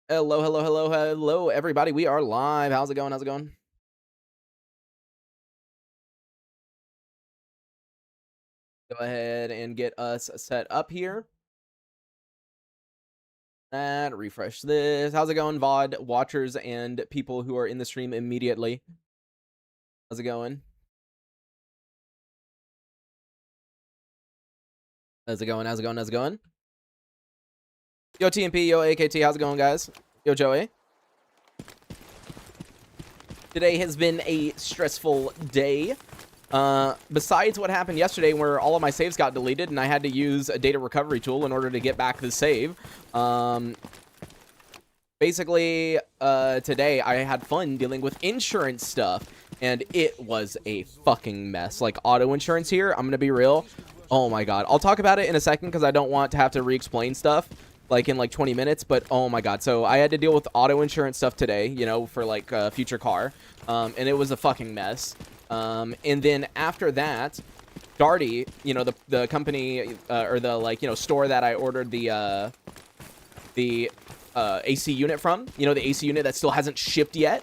Hello, hello, hello, hello, everybody. We are live. How's it going? How's it going? Go ahead and get us set up here. And refresh this. How's it going, VOD watchers and people who are in the stream immediately? How's it going? How's it going? How's it going? How's it going? Yo, TMP, yo, AKT, how's it going, guys? Yo, Joey. Today has been a stressful day. Besides what happened yesterday where all of my saves got deleted and I had to use a data recovery tool in order to get back the save. Basically, today I had fun dealing with insurance stuff and it was a fucking mess. Like auto insurance here, I'm gonna be real. Oh my god. I'll talk about it in a second because I don't want to have to re-explain stuff like in like 20 minutes, but oh my god. So I had to deal with auto insurance stuff today, you know, for like a future car. And it was a fucking mess. And then after that, Darty, you know, the company or the like, you know, store that I ordered the AC unit from, you know, the AC unit that still hasn't shipped yet.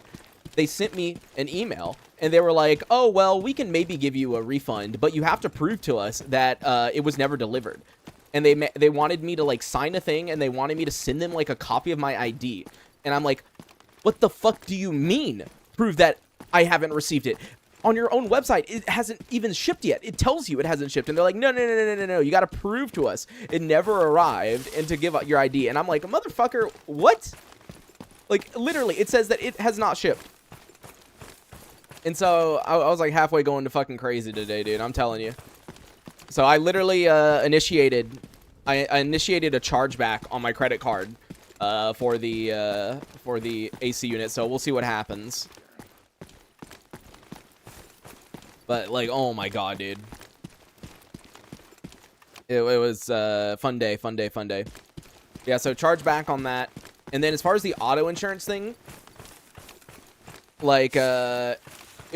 They sent me an email and they were like, oh, well, we can maybe give you a refund, but you have to prove to us that it was never delivered. And they wanted me to like sign a thing and they wanted me to send them like a copy of my ID. And I'm like, what the fuck do you mean? Prove that I haven't received it. On your own website, it hasn't even shipped yet. It tells you it hasn't shipped. And they're like, no. You got to prove to us it never arrived and to give out your ID. And I'm like, motherfucker, what? Like, literally, it says that it has not shipped. And so I was like halfway going to fucking crazy today, dude. I'm telling you. So I literally initiated a chargeback on my credit card for the AC unit. So we'll see what happens. But, like, oh my god, dude. It was fun day. Yeah, so charge back on that. And then as far as the auto insurance thing, like, it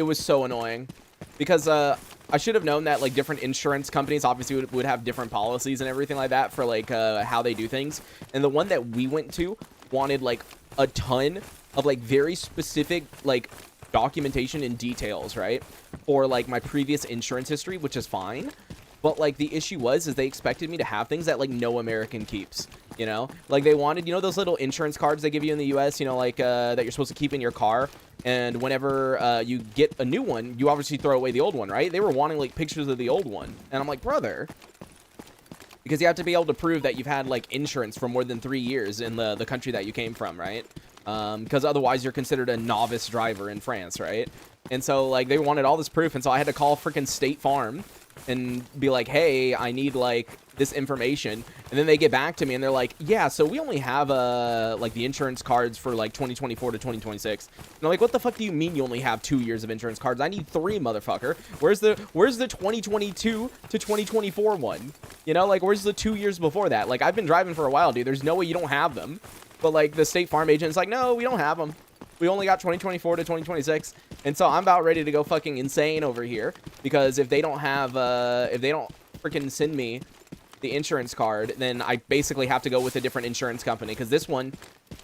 was so annoying. Because I should have known that, like, different insurance companies obviously would have different policies and everything like that for, like, how they do things. And the one that we went to wanted, like, a ton of, like, very specific, like, documentation and details, right, for like my previous insurance history, which is fine, but like the issue is they expected me to have things that like no American keeps, you know, like they wanted, you know, those little insurance cards they give you in the US, you know, like that you're supposed to keep in your car, and whenever you get a new one, you obviously throw away the old one, right? They were wanting like pictures of the old one, and I'm like, brother, because you have to be able to prove that you've had like insurance for more than 3 years in the country that you came from, right? Because otherwise you're considered a novice driver in France, right? And so like they wanted all this proof, and so I had to call freaking State Farm and be like, hey, I need like this information. And then they get back to me and they're like, yeah, so we only have like the insurance cards for like 2024 to 2026. And I'm like, what the fuck do you mean you only have 2 years of insurance cards? I need 3, motherfucker. Where's the 2022 to 2024 one? You know, like where's the 2 years before that? Like I've been driving for a while, dude. There's no way you don't have them. But like the State Farm agent's like, no, we don't have them. We only got 2024 to 2026. And so I'm about ready to go fucking insane over here, because if they don't have, if they don't freaking send me the insurance card, then I basically have to go with a different insurance company, because this one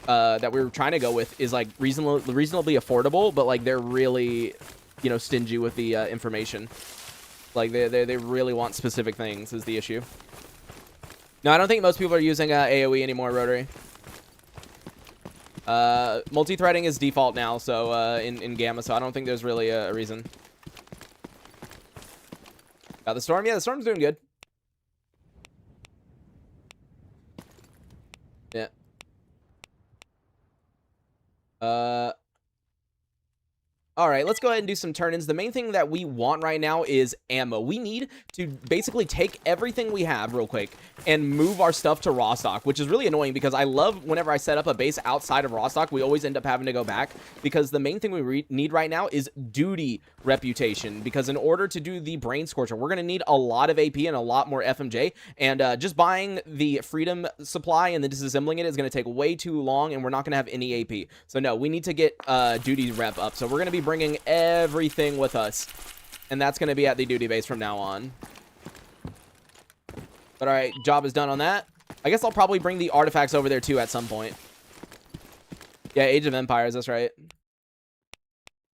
that we were trying to go with is like reasonably affordable, but like they're really, you know, stingy with the information. Like they really want specific things is the issue. No, I don't think most people are using AoE anymore, Rotary. Multi-threading is default now, so in Gamma, so I don't think there's really a reason. The storm, yeah, the storm's doing good. Yeah. All right, let's go ahead and do some turn-ins. The main thing that we want right now is ammo. We need to basically take everything we have real quick and move our stuff to Rostock, which is really annoying because I love whenever I set up a base outside of Rostock, we always end up having to go back, because the main thing we need right now is duty reputation, because in order to do the Brain Scorcher, we're going to need a lot of AP and a lot more FMJ, and just buying the Freedom supply and then disassembling it is going to take way too long, and we're not going to have any AP. So no, we need to get duty rep up. So we're going to be bringing everything with us, and that's going to be at the duty base from now on. But all right, job is done on that. I guess I'll probably bring the artifacts over there too at some point. Yeah, Age of Empires, that's right.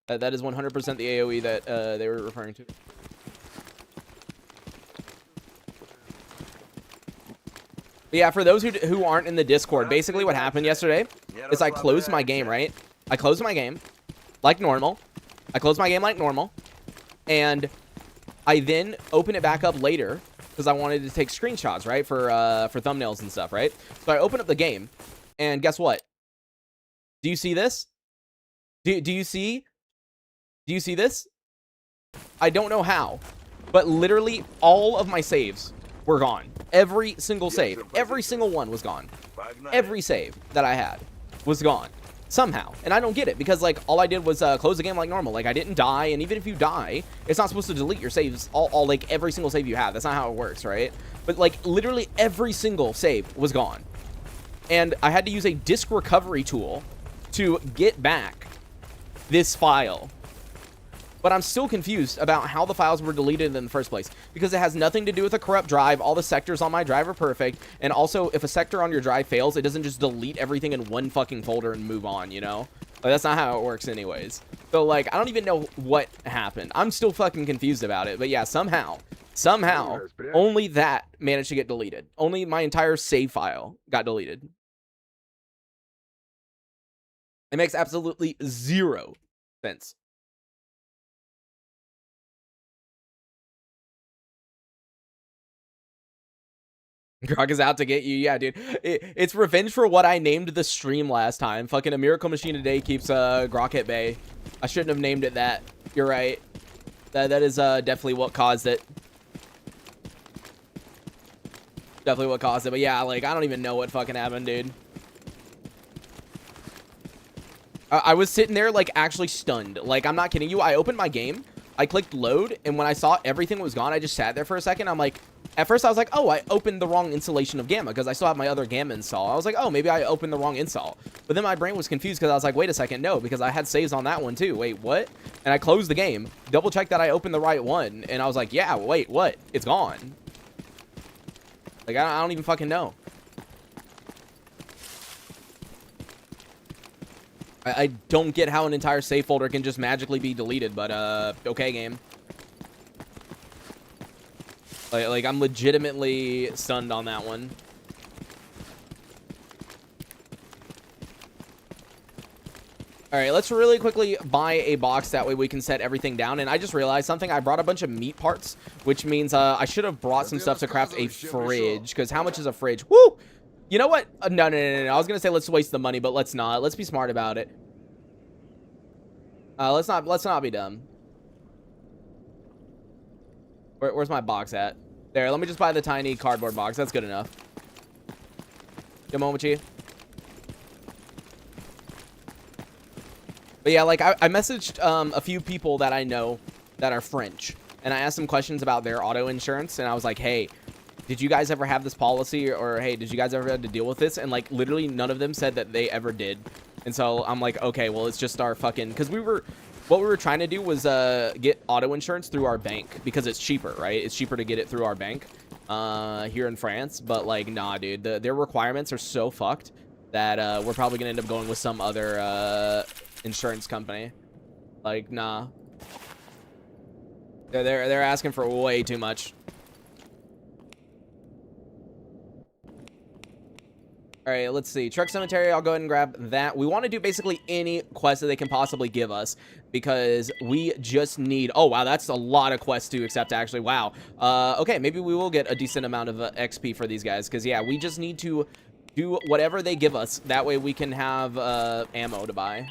That is 100% the AoE that they were referring to. But yeah, for those who aren't in the Discord, basically what happened yesterday is I closed my game, right? I closed my game like normal. And I then open it back up later because I wanted to take screenshots, right, for thumbnails and stuff, right? So I open up the game, and guess what? Do you see this? Do you see this? I don't know how, but literally all of my saves were gone. Every single save, every single one was gone. Every save that I had was gone somehow, and I don't get it because like all I did was close the game like normal. Like I didn't die, and even if you die, it's not supposed to delete your saves. All like every single save you have. That's not how it works, right? But like literally every single save was gone, and I had to use a disk recovery tool to get back this file. But I'm still confused about how the files were deleted in the first place, because it has nothing to do with a corrupt drive. All the sectors on my drive are perfect, and also if a sector on your drive fails, it doesn't just delete everything in one fucking folder and move on, you know? Like, that's not how it works anyways. So like I don't even know what happened. I'm still fucking confused about it. But yeah, somehow only that managed to get deleted. Only my entire save file got deleted. It makes absolutely zero sense. Grog is out to get you. Yeah, dude. It's revenge for what I named the stream last time. Fucking a miracle machine a day keeps Grok at bay. I shouldn't have named it that. You're right. That is definitely what caused it. Definitely what caused it. But yeah, like I don't even know what fucking happened, dude. I was sitting there like actually stunned. Like I'm not kidding you. I opened my game. I clicked load, and when I saw everything was gone, I just sat there for a second. I'm like, at first I was like, oh, I opened the wrong installation of Gamma because I still have my other Gamma install. I was like, oh, maybe I opened the wrong install. But then my brain was confused because I was like, wait a second, no, because I had saves on that one too. Wait, what? And I closed the game, double checked that I opened the right one, and I was like, yeah, wait, what? It's gone. Like, I don't even fucking know. I don't get how an entire save folder can just magically be deleted, but okay, game. Like I'm legitimately stunned on that one. All right, let's really quickly buy a box. That way we can set everything down. And I just realized something. I brought a bunch of meat parts, which means I should have brought some stuff to craft a fridge. Because how much is a fridge? Woo! You know what? No. I was gonna say let's waste the money, but let's not. Let's be smart about it. Let's not be dumb. Where's my box at? There. Let me just buy the tiny cardboard box. That's good enough. Come on with you. But yeah, like I messaged a few people that I know that are French, and I asked them questions about their auto insurance, and I was like, hey, did you guys ever have this policy, or hey, did you guys ever have to deal with this? And like literally none of them said that they ever did. And so I'm like, okay, well, it's just our fucking, because what we were trying to do was get auto insurance through our bank because it's cheaper, right? It's cheaper to get it through our bank here in France. But like, nah, dude, their requirements are so fucked that we're probably gonna end up going with some other insurance company. Like, nah, they're asking for way too much. All right, let's see. Truck Cemetery, I'll go ahead and grab that. We want to do basically any quest that they can possibly give us because we just need... Oh, wow, that's a lot of quests to accept, actually. Wow. Okay, maybe we will get a decent amount of XP for these guys because, yeah, we just need to do whatever they give us. That way we can have ammo to buy.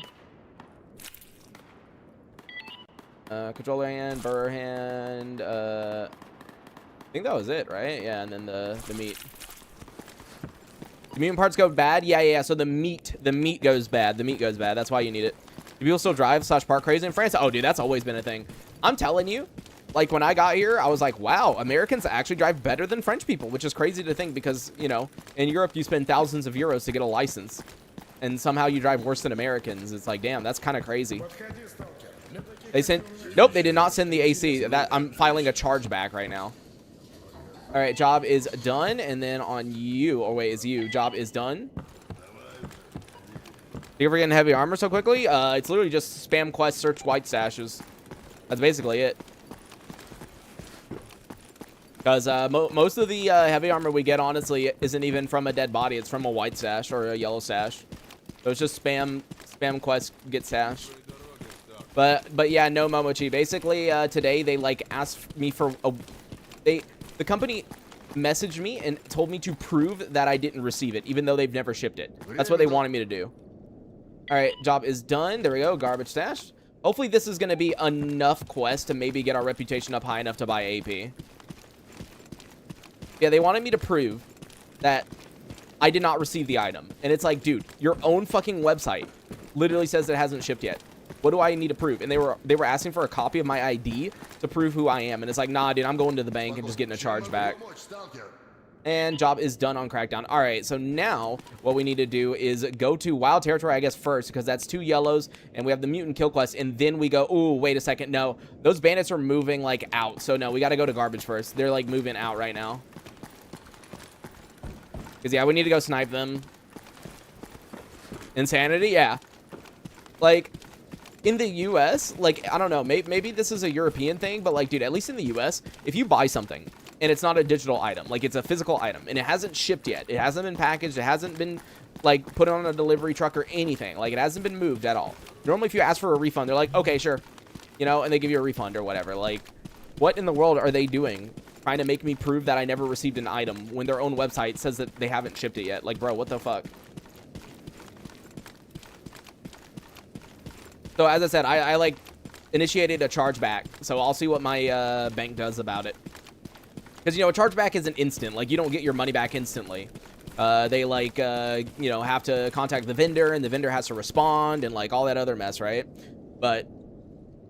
Controller hand, burr hand. I think that was it, right? Yeah, and then the meat. The mutant parts go bad? Yeah. So the meat goes bad. The meat goes bad. That's why you need it. Do people still drive / park crazy in France? Oh, dude, that's always been a thing. I'm telling you, like, when I got here, I was like, wow, Americans actually drive better than French people, which is crazy to think because, you know, in Europe, you spend thousands of euros to get a license. And somehow you drive worse than Americans. It's like, damn, that's kind of crazy. They sent... Nope, they did not send the AC. I'm filing a chargeback right now. All right, job is done, and then on you, or wait, is you, job is done. You ever getting heavy armor so quickly? It's literally just spam quest, search white stashes. That's basically it. Because most of the heavy armor we get, honestly, isn't even from a dead body. It's from a white stash or a yellow stash. So it's just spam quest, get stash. But yeah, no Momochi. Basically, today they like asked me for the company messaged me and told me to prove that I didn't receive it, even though they've never shipped it. That's what they wanted me to do. All right, job is done. There we go, garbage stash. Hopefully this is going to be enough quest to maybe get our reputation up high enough to buy AP. Yeah, they wanted me to prove that I did not receive the item. And it's like, dude, your own fucking website literally says it hasn't shipped yet. What do I need to prove? And they were asking for a copy of my ID to prove who I am. And it's like, nah, dude, I'm going to the bank and just getting a charge back. And job is done on Crackdown. All right, so now what we need to do is go to Wild Territory, I guess, first, because that's 2 yellows, and we have the Mutant Kill Quest, and then we go, ooh, wait a second, no. Those bandits are moving, like, out, so no, we got to go to Garbage first. They're, like, moving out right now. Because, yeah, we need to go snipe them. Insanity? Yeah. Like, in the U.S., like, I don't know, maybe this is a European thing, but, like, dude, at least in the U.S., if you buy something, and it's not a digital item, like it's a physical item, and it hasn't shipped yet, it hasn't been packaged, it hasn't been like put on a delivery truck or anything, like it hasn't been moved at all. Normally if you ask for a refund, they're like, okay, sure, you know, and they give you a refund or whatever. Like, what in the world are they doing trying to make me prove that I never received an item when their own website says that they haven't shipped it yet? Like, bro, what the fuck? So as I said, I like initiated a chargeback, so I'll see what my bank does about it. Because, you know, a chargeback isn't instant. Like, you don't get your money back instantly. They, like, you know, have to contact the vendor, and the vendor has to respond, and, like, all that other mess, right? But,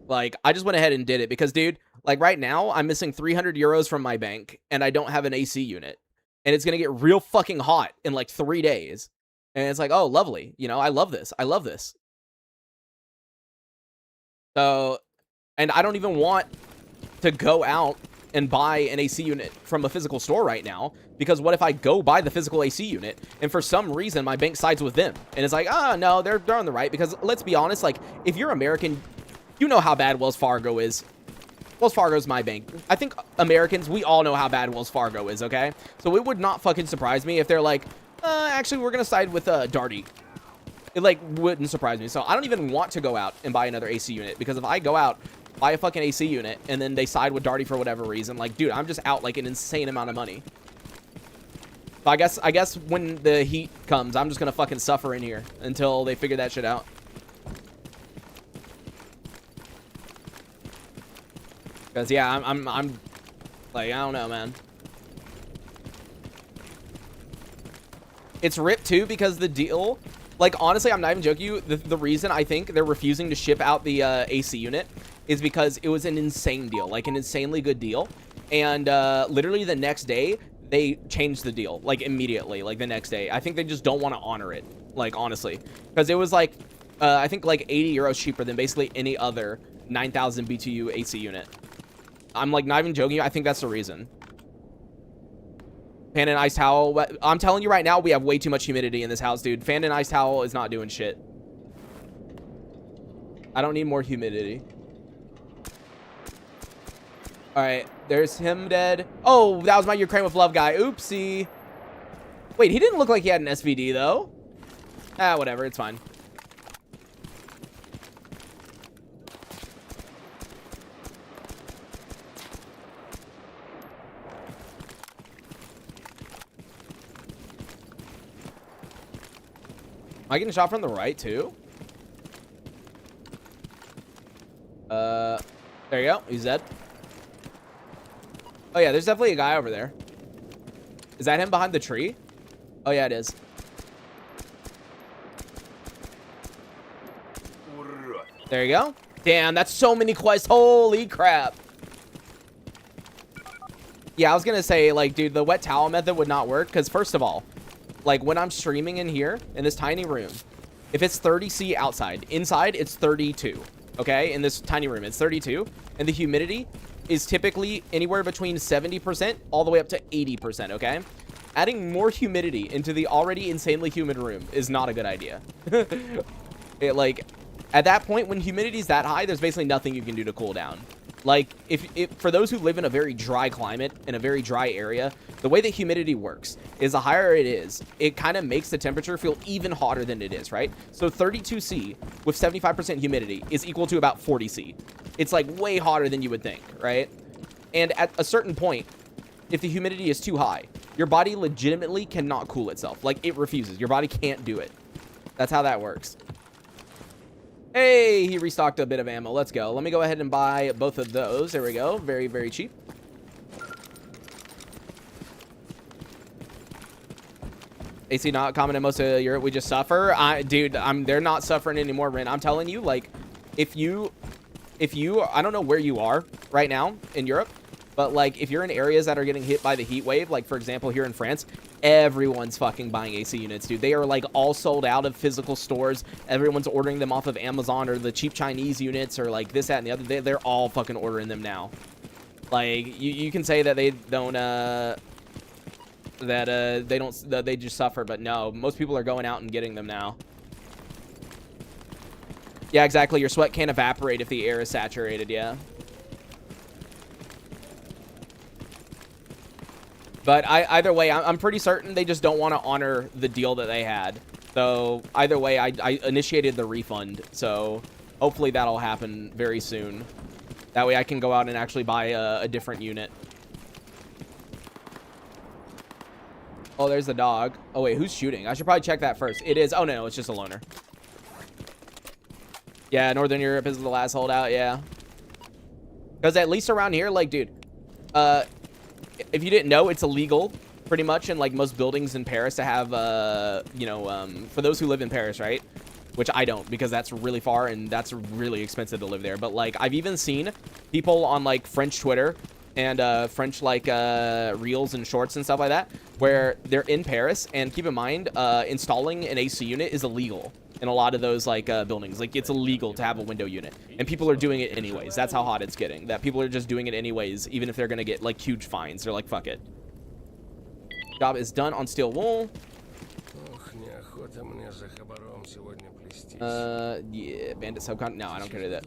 like, I just went ahead and did it. Because, dude, like, right now, I'm missing 300 euros from my bank, and I don't have an AC unit. And it's going to get real fucking hot in, like, 3 days. And it's like, oh, lovely. You know, I love this. I love this. So, and I don't even want to go out and buy an AC unit from a physical store right now, because what if I go buy the physical AC unit and for some reason my bank sides with them and it's like, ah, no, they're on the right? Because let's be honest, like, if you're American, you know how bad Wells Fargo is. Wells Fargo's my bank. I think Americans, we all know how bad Wells Fargo is, okay? So it would not fucking surprise me if they're like, actually, we're gonna side with Darty. It, like, wouldn't surprise me. So I don't even want to go out and buy another AC unit, because if I go out, buy a fucking AC unit, and then they side with Darty for whatever reason, like, dude, I'm just out, like, an insane amount of money. So I guess when the heat comes, I'm just gonna fucking suffer in here until they figure that shit out. Because, yeah, I'm like, I don't know, man. It's ripped, too, because the deal... Like, honestly, I'm not even joking you. The reason I think they're refusing to ship out the AC unit is because it was an insane deal, like an insanely good deal. And literally the next day, they changed the deal, like immediately, like the next day. I think they just don't want to honor it, like, honestly. Because it was like, I think like 80 euros cheaper than basically any other 9,000 BTU AC unit. I'm like not even joking you. I think that's the reason. Fan and ice towel. I'm telling you right now, we have way too much humidity in this house, dude. Fan and ice towel is not doing shit. I don't need more humidity. All right, there's him dead. Oh, that was my Ukraine with love guy. Oopsie. Wait, he didn't look like he had an SVD though. Ah, whatever. It's fine. Am I getting shot from the right, too? There you go. He's dead. Oh, yeah. There's definitely a guy over there. Is that him behind the tree? Oh, yeah, it is. There you go. Damn, that's so many quests. Holy crap. Yeah, I was gonna say, like, dude, the wet towel method would not work. Because, first of all, like, when I'm streaming in here, in this tiny room, if it's 30°C outside, inside, it's 32. Okay? In this tiny room, it's 32. And the humidity is typically anywhere between 70% all the way up to 80%, okay? Adding more humidity into the already insanely humid room is not a good idea. Like, at that point, when humidity is that high, there's basically nothing you can do to cool down. Like, if for those who live in a very dry climate, in a very dry area, the way that humidity works is the higher it is, it kind of makes the temperature feel even hotter than it is, right? So 32C with 75% humidity is equal to about 40C. It's like way hotter than you would think, right? And at a certain point, if the humidity is too high, your body legitimately cannot cool itself. Like, it refuses. Your body can't do it. That's how that works. Hey, he restocked a bit of ammo. Let's go. Let me go ahead and buy both of those. There we go. Very, very cheap. AC not common in most of Europe. We just suffer. Dude, they're not suffering anymore, Ren. I'm telling you, like, if you, I don't know where you are right now in Europe, but like, if you're in areas that are getting hit by the heat wave, like for example, here in France, everyone's fucking buying AC units, dude. They are like all sold out of physical stores. Everyone's ordering them off of Amazon or the cheap Chinese units or like this, that, and the other. They're all fucking ordering them now. Like, you can say that they don't, that they just suffer, but no, most people are going out and getting them now. Yeah, exactly. Your sweat can't evaporate if the air is saturated, yeah. But either way, I'm pretty certain they just don't want to honor the deal that they had. So either way, I initiated the refund. So hopefully that'll happen very soon. That way I can go out and actually buy a different unit. Oh, there's the dog. Oh, wait, who's shooting? I should probably check that first. It is. Oh, no, it's just a loner. Yeah, Northern Europe is the last holdout, yeah. Because at least around here, like, dude, if you didn't know, it's illegal pretty much in like most buildings in Paris to have, you know, for those who live in Paris, right? Which I don't, because that's really far and that's really expensive to live there. But like, I've even seen people on like French Twitter and French like reels and shorts and stuff like that, where they're in Paris, and keep in mind, installing an AC unit is illegal in a lot of those like buildings. Like, it's illegal to have a window unit, and people are doing it anyways. That's how hot it's getting, that people are just doing it anyways, even if they're gonna get like huge fines. They're like, fuck it. Job is done on steel wool. Yeah, bandit subcon. No, I don't care to that.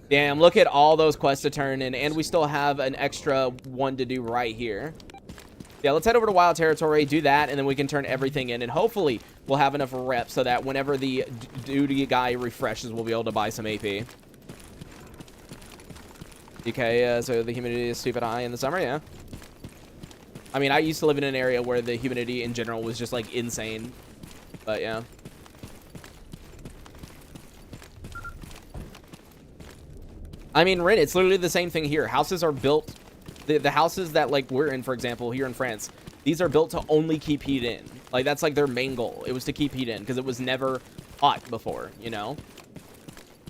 Damn, look at all those quests to turn in, and we still have an extra one to do right here. Yeah, let's head over to Wild Territory, do that, and then we can turn everything in, and hopefully we'll have enough rep so that whenever the duty guy refreshes, we'll be able to buy some AP. Okay, so the humidity is stupid high in the summer, yeah. I mean, I used to live in an area where the humidity in general was just, like, insane. But, yeah. I mean, Rin, it's literally the same thing here. Houses are built... The houses that, like, we're in, for example, here in France, these are built to only keep heat in. Like, that's, like, their main goal. It was to keep heat in, because it was never hot before, you know?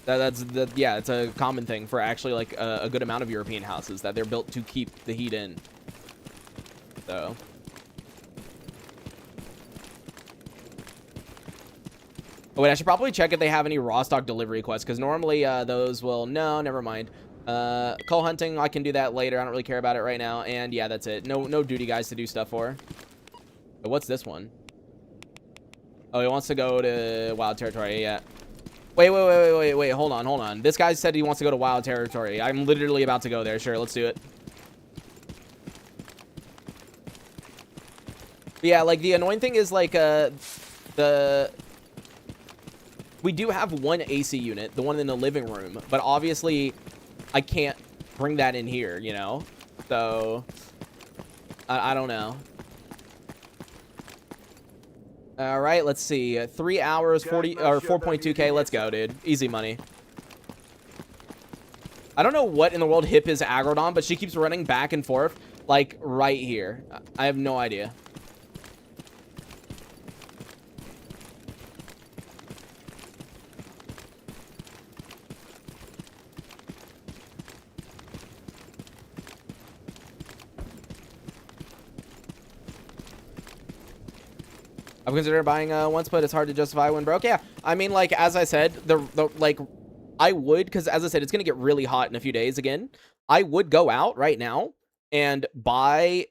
Yeah, it's a common thing for actually, like, a good amount of European houses, that they're built to keep the heat in. So... Oh, wait, I should probably check if they have any raw stock delivery quests, because normally those will... No, never mind. Coal hunting, I can do that later. I don't really care about it right now. And yeah, that's it. No duty guys to do stuff for. But what's this one? Oh, he wants to go to Wild Territory, yeah. Wait, hold on. This guy said he wants to go to Wild Territory. I'm literally about to go there. Sure, let's do it. But yeah, like, the annoying thing is, like, we do have one AC unit, the one in the living room, but obviously I can't bring that in here, you know? So, I don't know. All right, let's see. 3 hours, 40 or 4.2K. Let's go, dude. Easy money. I don't know what in the world Hip is aggroed on, but she keeps running back and forth, like, right here. I have no idea. I've considered buying once, but it's hard to justify when broke. Yeah, I mean, like, as I said, like, I would, because as I said, it's gonna get really hot in a few days again. I would go out right now and buy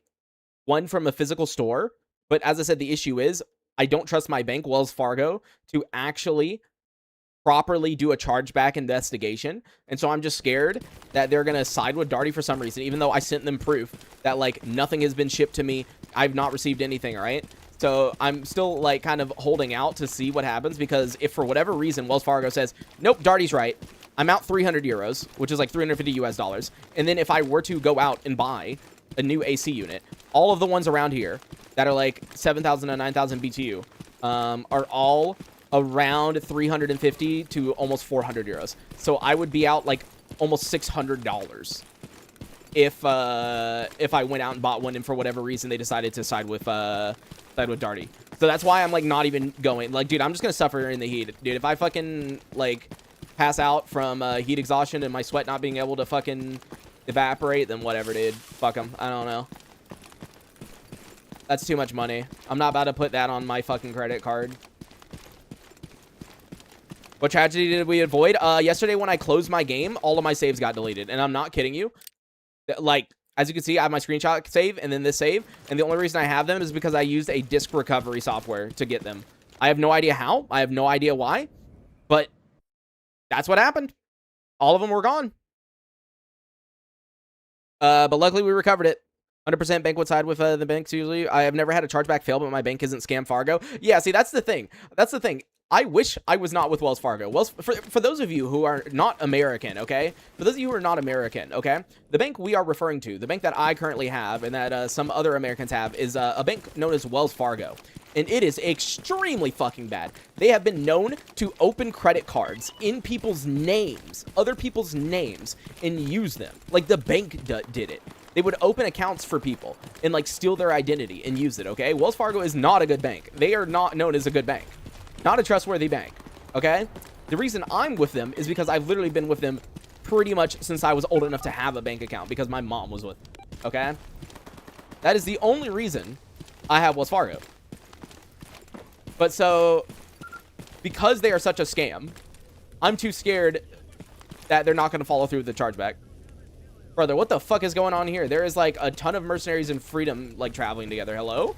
one from a physical store But as I said, the issue is I don't trust my bank, Wells Fargo, to actually properly do a chargeback investigation. And so I'm just scared that they're going to side with Darty for some reason, even though I sent them proof that, like, nothing has been shipped to me. I've not received anything, all right? So I'm still, like, kind of holding out to see what happens, because if for whatever reason Wells Fargo says, nope, Darty's right, I'm out 300 euros, which is like 350 US dollars. And then if I were to go out and buy a new AC unit, all of the ones around here that are like 7,000 to 9,000 BTU are all around 350 to almost 400 euros. So I would be out like almost $600 if I went out and bought one, and for whatever reason they decided to side with Darty. So that's why I'm like not even going. Like, dude, I'm just gonna suffer in the heat, dude. If I fucking like pass out from heat exhaustion and my sweat not being able to fucking evaporate, then whatever, dude. Fuck them. I don't know. That's too much money. I'm not about to put that on my fucking credit card. What tragedy did we avoid? Yesterday when I closed my game, all of my saves got deleted. And I'm not kidding you. Like, as you can see, I have my screenshot save and then this save. And the only reason I have them is because I used a disk recovery software to get them. I have no idea how. I have no idea why. But that's what happened. All of them were gone. But luckily we recovered it. 100% bank would side with the banks usually. I have never had a chargeback fail, but my bank isn't Scam Fargo. Yeah, see, that's the thing. That's the thing. I wish I was not with Wells Fargo. For those of you who are not American, okay? For those of you who are not American, okay? The bank we are referring to, the bank that I currently have and that some other Americans have, is a bank known as Wells Fargo. And it is extremely fucking bad. They have been known to open credit cards in people's names, other people's names, and use them. Like, the bank did it. They would open accounts for people and, like, steal their identity and use it, okay? Wells Fargo is not a good bank. They are not known as a good bank. Not a trustworthy bank, okay? The reason I'm with them is because I've literally been with them pretty much since I was old enough to have a bank account, because my mom was with them, okay? That is the only reason I have Wells Fargo. But so, because they are such a scam, I'm too scared that they're not going to follow through with the chargeback. Brother, what the fuck is going on here? There is, like, a ton of mercenaries in freedom, like, traveling together. Hello?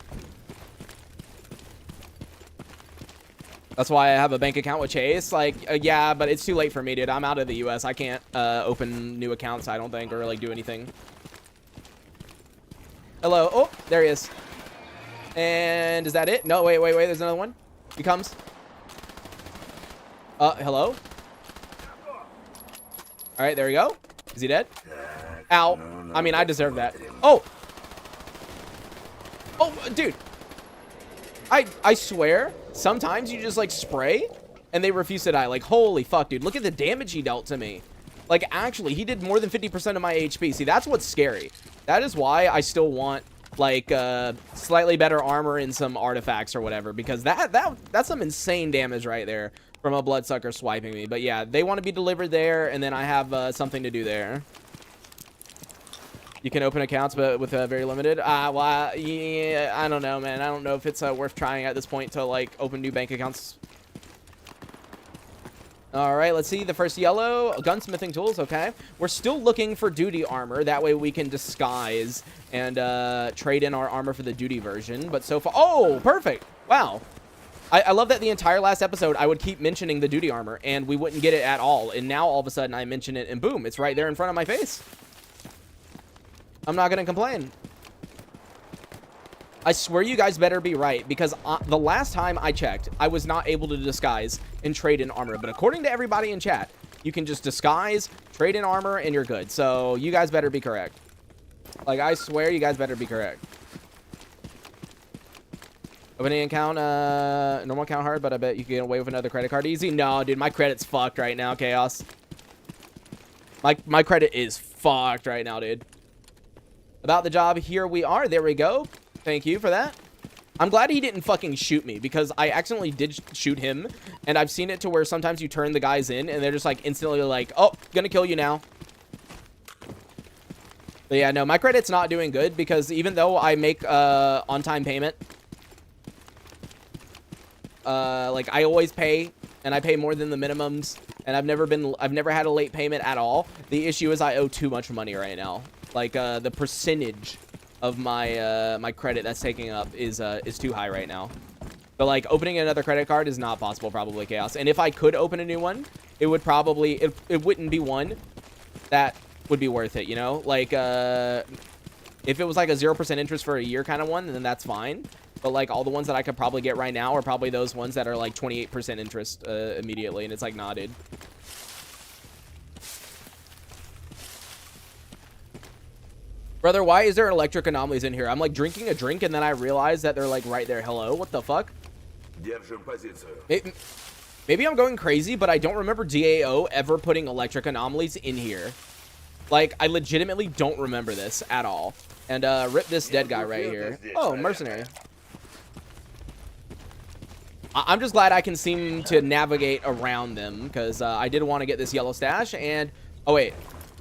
That's why I have a bank account with Chase. Like, yeah, but it's too late for me, dude. I'm out of the U.S. I can't open new accounts, I don't think, or, like, do anything. Hello? Oh, there he is. And is that it? No, wait. There's another one. He comes. Hello? All right, there we go. Is he dead? Ow. I mean, I deserve that. Oh. Oh, dude. I swear, sometimes you just, like, spray and they refuse to die. Like, holy fuck, dude. Look at the damage he dealt to me. Like, actually, he did more than 50% of my HP. See, that's what's scary. That is why I still want, like, slightly better armor and some artifacts or whatever, because that's some insane damage right there from a bloodsucker swiping me. But yeah, they want to be delivered there, and then I have something to do there. You can open accounts, but with very limited. Well, yeah, I don't know, man. I don't know if it's worth trying at this point to, like, open new bank accounts. All right, let's see. The first yellow, gunsmithing tools. Okay, we're still looking for duty armor. That way we can disguise and trade in our armor for the duty version. But so far, oh, perfect. Wow. I love that the entire last episode I would keep mentioning the duty armor and we wouldn't get it at all. And now all of a sudden I mention it and boom, it's right there in front of my face. I'm not going to complain. I swear you guys better be right, because the last time I checked, I was not able to disguise and trade in armor. But according to everybody in chat, you can just disguise, trade in armor, and you're good. So you guys better be correct. Like, I swear you guys better be correct. Opening account, normal account hard, but I bet you can get away with another credit card easy. No, dude, my credit's fucked right now, Chaos. My credit is fucked right now, dude. About the job, here we are. There we go. Thank you for that. I'm glad he didn't fucking shoot me, because I accidentally did shoot him, and I've seen it to where sometimes you turn the guys in and they're just like instantly like, oh, gonna kill you now. But yeah, no, my credit's not doing good, because even though I make on-time payment, like, I always pay, and I pay more than the minimums, and I've never had a late payment at all. The issue is I owe too much money right now. Like, the percentage of my my credit that's taking up is too high right now. But like opening another credit card is not possible, probably Chaos. And if I could open a new one, it would probably it wouldn't be one that would be worth it, you know? Like if it was like a 0% interest for a year kind of one, then that's fine. But like all the ones that I could probably get right now are probably those ones that are like 28% interest immediately, and it's like, nah, dude. Brother, why is there electric anomalies in here? I'm like drinking a drink and then I realize that they're like right there. Hello, what the fuck? Maybe I'm going crazy, but I don't remember DAO ever putting electric anomalies in here. Like, I legitimately don't remember this at all. And rip this dead guy right here. Oh, mercenary. I'm just glad I can seem to navigate around them, because I did want to get this yellow stash. And oh wait,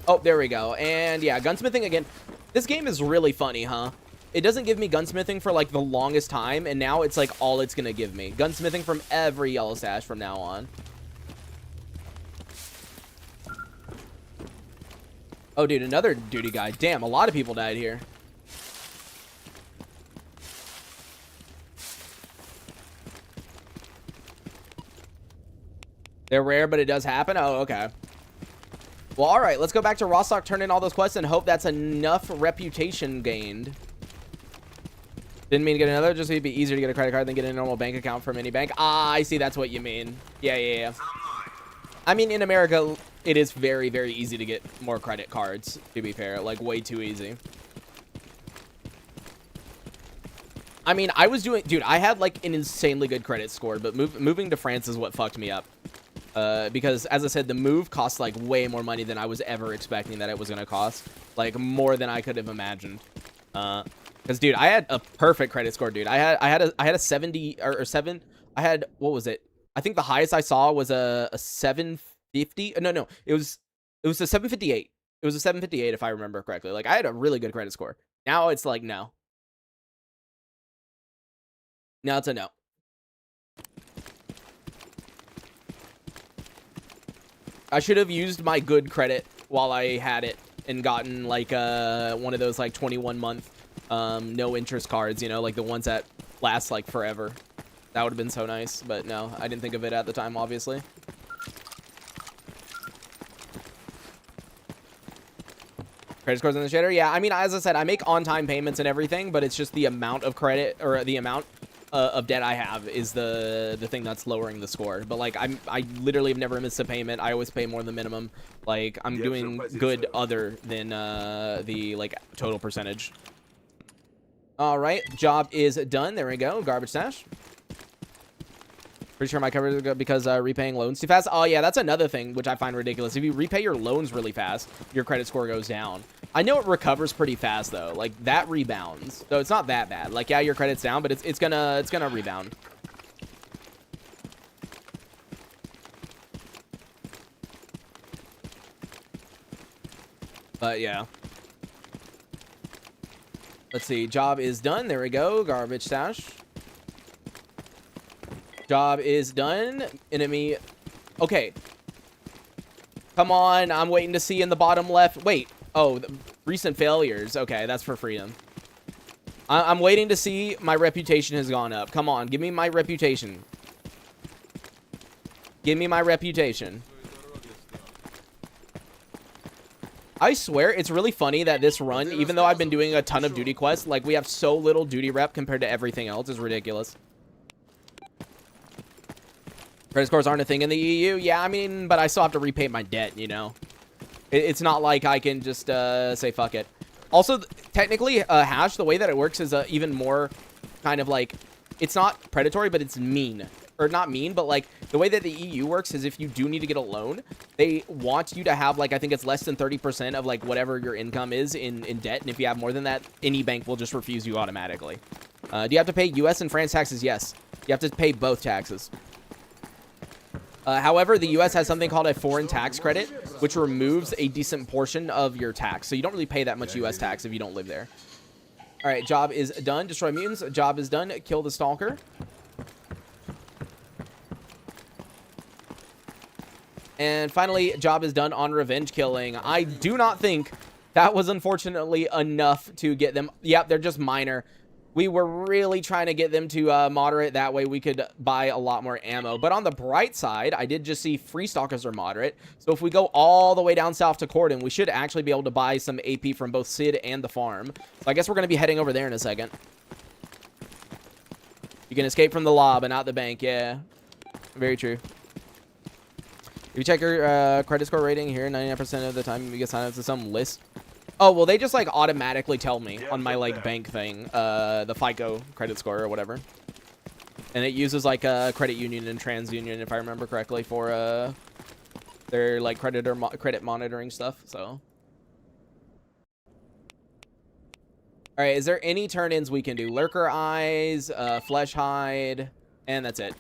oh, there we go. And yeah, gunsmithing again. This game is really funny, huh? It doesn't give me gunsmithing for like the longest time, and now it's like all it's gonna give me. Gunsmithing from every yellow stash from now on. Oh, dude, another duty guy. Damn, a lot of people died here. They're rare, but it does happen? Oh, okay. Well, all right, let's go back to Rostock, turn in all those quests, and hope that's enough reputation gained. Didn't mean to get another, just so it'd be easier to get a credit card than get a normal bank account from any bank. Ah, I see, that's what you mean. Yeah. I mean, in America, it is very, very easy to get more credit cards, to be fair. Like, way too easy. I mean, I was doing... Dude, I had, like, an insanely good credit score, but moving to France is what fucked me up. Because, as I said, the move cost, like, way more money than I was ever expecting that it was going to cost. Like, more than I could have imagined. Because, dude, I had a perfect credit score, dude. I had a 70 or 7. I had, what was it? I think the highest I saw was a 750. No, it was a 758. It was a 758 if I remember correctly. Like, I had a really good credit score. Now it's like no. Now it's a no. I should have used my good credit while I had it and gotten like one of those like 21-month no interest cards, you know, like the ones that last like forever. That would have been so nice, but no, I didn't think of it at the time, obviously. Credit scores in the shader? Yeah, I mean, as I said, I make on-time payments and everything, but it's just the amount of credit or the amount of debt I have is the thing that's lowering the score. But like I literally have never missed a payment. I always pay more than minimum. Like I'm doing good other than the like total percentage. All right, job is done. There we go. Garbage stash. Pretty sure my coverage is because repaying loans too fast. Oh yeah, that's another thing which I find ridiculous. If you repay your loans really fast, your credit score goes down. I know it recovers pretty fast though. Like that rebounds, so it's not that bad. Like yeah, your credit's down, but it's gonna rebound. But yeah. Let's see. Job is done. There we go. Garbage stash. Job is done. Enemy. Okay. Come on. I'm waiting to see in the bottom left. Wait. Oh, the recent failures. Okay, that's for freedom. I'm waiting to see. My reputation has gone up. Come on. Give me my reputation. Give me my reputation. I swear, it's really funny that this run, even though I've been doing a ton of duty quests, like, we have so little duty rep compared to everything else. It's ridiculous. Credit scores aren't a thing in the EU. Yeah, I mean, but I still have to repay my debt, you know? It's not like I can just say fuck it. Also, technically, Hash, the way that it works is even more kind of like... It's not predatory, but it's mean. Or not mean, but like the way that the EU works is if you do need to get a loan, they want you to have like, I think it's less than 30% of like whatever your income is in debt. And if you have more than that, any bank will just refuse you automatically. Do you have to pay US and France taxes? Yes. You have to pay both taxes. However, the US has something called a foreign tax credit, which removes a decent portion of your tax. So you don't really pay that much US tax if you don't live there. All right, job is done. Destroy mutants. Job is done. Kill the stalker. And finally, job is done on revenge killing. I do not think That was unfortunately enough to get them. Yep, they're just minor. We were really trying to get them to moderate. That way we could buy a lot more ammo. But on the bright side, I did just see free stalkers are moderate. So if we go all the way down south to Corden, we should actually be able to buy some AP from both Sid and the farm. So I guess we're going to be heading over there in a second. You can escape from the law, but not the bank. Yeah, very true. If you check your credit score rating here, 99% of the time you get signed up to some list. Oh, well, they just, like, automatically tell me on my, like, bank thing, the FICO credit score or whatever. And it uses, like, a credit union and TransUnion, if I remember correctly, for, their, like, credit monitoring stuff, so. All right, is there any turn-ins we can do? Lurker Eyes, Flesh Hide, and that's it.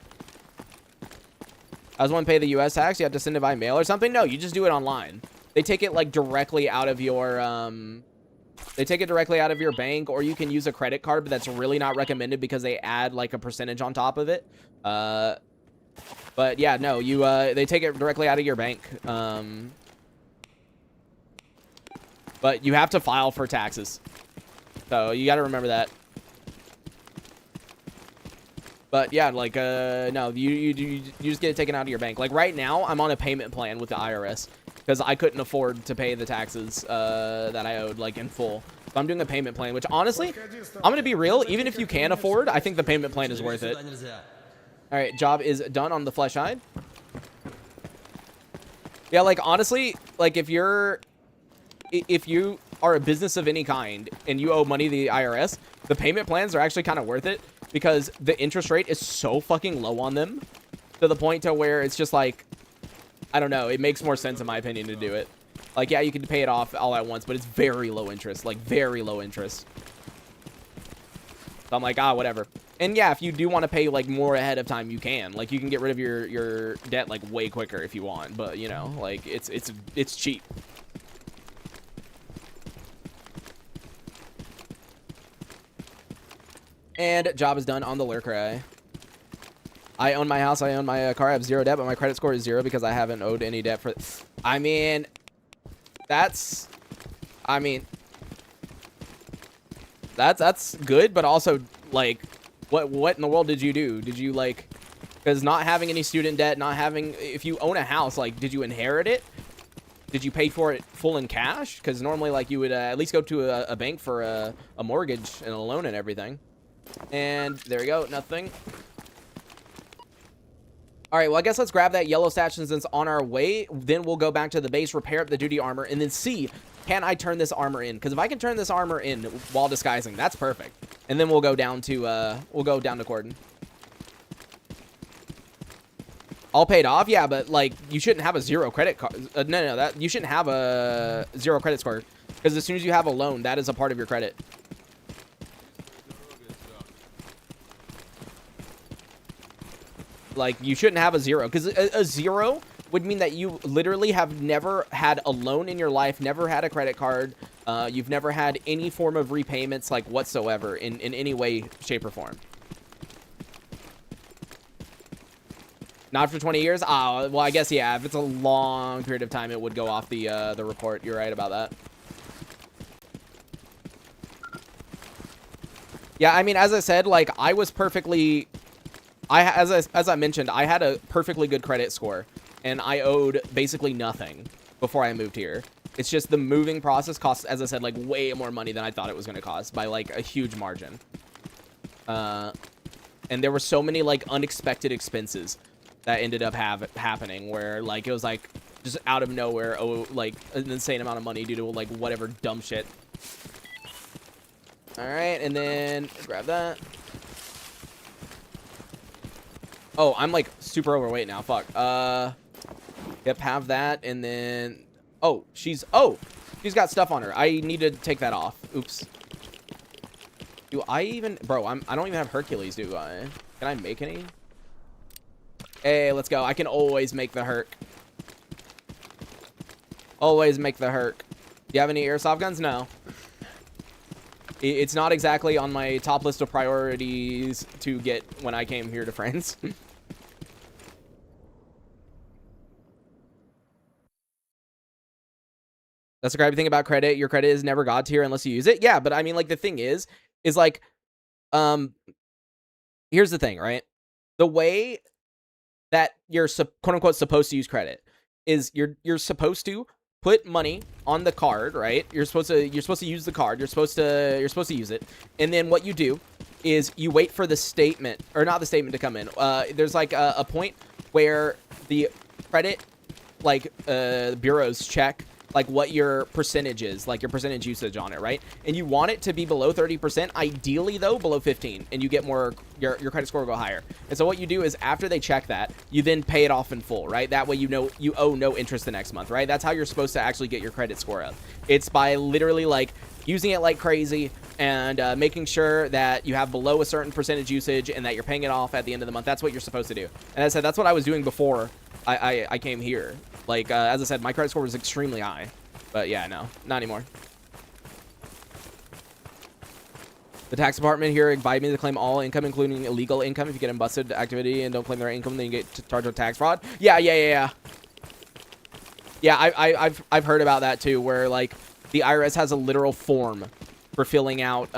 I was want to pay the U.S. tax, you have to send it by mail or something? No, you just do it online. They take it, like, directly out of your, they take it directly out of your bank, or you can use a credit card, but that's really not recommended because they add, like, a percentage on top of it. But, yeah, no, you, they take it directly out of your bank. But you have to file for taxes. So, you got to remember that. But yeah, like, no, you just get it taken out of your bank. Like, right now, I'm on a payment plan with the IRS because I couldn't afford to pay the taxes that I owed, like, in full. So I'm doing a payment plan, which, honestly, I'm going to be real. Even if you can afford, I think the payment plan is worth it. All right, job is done on the Flesh Hide. Yeah, like, honestly, like, if you are a business of any kind and you owe money to the IRS, the payment plans are actually kind of worth it because the interest rate is so fucking low on them to the point to where it's just like, I don't know, it makes more sense in my opinion to do it. Like, yeah, you can pay it off all at once, but it's very low interest, like very low interest. So I'm like, ah, whatever. And yeah, if you do want to pay like more ahead of time, you can. Like, you can get rid of your debt like way quicker if you want, but you know, like it's cheap. And job is done on the Lurker Eye. I own my house. I own my car. I have 0 debt, but my credit score is 0 because I haven't owed any debt for... I mean, that's... I mean... That's good, but also, like, what in the world did you do? Did you, like... Because not having any student debt, not having... If you own a house, like, did you inherit it? Did you pay for it full in cash? Because normally, like, you would at least go to a bank for a mortgage and a loan and everything. And there we go, nothing. All right, well, I guess let's grab that yellow station since on our way. Then we'll go back to the base, repair up the duty armor, and then see, can I turn this armor in? Because if I can turn this armor in while disguising, that's perfect. And then we'll go down to Corden. All paid off? Yeah, but, like, you shouldn't have a 0 credit card. No, you shouldn't have a 0 credit score. Because as soon as you have a loan, that is a part of your credit. Like, you shouldn't have a 0, because a 0 would mean that you literally have never had a loan in your life, never had a credit card, you've never had any form of repayments, like, whatsoever, in any way, shape, or form. Not for 20 years? Oh, well, I guess, yeah, if it's a long period of time, it would go off the report. You're right about that. Yeah, I mean, as I said, like, I was perfectly... As I mentioned, I had a perfectly good credit score, and I owed basically nothing before I moved here. It's just the moving process costs, as I said, like way more money than I thought it was going to cost by like a huge margin. And there were so many like unexpected expenses that ended up happening where like it was like just out of nowhere, oh, like an insane amount of money due to like whatever dumb shit. All right, and then grab that. Oh, I'm like super overweight now. Fuck. Yep, have that, and then she's got stuff on her. I need to take that off. Oops. Do I even, bro? I don't even have Hercules, do I? Can I make any? Hey, let's go. I can always make the Herc. Always make the Herc. Do you have any airsoft guns? No. It's not exactly on my top list of priorities to get when I came here to France. That's the crappy thing about credit. Your credit is never God tier unless you use it. Yeah, but I mean, like, the thing is like, here's the thing, right? The way that you're quote unquote supposed to use credit is you're supposed to put money on the card, right? You're supposed to use the card. You're supposed to use it. And then what you do is you wait for the statement, or not the statement, to come in. There's like a point where the credit, like, bureaus check like what your percentage is, like your percentage usage on it, right? And you want it to be below 30%, ideally though below 15, and you get more, your credit score will go higher. And so what you do is after they check that, you then pay it off in full, right? That way you know you owe no interest the next month, right? That's how you're supposed to actually get your credit score up. It's by literally like using it like crazy and making sure that you have below a certain percentage usage and that you're paying it off at the end of the month. That's what you're supposed to do. And as I said, that's what I was doing before I came here. Like, as I said, my credit score was extremely high. But yeah, no, not anymore. The tax department here invited me to claim all income, including illegal income. If you get in busted activity and don't claim their income, then you get charged with tax fraud. Yeah. Yeah, I've heard about that too, where like the IRS has a literal form for filling out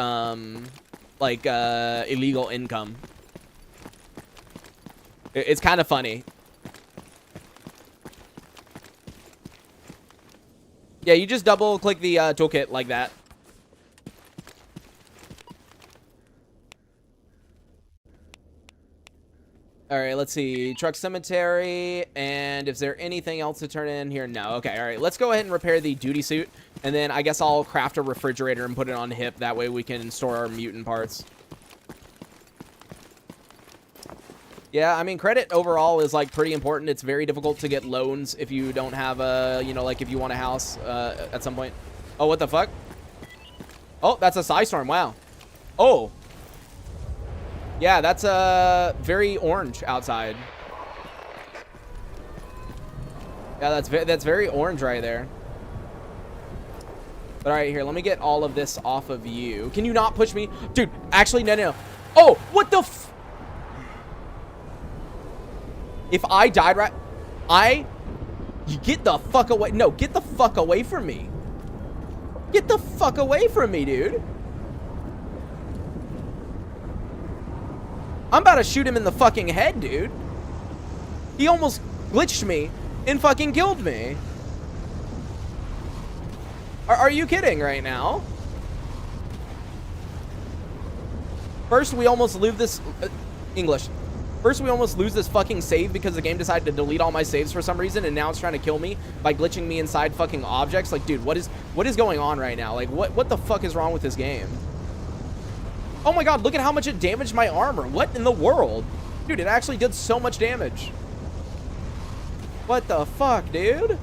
like illegal income. It's kind of funny. Yeah, you just double click the toolkit like that. All right, let's see. Truck cemetery. And is there anything else to turn in here? No. Okay, all right. Let's go ahead and repair the duty suit. And then I guess I'll craft a refrigerator and put it on hip. That way we can store our mutant parts. Yeah, I mean, credit overall is, like, pretty important. It's very difficult to get loans if you don't have a, you know, like, if you want a house at some point. Oh, what the fuck? Oh, that's a Psystorm. Wow. Oh. Yeah, that's very orange outside. Yeah, that's very orange right there. But all right, here, let me get all of this off of you. Can you not push me? Dude, actually, no. Oh, what the f... If I died right... You get the fuck away. No, get the fuck away from me. Get the fuck away from me, dude. I'm about to shoot him in the fucking head, dude. He almost glitched me and fucking killed me. Are you kidding right now? First, we almost lose this... English. First, we almost lose this fucking save because the game decided to delete all my saves for some reason, and now it's trying to kill me by glitching me inside fucking objects. Like, dude, what is going on right now? Like, what the fuck is wrong with this game? Oh my god, look at how much it damaged my armor. What in the world? Dude, it actually did so much damage. What the fuck, dude?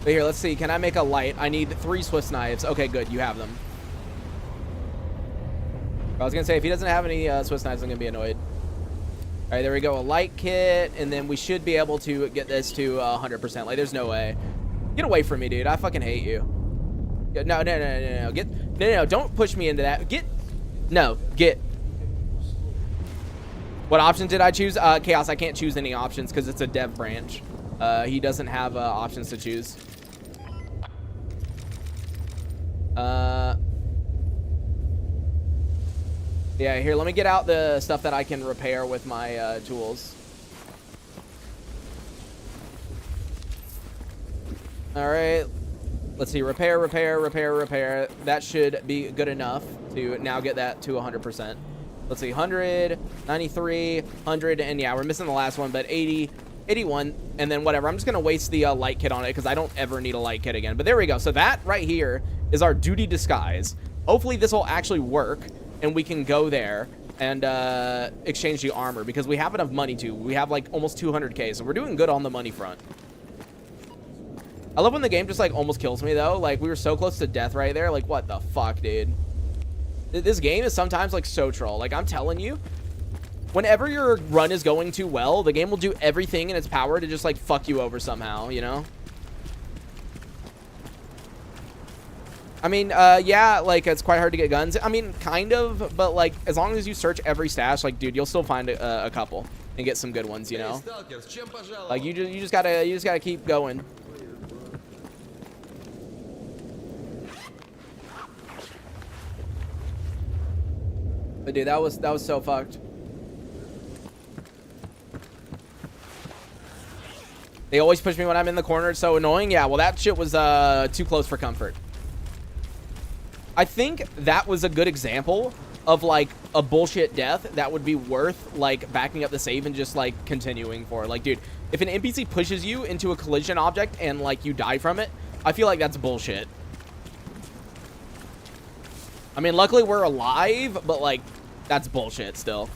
But here, let's see. Can I make a light? I need 3 Swiss knives. Okay, good. You have them. I was going to say, if he doesn't have any Swiss knives, I'm going to be annoyed. All right, there we go. A light kit, and then we should be able to get this to 100%. Like, there's no way. Get away from me, dude. I fucking hate you. No. No. Don't push me into that. Get. What option did I choose? Chaos. I can't choose any options because it's a dev branch. He doesn't have options to choose. Yeah, here, let me get out the stuff that I can repair with my tools. All right. Let's see. Repair. That should be good enough to now get that to 100%. Let's see. 100, 93, 100, and yeah, we're missing the last one, but 80, 81, and then whatever. I'm just going to waste the light kit on it because I don't ever need a light kit again. But there we go. So that right here is our duty disguise. Hopefully this will actually work, and we can go there and exchange the armor because we have enough money to. We have like almost 200k, so we're doing good on the money front. I love when the game just like almost kills me though. Like we were so close to death right there. Like what the fuck, dude? This game is sometimes like so troll. Like I'm telling you, whenever your run is going too well, the game will do everything in its power to just like fuck you over somehow, you know? I mean, yeah, like, it's quite hard to get guns. I mean, kind of, but, like, as long as you search every stash, like, dude, you'll still find a couple and get some good ones, you know? Like, you just gotta keep going. But, dude, that was so fucked. They always push me when I'm in the corner. It's so annoying. Yeah, well, that shit was too close for comfort. I think that was a good example of, like, a bullshit death that would be worth, like, backing up the save and just, like, continuing for. Like, dude, if an NPC pushes you into a collision object and, like, you die from it, I feel like that's bullshit. I mean, luckily we're alive, but, like, that's bullshit still.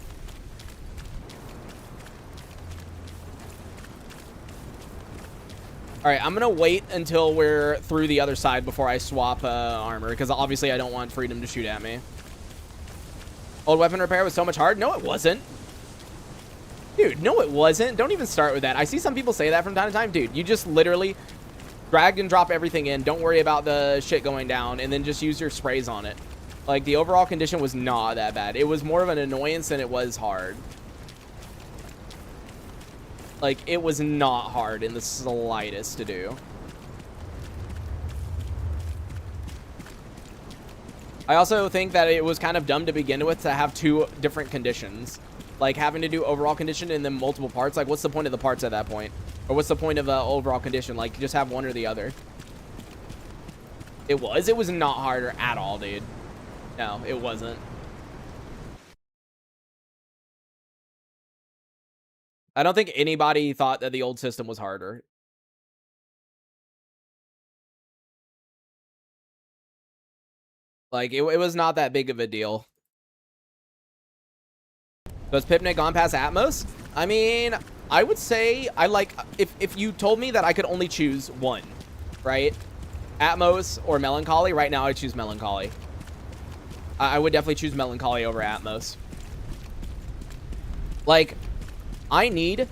All right, I'm going to wait until we're through the other side before I swap armor, because obviously I don't want Freedom to shoot at me. Old weapon repair was so much hard? No, it wasn't. Dude, no, it wasn't. Don't even start with that. I see some people say that from time to time. Dude, you just literally drag and drop everything in. Don't worry about the shit going down, and then just use your sprays on it. Like, the overall condition was not that bad. It was more of an annoyance than it was hard. Like, it was not hard in the slightest to do. I also think that it was kind of dumb to begin with to have two different conditions. Like, having to do overall condition and then multiple parts. Like, what's the point of the parts at that point? Or what's the point of overall condition? Like, just have one or the other. It was not harder at all, dude. No, it wasn't. I don't think anybody thought that the old system was harder. Like, it was not that big of a deal. Does Pipnik gone past Atmos? I mean, I would say I like, if you told me that I could only choose one, right? Atmos or Melancholy, right now I choose Melancholy. I would definitely choose Melancholy over Atmos. Like, I need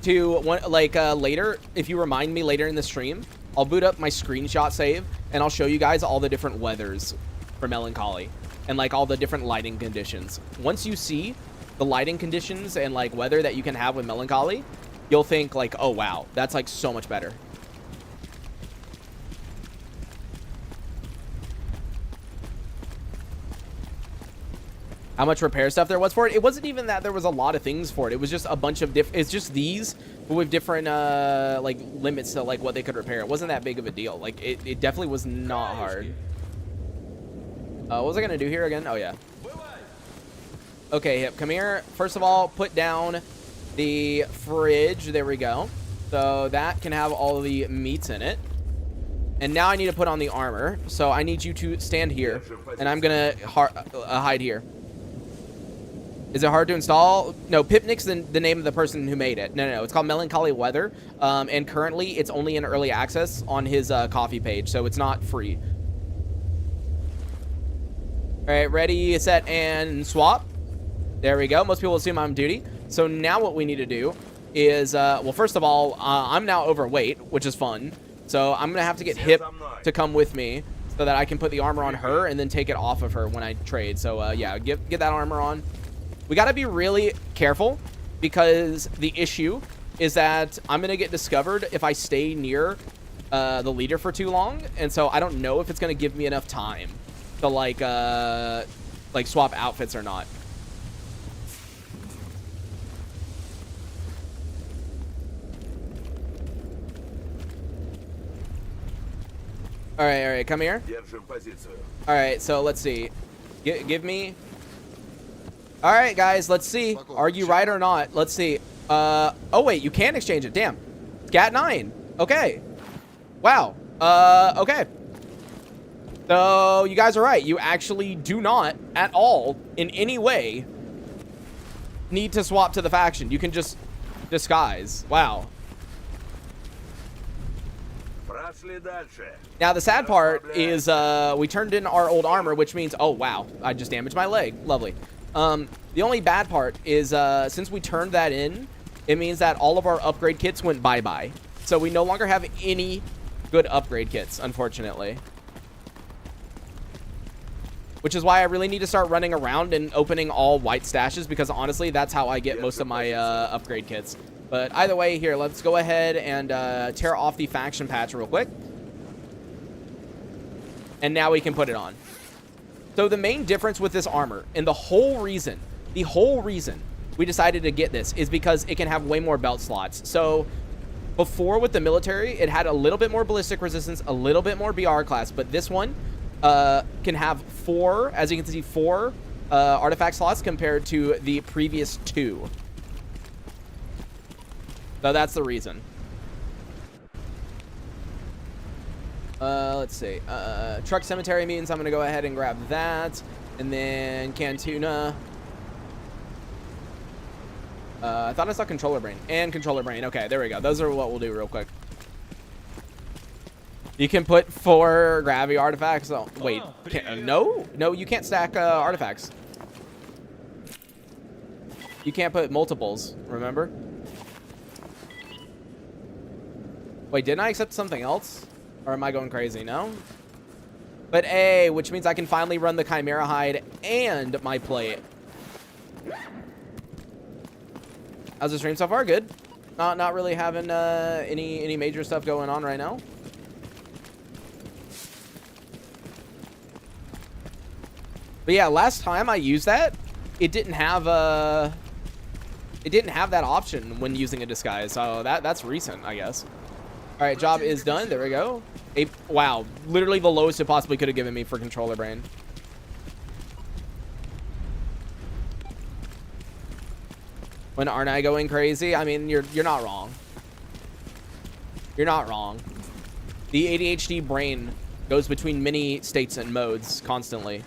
to, later, if you remind me later in the stream, I'll boot up my screenshot save, and I'll show you guys all the different weathers for Melancholy, and, like, all the different lighting conditions. Once you see the lighting conditions and, like, weather that you can have with Melancholy, you'll think, like, oh, wow, that's, like, so much better. How much repair stuff there was for it? It wasn't even that there was a lot of things for it. It was just a bunch of it's just these, but with different, like, limits to, like, what they could repair. It wasn't that big of a deal. Like, it definitely was not hard. What was I gonna do here again? Oh, yeah. Okay, Hip, come here. First of all, put down the fridge. There we go. So that can have all the meats in it. And now I need to put on the armor. So I need you to stand here, and I'm gonna hide here. Is it hard to install? No, Pipnik's the name of the person who made it. No, it's called Melancholy Weather. And currently, it's only in early access on his coffee page, so it's not free. All right, ready, set, and swap. There we go. Most people assume I'm duty. So now what we need to do is, well, first of all, I'm now overweight, which is fun. So I'm going to have to get Hip to come with me so that I can put the armor on her and then take it off of her when I trade. So, yeah, get that armor on. We got to be really careful because the issue is that I'm going to get discovered if I stay near the leader for too long. And so I don't know if it's going to give me enough time to, like swap outfits or not. All right, come here. All right, so let's see. Give me. All right, guys, let's see. Are you right or not? Let's see. Oh, wait, you can exchange it. Damn. Gat 9. Okay. Wow. Okay. So you guys are right. You actually do not at all in any way need to swap to the faction. You can just disguise. Wow. Now, the sad part is we turned in our old armor, which means, oh, wow, I just damaged my leg. Lovely. The only bad part is since we turned that in, it means that all of our upgrade kits went bye-bye. So we no longer have any good upgrade kits, unfortunately. which is why I really need to start running around and opening all white stashes, because honestly, that's how I get most of my upgrade kits. But either way, here, let's go ahead and tear off the faction patch real quick. And now we can put it on. So the main difference with this armor, and the whole reason we decided to get this is because it can have way more belt slots. So before with the military, it had a little bit more ballistic resistance, a little bit more BR class, but this one can have 4, as you can see, 4 artifact slots compared to the previous 2. So that's the reason. Let's see. Truck cemetery means I'm going to go ahead and grab that. And then Cantuna. I thought I saw controller brain. And controller brain. Okay, there we go. Those are what we'll do real quick. You can put 4 gravity artifacts. Oh, wait. No? No, you can't stack artifacts. You can't put multiples, remember? Wait, didn't I accept something else? Or am I going crazy? No? But A, which means I can finally run the Chimera hide and my plate. How's the stream so far? Good. Not really having any major stuff going on right now. But yeah, last time I used that, it didn't have that option when using a disguise. So that's recent, I guess. All right, job is done. There we go. Wow, literally the lowest it possibly could have given me for controller brain. When aren't I going crazy? I mean, you're not wrong. You're not wrong. The ADHD brain goes between many states and modes constantly.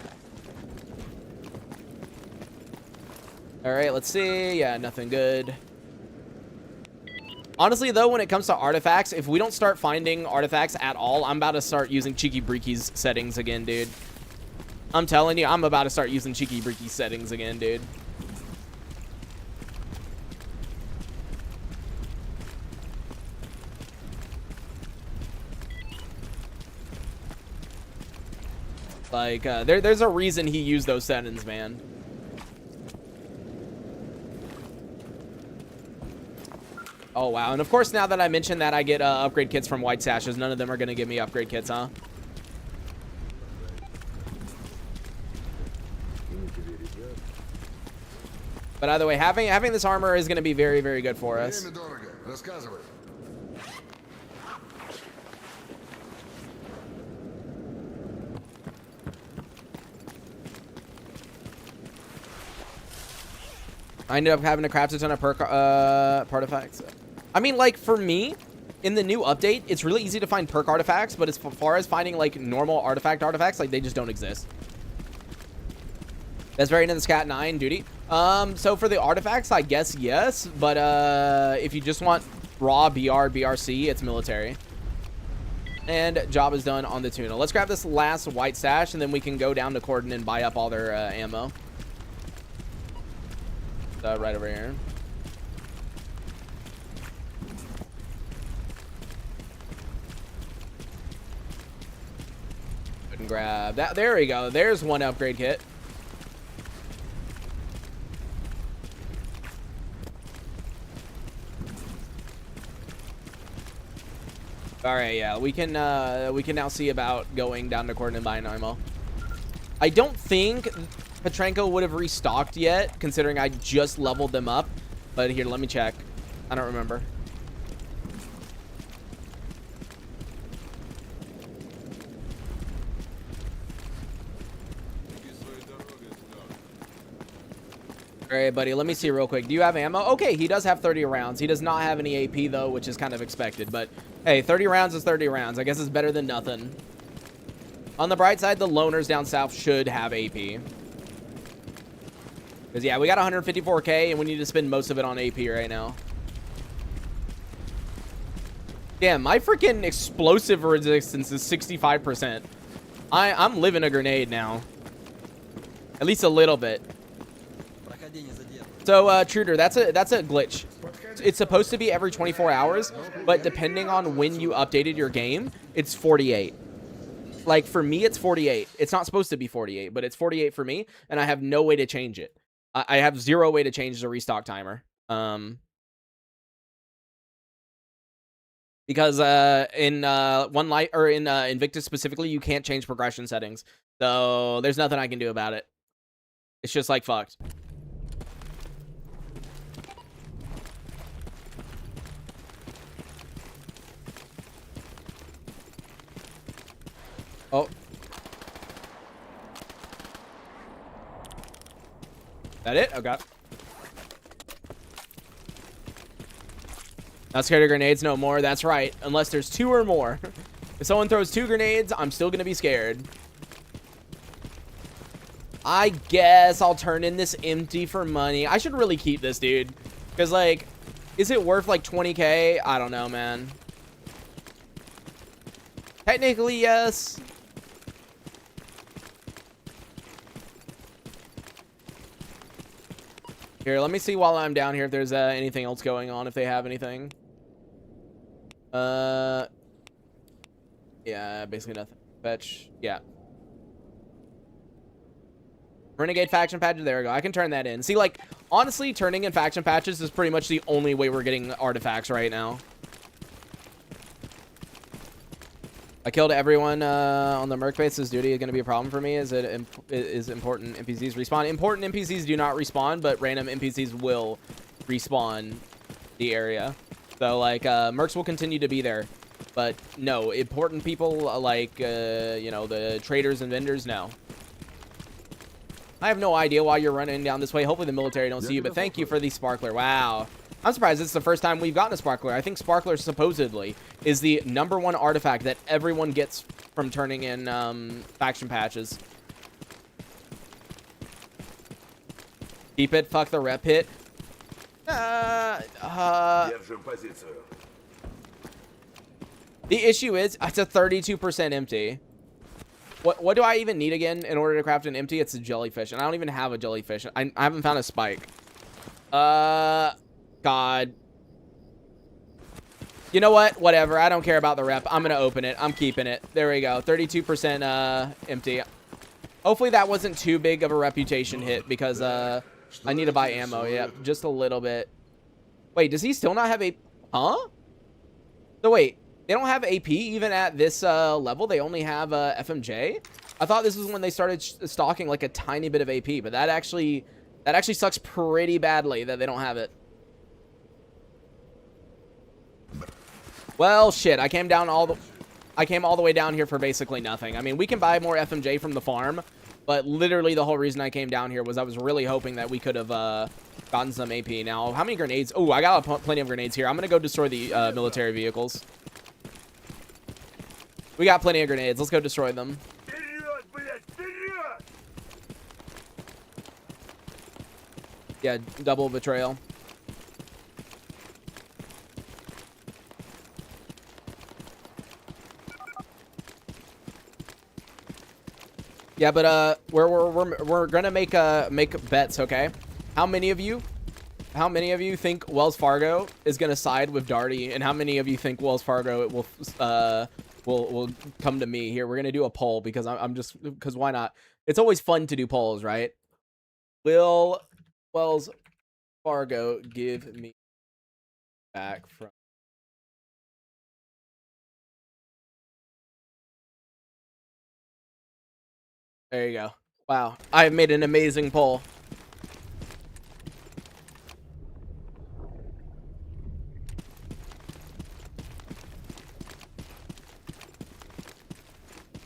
All right, let's see. Yeah, nothing good. Honestly, though, when it comes to artifacts, if we don't start finding artifacts at all, I'm about to start using Cheeky Breeky's settings again, dude. I'm telling you, I'm about to start using Cheeky Breeky's settings again, dude. Like, there's a reason he used those settings, man. Oh, wow. And of course, now that I mentioned that I get upgrade kits from white sashes, none of them are going to give me upgrade kits, huh? But either way, having this armor is going to be very, very good for us. I ended up having to craft a ton of perk artifacts. I mean, like, for me, in the new update, it's really easy to find perk artifacts, but as far as finding, like, normal artifacts, like, they just don't exist. That's very into the Scat 9 duty. So for the artifacts, I guess yes, but if you just want raw BRC, it's military. And job is done on the tuna. Let's grab this last white stash, and then we can go down to Cordon and buy up all their ammo. Right over here. And grab that. There we go. There's one upgrade kit. All right, yeah, we can now see about going down to Cordon and buying ammo. I don't think Petrenko would have restocked yet, considering I just leveled them up. But here, let me check. I don't remember. All right, buddy, let me see real quick. Do you have ammo? Okay, he does have 30 rounds. He does not have any AP, though, which is kind of expected. But, hey, 30 rounds is 30 rounds. I guess it's better than nothing. On the bright side, the loners down south should have AP. Because, yeah, we got 154K, and we need to spend most of it on AP right now. Damn, my freaking explosive resistance is 65%. I'm living a grenade now. At least a little bit. So, Truder, that's a glitch. It's supposed to be every 24 hours, but depending on when you updated your game, it's 48. Like, for me, it's 48. It's not supposed to be 48, but it's 48 for me, and I have no way to change it. I have zero way to change the restock timer. Because in one light or in Invictus specifically, you can't change progression settings. So there's nothing I can do about it. It's just like fucked. Oh. That it? Oh god. Not scared of grenades no more. That's right. Unless there's 2 or more. If someone throws 2 grenades, I'm still gonna be scared. I guess I'll turn in this empty for money. I should really keep this, dude. Because, like, is it worth, like, 20k? I don't know, man. Technically, yes. Here, let me see while I'm down here if there's anything else going on, if they have anything. Yeah, basically nothing. Fetch. Yeah. Renegade faction patches. There we go. I can turn that in. See, like, honestly, turning in faction patches is pretty much the only way we're getting artifacts right now. I killed everyone on the Merc base. Is duty going to be a problem for me? Is important NPCs respawn? Important NPCs do not respawn, but random NPCs will respawn the area. So, like, Mercs will continue to be there. But, no, important people, like, you know, the traders and vendors, no. I have no idea why you're running down this way. Hopefully the military don't see you, but thank you for the sparkler. Wow. I'm surprised it's the first time we've gotten a sparkler. I think sparkler supposedly is the #1 artifact that everyone gets from turning in faction patches. Keep it. Fuck the rep hit. The issue is it's a 32% empty. What do I even need again in order to craft an empty? It's a jellyfish, and I don't even have a jellyfish. I haven't found a spike. God. You know what? Whatever. I don't care about the rep. I'm gonna open it. I'm keeping it. There we go. 32% empty. Hopefully that wasn't too big of a reputation hit because I need to buy ammo. Yeah, just a little bit. Wait, does he still not have a... Huh? So wait. They don't have AP even at this level. They only have FMJ. I thought this was when they started stocking like a tiny bit of AP, but that actually sucks pretty badly that they don't have it. Well, shit. I came all the way down here for basically nothing. I mean, we can buy more FMJ from the farm, but literally the whole reason I came down here was I was really hoping that we could have gotten some AP. Now, how many grenades? Oh, I got plenty of grenades here. I'm gonna go destroy the military vehicles. We got plenty of grenades. Let's go destroy them. Yeah, double betrayal. Yeah, but we're gonna make bets, okay? How many of you think Wells Fargo is gonna side with Darty, and how many of you think Wells Fargo will come to me? Here, we're gonna do a poll because because why not? It's always fun to do polls, right? Will Wells Fargo give me back from... There you go. Wow, I've made an amazing poll.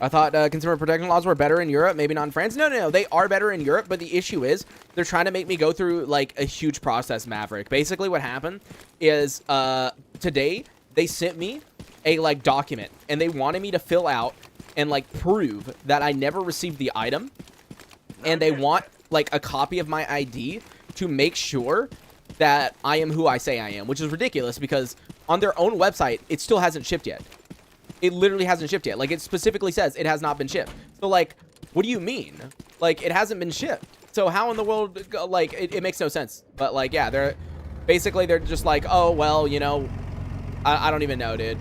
I thought consumer protection laws were better in Europe, maybe not in France. No. They are better in Europe, but the issue is they're trying to make me go through like a huge process, Maverick. Basically what happened is today they sent me a like document and they wanted me to fill out and like prove that I never received the item. And they want like a copy of my ID to make sure that I am who I say I am, which is ridiculous because on their own website, it still hasn't shipped yet. It literally hasn't shipped yet. Like, it specifically says it has not been shipped. So, like, what do you mean? Like, it hasn't been shipped. So, how in the world, like, it makes no sense. But, like, yeah, they're just like, oh, well, you know, I don't even know, dude.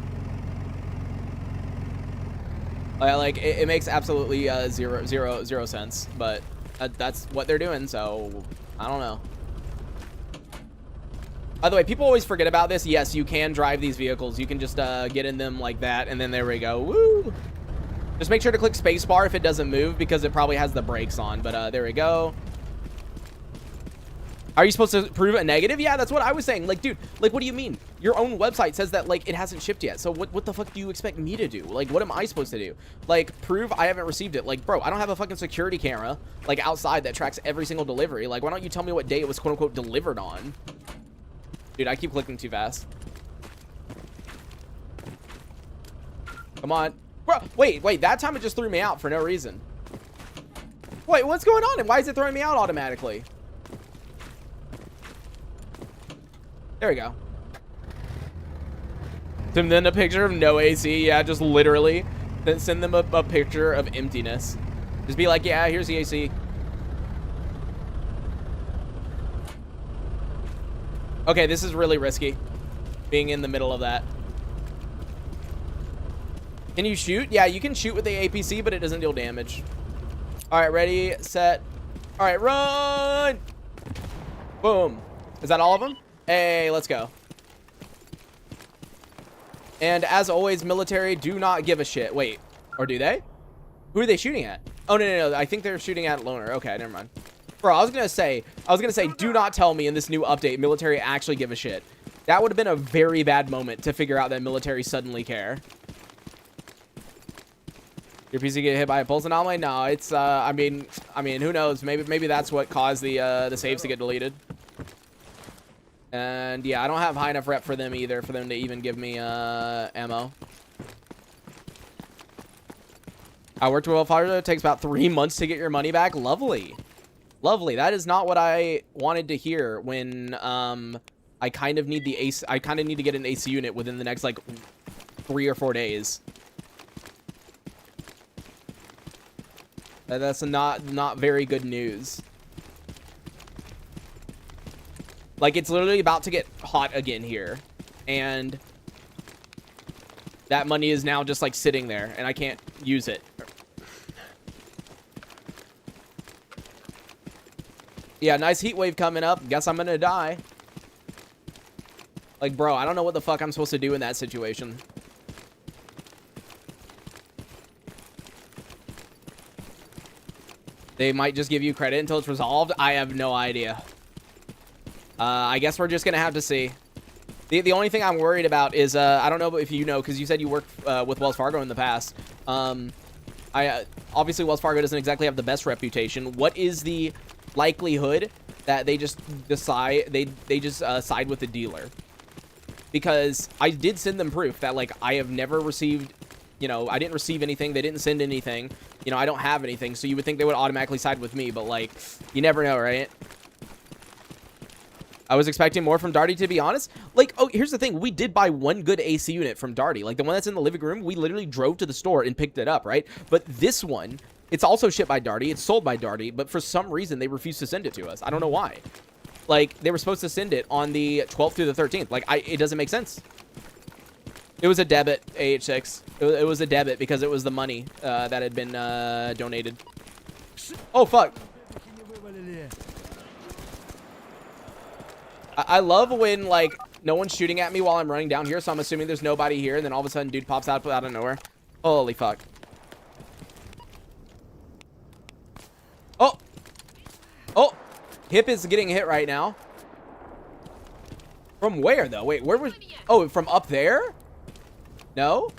Like it makes absolutely zero sense, but that's what they're doing, so I don't know. By the way, people always forget about this. Yes, you can drive these vehicles. You can just get in them like that, and then there we go. Woo! Just make sure to click spacebar if it doesn't move, because it probably has the brakes on, but there we go. Are you supposed to prove a negative? Yeah, that's what I was saying. Like, dude, like, what do you mean? Your own website says that, like, it hasn't shipped yet. So what the fuck do you expect me to do? Like, what am I supposed to do? Like, prove I haven't received it. Like, bro, I don't have a fucking security camera, like, outside that tracks every single delivery. Like, why don't you tell me what day it was, quote unquote, delivered on? Dude, I keep clicking too fast. Come on. Bro, wait, that time it just threw me out for no reason. Wait, what's going on? And why is it throwing me out automatically? There we go. Send them a picture of no AC. Yeah, just literally. Then send them a picture of emptiness. Just be like, yeah, here's the AC. Okay, this is really risky. Being in the middle of that. Can you shoot? Yeah, you can shoot with the APC, but it doesn't deal damage. All right, ready, set. All right, run. Boom. Is that all of them? Hey, let's go. And as always, military do not give a shit. Wait, or do they? Who are they shooting at? Oh, no. I think they're shooting at Loner. Okay, never mind. Bro, I was gonna say, do not tell me in this new update, military actually give a shit. That would have been a very bad moment to figure out that military suddenly care. Your PC get hit by a pulse anomaly? No, it's, I mean, who knows? Maybe that's what caused the saves to get deleted. And yeah, I don't have high enough rep for them either, for them to even give me ammo. I worked with Wildfire. It takes about 3 months to get your money back. Lovely. Lovely. That is not what I wanted to hear when I kind of need the AC. I kind of need to get an AC unit within the next like 3 or 4 days. That's not very good news. Like, it's literally about to get hot again here. And that money is now just, like, sitting there. And I can't use it. Yeah, nice heat wave coming up. Guess I'm gonna die. Like, bro, I don't know what the fuck I'm supposed to do in that situation. They might just give you credit until it's resolved. I have no idea. I guess we're just gonna have to see. The only thing I'm worried about is I don't know if you know, because you said you worked with Wells Fargo in the past. Obviously Wells Fargo doesn't exactly have the best reputation. What is the likelihood that they just decide they just side with the dealer? Because I did send them proof that, like, I have never received, you know, I didn't receive anything. They didn't send anything. You know, I don't have anything. So you would think they would automatically side with me, but, like, you never know, right? I was expecting more from Darty, to be honest. Like, oh, here's the thing. We did buy one good AC unit from Darty. Like, the one that's in the living room, we literally drove to the store and picked it up, right? But this one, it's also shipped by Darty. It's sold by Darty. But for some reason, they refused to send it to us. I don't know why. Like, they were supposed to send it on the 12th through the 13th. Like, it doesn't make sense. It was a debit, AH6. It was a debit because it was the money that had been donated. Oh, fuck. I love when, like, no one's shooting at me while I'm running down here, so I'm assuming there's nobody here, and then all of a sudden dude pops out of nowhere. Holy fuck. Oh! Oh! Hip is getting hit right now. From where, though? Wait, where was... Oh, from up there? No?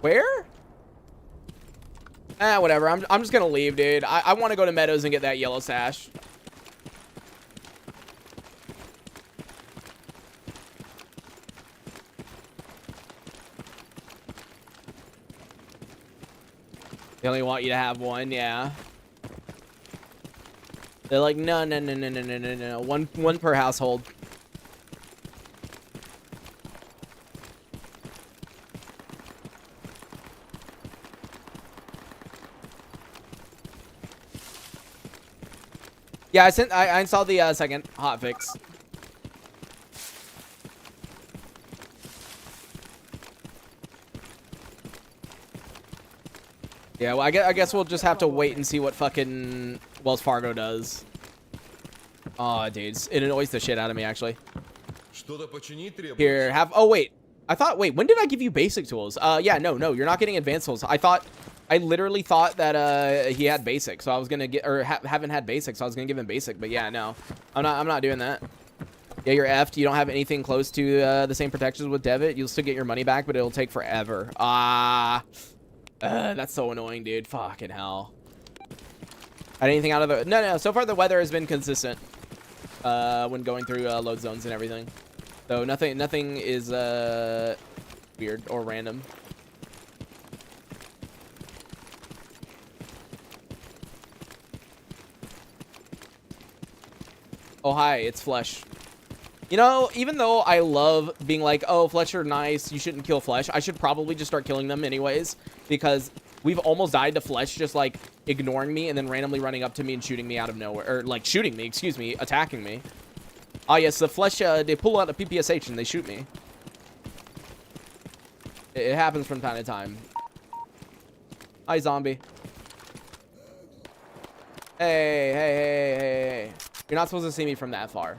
Where? Ah, whatever. I'm just gonna leave, dude. I want to go to Meadows and get that yellow sash. They only want you to have one, yeah. They're like, no. One per household. Yeah, I installed the second hotfix. Yeah, well, I guess we'll just have to wait and see what fucking Wells Fargo does. Oh, dude, it annoys the shit out of me, actually. Here, have... Oh, wait. Wait, when did I give you basic tools? Yeah, no, you're not getting advanced tools. I literally thought that, he had basic, so I was gonna get... Or haven't had basic, so I was gonna give him basic, but yeah, no. I'm not doing that. Yeah, you're effed. You don't have anything close to, the same protections with debit. You'll still get your money back, but it'll take forever. That's so annoying, dude. Fucking hell. Had anything out of the... No, so far the weather has been consistent. When going through load zones and everything, so nothing is weird or random. Oh hi, it's Flesh. You know, even though I love being like, oh, Flesh are nice, you shouldn't kill Flesh, I should probably just start killing them anyways, because we've almost died to Flesh just like ignoring me and then randomly running up to me and shooting me out of nowhere, or like shooting me, excuse me, attacking me. Oh yes, the Flesh, they pull out a PPSH and they shoot me. It happens from time to time. Hi, zombie. Hey. You're not supposed to see me from that far.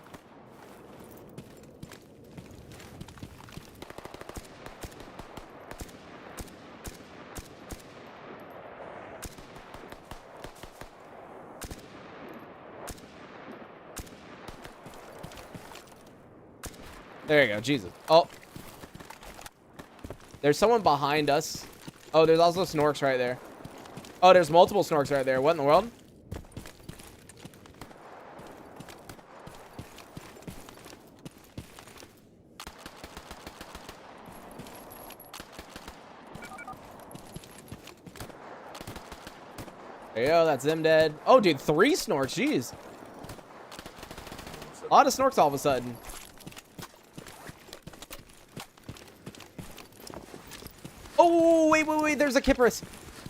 There you go, Jesus. Oh. There's someone behind us. Oh, there's also Snorks right there. Oh, there's multiple Snorks right there. What in the world? There you go, that's them dead. Oh, dude, 3 Snorks, jeez. A lot of Snorks all of a sudden. Oh, wait, there's a Kypris.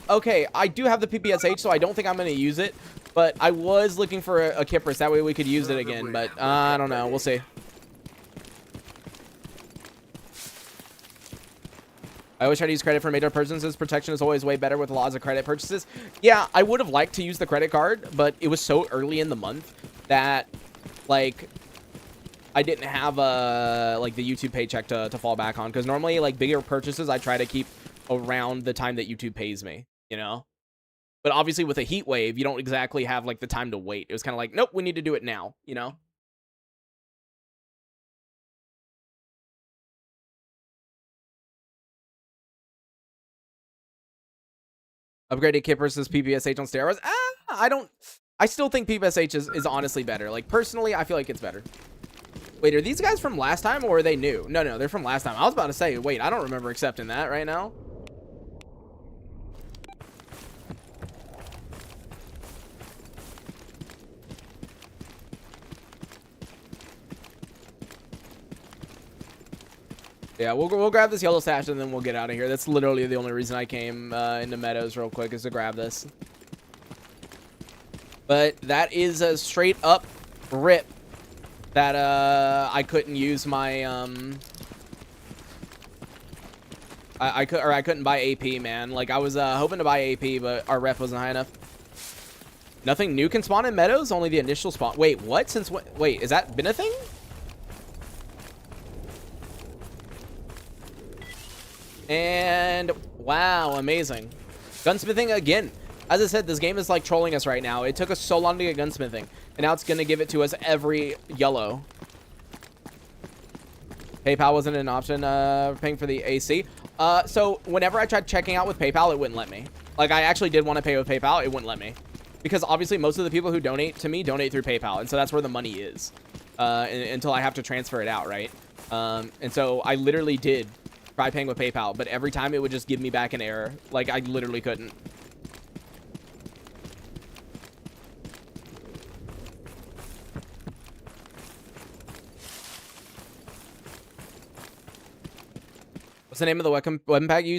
Okay, I do have the PPSH, so I don't think I'm going to use it. But I was looking for a Kypris. That way we could use it again. But I don't know. We'll see. I always try to use credit for major purchases. Protection is always way better with laws of credit purchases. Yeah, I would have liked to use the credit card, but it was so early in the month that, like, I didn't have like the YouTube paycheck to fall back on, because normally like bigger purchases I try to keep around the time that YouTube pays me, you know. But obviously with a heat wave, you don't exactly have like the time to wait. It was kind of like, nope, we need to do it now, you know. Upgraded kit versus PPSH on steroids. I still think PPSH is honestly better. Like personally, I feel like it's better. Wait, are these guys from last time or are they new? No, they're from last time. I was about to say, wait, I don't remember accepting that right now. Yeah, we'll grab this yellow sash and then we'll get out of here. That's literally the only reason I came into Meadows real quick, is to grab this. But that is a straight up rip that I couldn't use my I couldn't buy AP, man. Like I was hoping to buy AP, but our rep wasn't high enough. Nothing new can spawn in Meadows, only the initial spawn. Wait, what? Since when? Wait, is that been a thing? And wow, amazing. Gunsmithing again. As I said, this game is like trolling us right now. It took us so long to get gunsmithing, and now it's gonna give it to us every yellow. PayPal wasn't an option, paying for the AC. So whenever I tried checking out with PayPal, it wouldn't let me. Like I actually did want to pay with PayPal, it wouldn't let me. Because obviously most of the people who donate to me donate through PayPal, and so that's where the money is. Until I have to transfer it out, right? And so I literally did try paying with PayPal, but every time it would just give me back an error. Like I literally couldn't. What's the name of the weapon pack you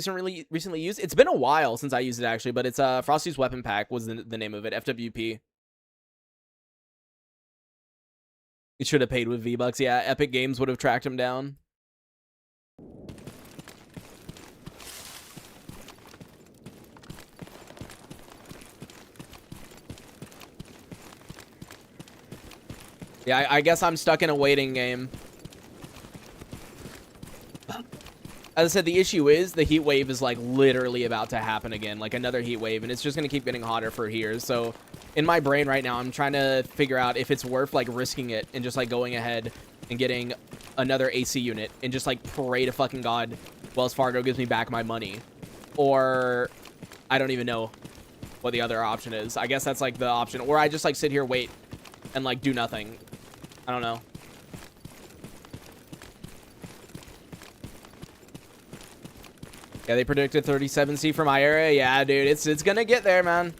recently used? It's been a while since I used it actually, but it's Frosty's weapon pack was the name of it. FWP. It should have paid with V-Bucks. Yeah, Epic Games would have tracked him down. Yeah, I guess I'm stuck in a waiting game. As I said, the issue is the heat wave is like literally about to happen again, like another heat wave, and it's just gonna keep getting hotter for here. So in my brain right now, I'm trying to figure out if it's worth like risking it and just like going ahead and getting another AC unit and just like pray to fucking God Wells Fargo gives me back my money, or I don't even know what the other option is. I guess that's like the option, or I just like sit here, wait, and like do nothing. I don't know. Yeah, they predicted 37C from IRA. Yeah, dude, it's gonna get there, man.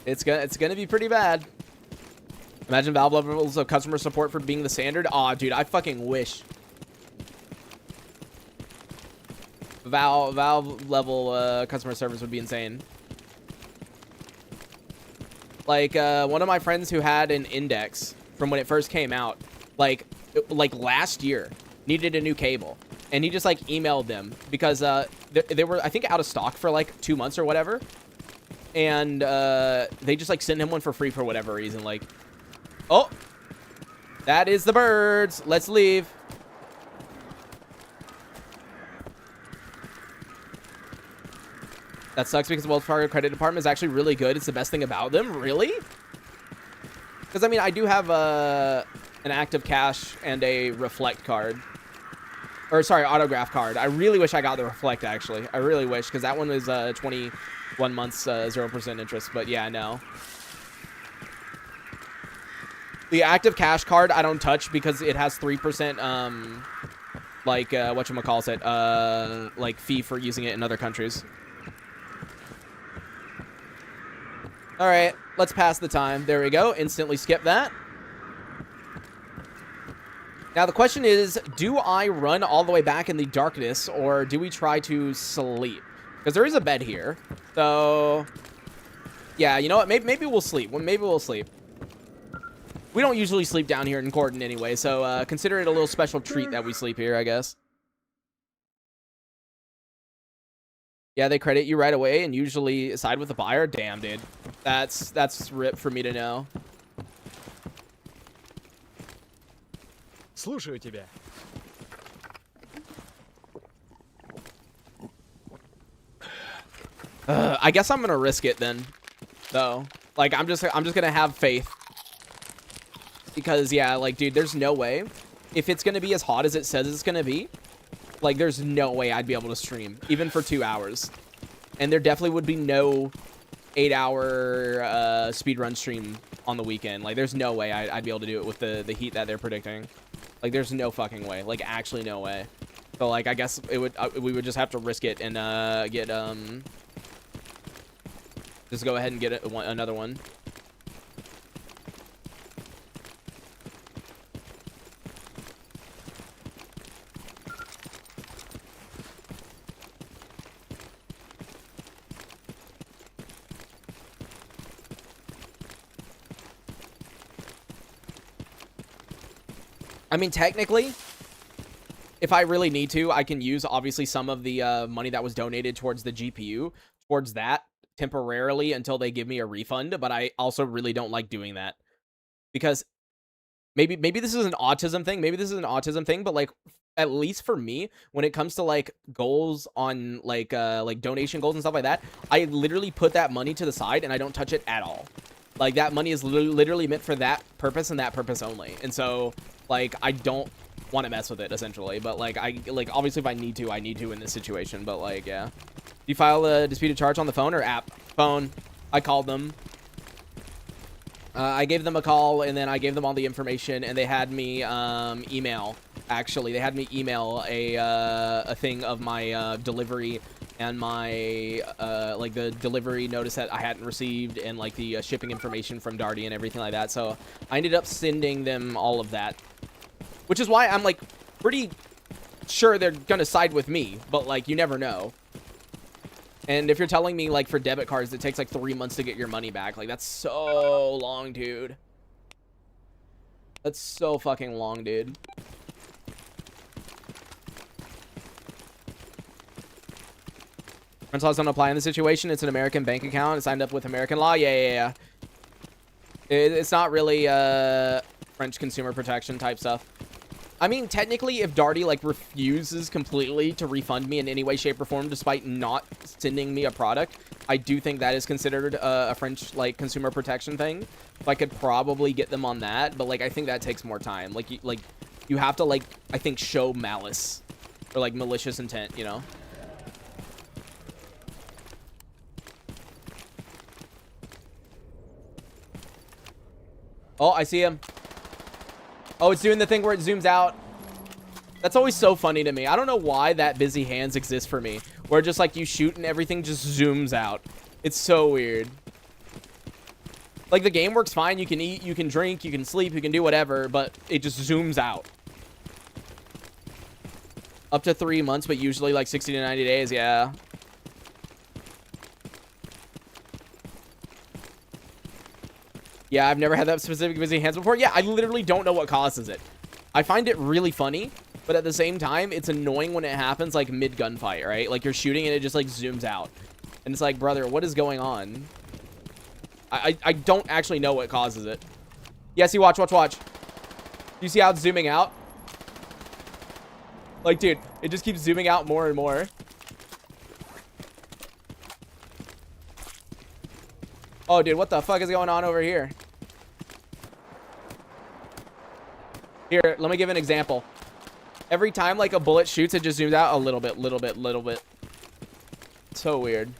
It's gonna be pretty bad. Imagine Valve levels of customer support for being the standard. Aw, dude, I fucking wish. Valve level customer service would be insane. Like one of my friends who had an Index from when it first came out, like last year, needed a new cable. And he just like emailed them because they were, I think, out of stock for like 2 months or whatever. And they just like sent him one for free for whatever reason. Like, oh, that is the birds. Let's leave. That sucks because the Wells Fargo credit department is actually really good. It's the best thing about them. Really? Because I mean, I do have an active cash and a reflect card. Or sorry, autograph card. I really wish I got the reflect, actually. I really wish, because that one was 21 months 0% interest. But yeah, no. The active cash card I don't touch because it has 3% like whatchamacallit, like fee for using it in other countries. All right, let's pass the time. There we go. Instantly skip that. Now, the question is, do I run all the way back in the darkness, or do we try to sleep? Because there is a bed here. So, yeah, you know what? Maybe we'll sleep. Maybe we'll sleep. We don't usually sleep down here in Corden anyway, so consider it a little special treat that we sleep here, I guess. Yeah, they credit you right away and usually side with the buyer. Damn, dude. That's rip for me to know. Слушаю тебя. I guess I'm gonna risk it then, though. Like I'm just gonna have faith because yeah, like dude, there's no way if it's gonna be as hot as it says it's gonna be. Like there's no way I'd be able to stream even for 2 hours, and there definitely would be no 8-hour speedrun stream on the weekend. Like there's no way I'd be able to do it with the heat that they're predicting. Like, there's no fucking way. Like, actually no way. So, like, I guess it would we would just have to risk it and get just go ahead and get another one. I mean, technically, if I really need to, I can use, obviously, some of the money that was donated towards the GPU, towards that, temporarily, until they give me a refund, but I also really don't like doing that. Because maybe this is an autism thing, but, like, at least for me, when it comes to, like, goals on, like donation goals and stuff like that, I literally put that money to the side, and I don't touch it at all. Like, that money is literally meant for that purpose and that purpose only. And so, like, I don't want to mess with it, essentially. But, like, obviously, if I need to, I need to in this situation. But, like, yeah. Do you file a disputed charge on the phone or app? Phone. I called them. I gave them a call, and then I gave them all the information, and they had me email. Actually, they had me email a thing of my delivery and my like the delivery notice that I hadn't received, and like the shipping information from Darty and everything like that. So I ended up sending them all of that, which is why I'm like pretty sure they're gonna side with me, but like you never know. And if you're telling me like for debit cards it takes like 3 months to get your money back, like that's so long, dude. That's so fucking long, dude. Rental laws don't apply in the situation. It's an American bank account. It's signed up with American law. Yeah. It's not really French consumer protection type stuff. I mean, technically, if Darty, like, refuses completely to refund me in any way, shape, or form, despite not sending me a product, I do think that is considered a French, like, consumer protection thing. So I could probably get them on that, but, like, I think that takes more time. Like, you have to, like, I think, show malice or, like, malicious intent, you know? Oh, I see him. Oh, it's doing the thing where it zooms out. That's always so funny to me. I don't know why that busy hands exist for me. Where just like you shoot and everything just zooms out. It's so weird. Like the game works fine. You can eat, you can drink, you can sleep, you can do whatever. But it just zooms out. Up to 3 months, but usually like 60 to 90 days. Yeah. Yeah, I've never had that specific busy hands before. Yeah, I literally don't know what causes it. I find it really funny, but at the same time, it's annoying when it happens like mid gunfight, right? Like you're shooting and it just like zooms out. And it's like, brother, what is going on? I don't actually know what causes it. Yeah, see, watch. Do you see how it's zooming out? Like, dude, it just keeps zooming out more and more. Oh, dude, what the fuck is going on over here? Here, let me give an example. Every time, like, a bullet shoots, it just zooms out a little bit. So weird.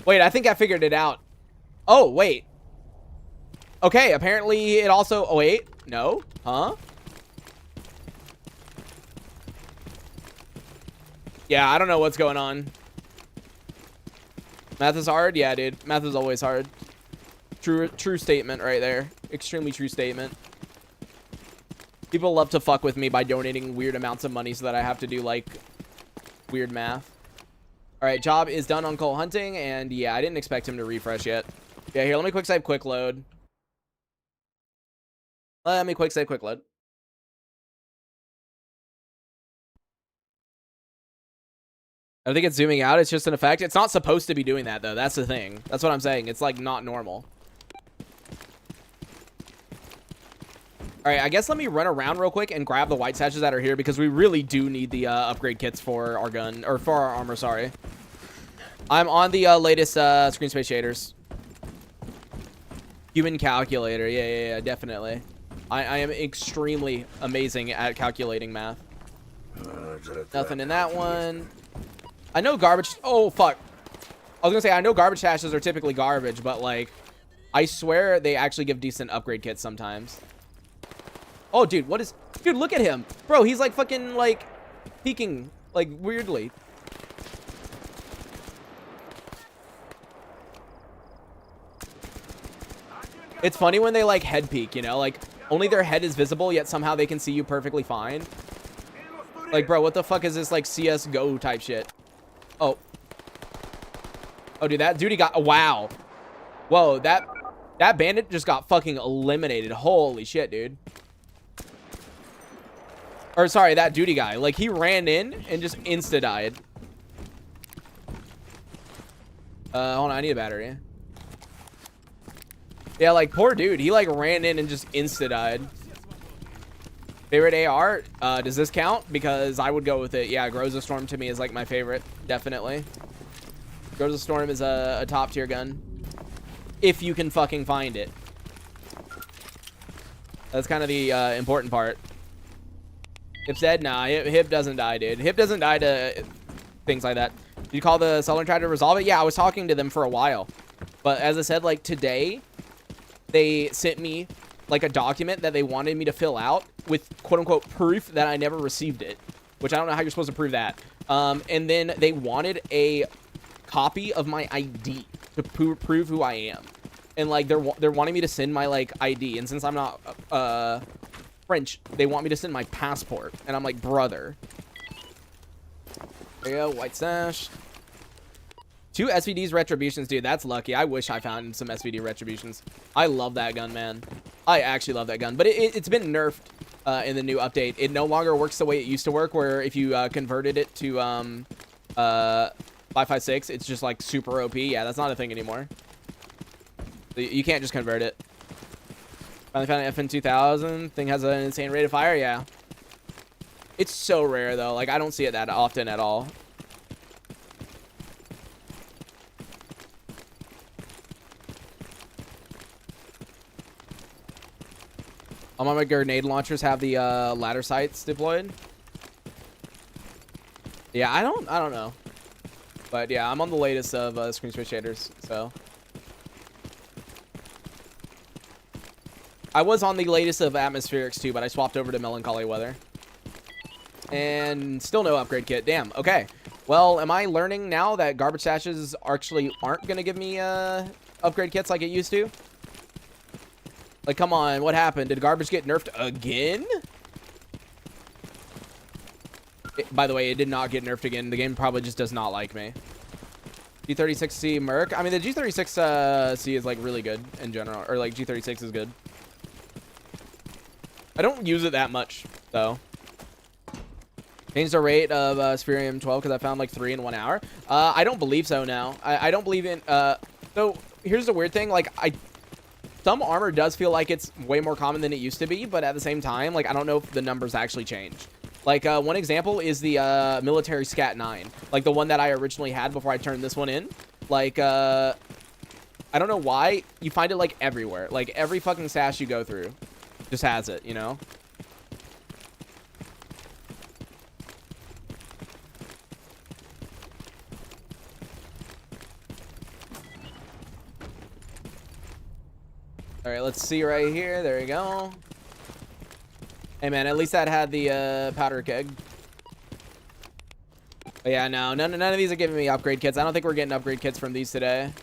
Wait, I think I figured it out. Oh, wait. Okay, apparently it also... Oh, wait. No? Huh? Yeah, I don't know what's going on. Math is hard? Yeah, dude. Math is always hard. True statement right there. Extremely true statement. People love to fuck with me by donating weird amounts of money so that I have to do, like, weird math. Alright, job is done on coal hunting, and yeah, I didn't expect him to refresh yet. Yeah, here, let me quick save, quick load. Let me quick save, quick load. I think it's zooming out. It's just an effect. It's not supposed to be doing that, though. That's the thing. That's what I'm saying. It's, like, not normal. All right, I guess let me run around real quick and grab the white sashes that are here because we really do need the upgrade kits for our gun, or for our armor, sorry. I'm on the latest screen space shaders. Human calculator. Yeah, definitely. I am extremely amazing at calculating math. Nothing in that one. I know garbage. Oh, fuck. I was gonna say, I know garbage stashes are typically garbage, but, like, I swear they actually give decent upgrade kits sometimes. Oh, dude, what is... Dude, look at him. Bro, he's, like, fucking, like, peeking, like, weirdly. It's funny when they, like, head peek, you know? Like, only their head is visible, yet somehow they can see you perfectly fine. Like, bro, what the fuck is this, like, CSGO type shit? Oh. Oh, dude, that dude got... Wow. Whoa, that bandit just got fucking eliminated. Holy shit, dude. Or, sorry, that duty guy. Like, he ran in and just insta-died. Hold on, I need a battery. Yeah, like, poor dude. He, like, ran in and just insta-died. Favorite AR? Does this count? Because I would go with it. Yeah, Groza Storm to me is, like, my favorite. Definitely. Groza Storm is a top-tier gun. If you can fucking find it. That's kind of the important part. Hip's dead? Nah, Hip doesn't die, dude. Hip doesn't die to things like that. Did you call the seller and try to resolve it? Yeah, I was talking to them for a while. But as I said, like, today, they sent me, like, a document that they wanted me to fill out with, quote-unquote, proof that I never received it. Which I don't know how you're supposed to prove that. And then they wanted a copy of my ID to prove who I am. And, like, they're wanting me to send my, like, ID. And since I'm not French, they want me to send my passport. And I'm like, brother. There you go, white sash. 2 SVD's retributions, dude. That's lucky. I wish I found some SVD retributions. I love that gun, man. I actually love that gun. But it's been nerfed in the new update. It no longer works the way it used to work, where if you converted it to 556, it's just like super OP. Yeah, that's not a thing anymore. You can't just convert it. Finally found an FN 2000. Thing has an insane rate of fire. Yeah. It's so rare though. Like I don't see it that often at all. All my grenade launchers have the ladder sights deployed. Yeah, I don't know. But yeah, I'm on the latest of screen switch shaders, so. I was on the latest of atmospherics too, but I swapped over to melancholy weather. And still no upgrade kit. Damn. Okay. Well, am I learning now that garbage stashes actually aren't going to give me upgrade kits like it used to? Like, come on. What happened? Did garbage get nerfed again? By the way, it did not get nerfed again. The game probably just does not like me. G36C Merc. I mean, the G36C is like really good in general. Or like G36 is good. I don't use it that much, though. Changed the rate of Spherium 12 because I found like 3 in 1 hour. I don't believe so now. I don't believe in... So, here's the weird thing. Like, some armor does feel like it's way more common than it used to be, but at the same time, like, I don't know if the numbers actually changed. Like, one example is the military Scat 9. Like, the one that I originally had before I turned this one in. Like, I don't know why. You find it, like, everywhere. Like, every fucking stash you go through just has it, you know? All right, let's see right here. There we go. Hey, man, at least that had the powder keg. But yeah, no, none of these are giving me upgrade kits. I don't think we're getting upgrade kits from these today.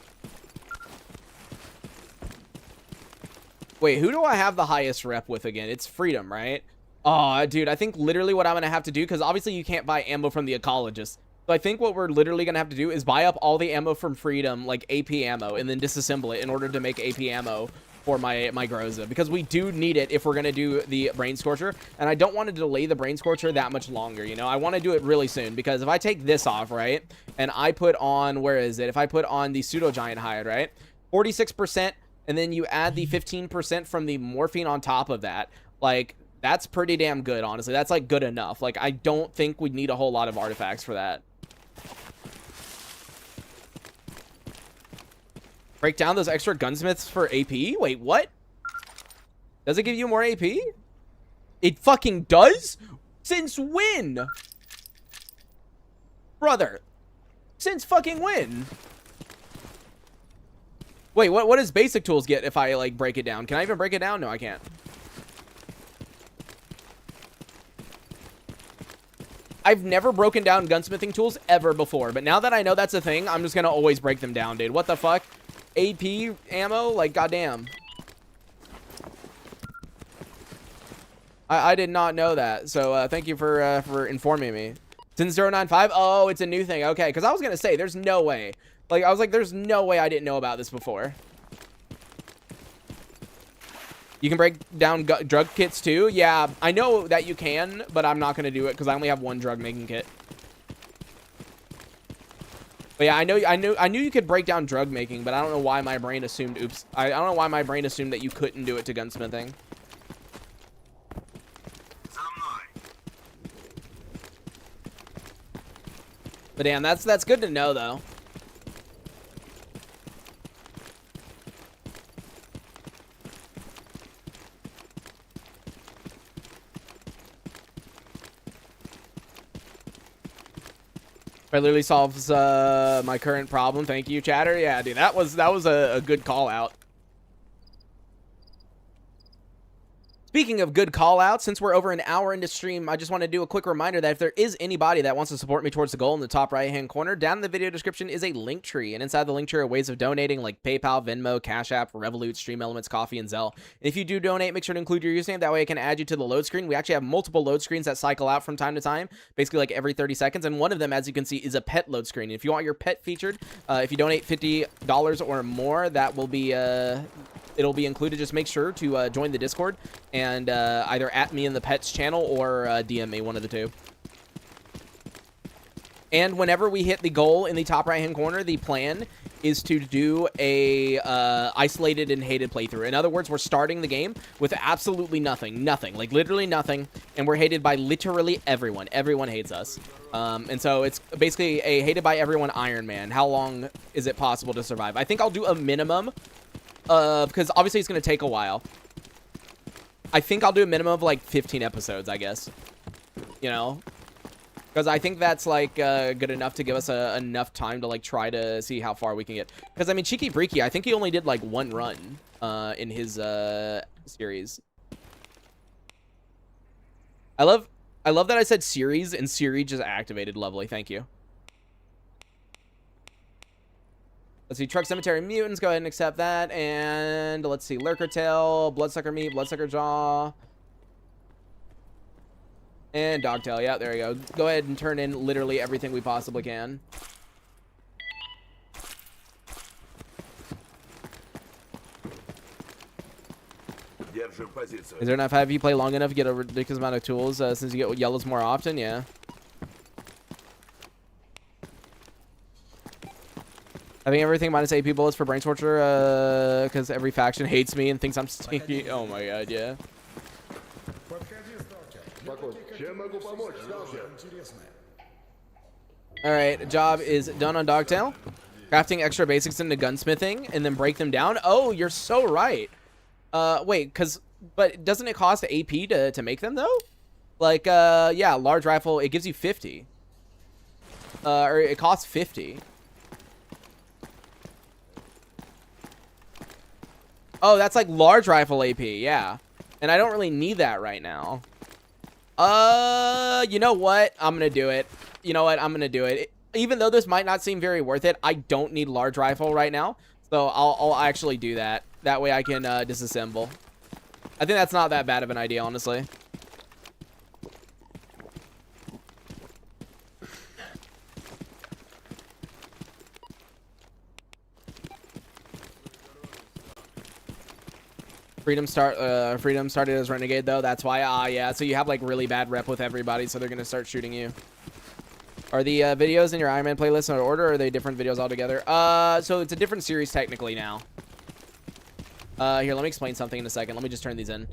Wait, who do I have the highest rep with again? It's Freedom, right? Oh, dude, I think literally what I'm going to have to do, because obviously you can't buy ammo from the Ecologist. So I think what we're literally going to have to do is buy up all the ammo from Freedom, like AP ammo, and then disassemble it in order to make AP ammo for my Groza, because we do need it if we're going to do the Brain Scorcher, and I don't want to delay the Brain Scorcher that much longer, you know? I want to do it really soon, because if I take this off, right, and I put on, where is it? If I put on the Pseudo Giant Hide, right, 46%, and then you add the 15% from the morphine on top of that, like, that's pretty damn good, honestly. That's, like, good enough. Like, I don't think we'd need a whole lot of artifacts for that. Break down those extra gunsmiths for AP? Wait, what? Does it give you more AP? It fucking does? Since when? Brother. Since fucking when? Wait, what does basic tools get if I, like, break it down? Can I even break it down? No, I can't. I've never broken down gunsmithing tools ever before, but now that I know that's a thing, I'm just gonna always break them down, dude. What the fuck? AP ammo? Like, goddamn. I did not know that, so thank you for informing me. Since 095? Oh, it's a new thing. Okay, because I was gonna say, there's no way. Like, I was like, there's no way I didn't know about this before. You can break down drug kits too? Yeah, I know that you can, but I'm not going to do it because I only have one drug making kit. But yeah, I knew you could break down drug making, but I don't know why my brain assumed, oops. I don't know why my brain assumed that you couldn't do it to gunsmithing. But damn, that's good to know though. It literally solves my current problem. Thank you, chatter. Yeah, dude, that was a good call out. Speaking of good call outs, since we're over an hour into stream, I just want to do a quick reminder that if there is anybody that wants to support me towards the goal in the top right hand corner, down in the video description is a link tree, and inside the link tree are ways of donating like PayPal, Venmo, Cash App, Revolut, Stream Elements, Coffee, and Zelle. And if you do donate, make sure to include your username. That way I can add you to the load screen. We actually have multiple load screens that cycle out from time to time, basically like every 30 seconds, and one of them, as you can see, is a pet load screen. If you want your pet featured, if you donate $50 or more, that will be it'll be included. Just make sure to join the Discord and either at me in the pets channel or DM me, one of the two. And whenever we hit the goal in the top right-hand corner, the plan is to do a isolated and hated playthrough. In other words, we're starting the game with absolutely nothing, like literally nothing, and we're hated by literally everyone. Everyone hates us. And so it's basically a hated by everyone Iron Man. How long is it possible to survive? I think I'll do a minimum of, because obviously it's going to take a while. I think I'll do a minimum of like 15 episodes, I guess. You know? Because I think that's, like, good enough to give us enough time to, like, try to see how far we can get. Because, I mean, Cheeky Breeky, I think he only did, like, one run in his series. I love that I said series, and Siri just activated. Lovely. Thank you. Let's see. Truck Cemetery Mutants. Go ahead and accept that. And let's see. Lurker Tail, Bloodsucker Meat, Bloodsucker Jaw. And Dogtail, yeah, there we go. Go ahead and turn in literally everything we possibly can. Is there enough? Have you played long enough to get a ridiculous amount of tools since you get yellows more often? Yeah. Having everything minus AP bullets for brain torture because every faction hates me and thinks I'm stinky. Oh my god, yeah. Alright, job is done on Dogtail. Crafting extra basics into gunsmithing and then break them down. Oh, you're so right. Wait, but doesn't it cost AP to make them though? Like, yeah, large rifle, it gives you 50. Or it costs 50. Oh, that's like large rifle AP, yeah. And I don't really need that right now. You know what? I'm gonna do it. You know what? I'm gonna do it. Even though this might not seem very worth it, I don't need large rifle right now. So I'll actually do that. That way I can disassemble. I think that's not that bad of an idea, honestly. Freedom started as Renegade though. That's why. Yeah. So you have like really bad rep with everybody, so they're gonna start shooting you. Are the videos in your Iron Man playlist in order, or are they different videos altogether? So it's a different series technically now. Here, let me explain something in a second. Let me just turn these in.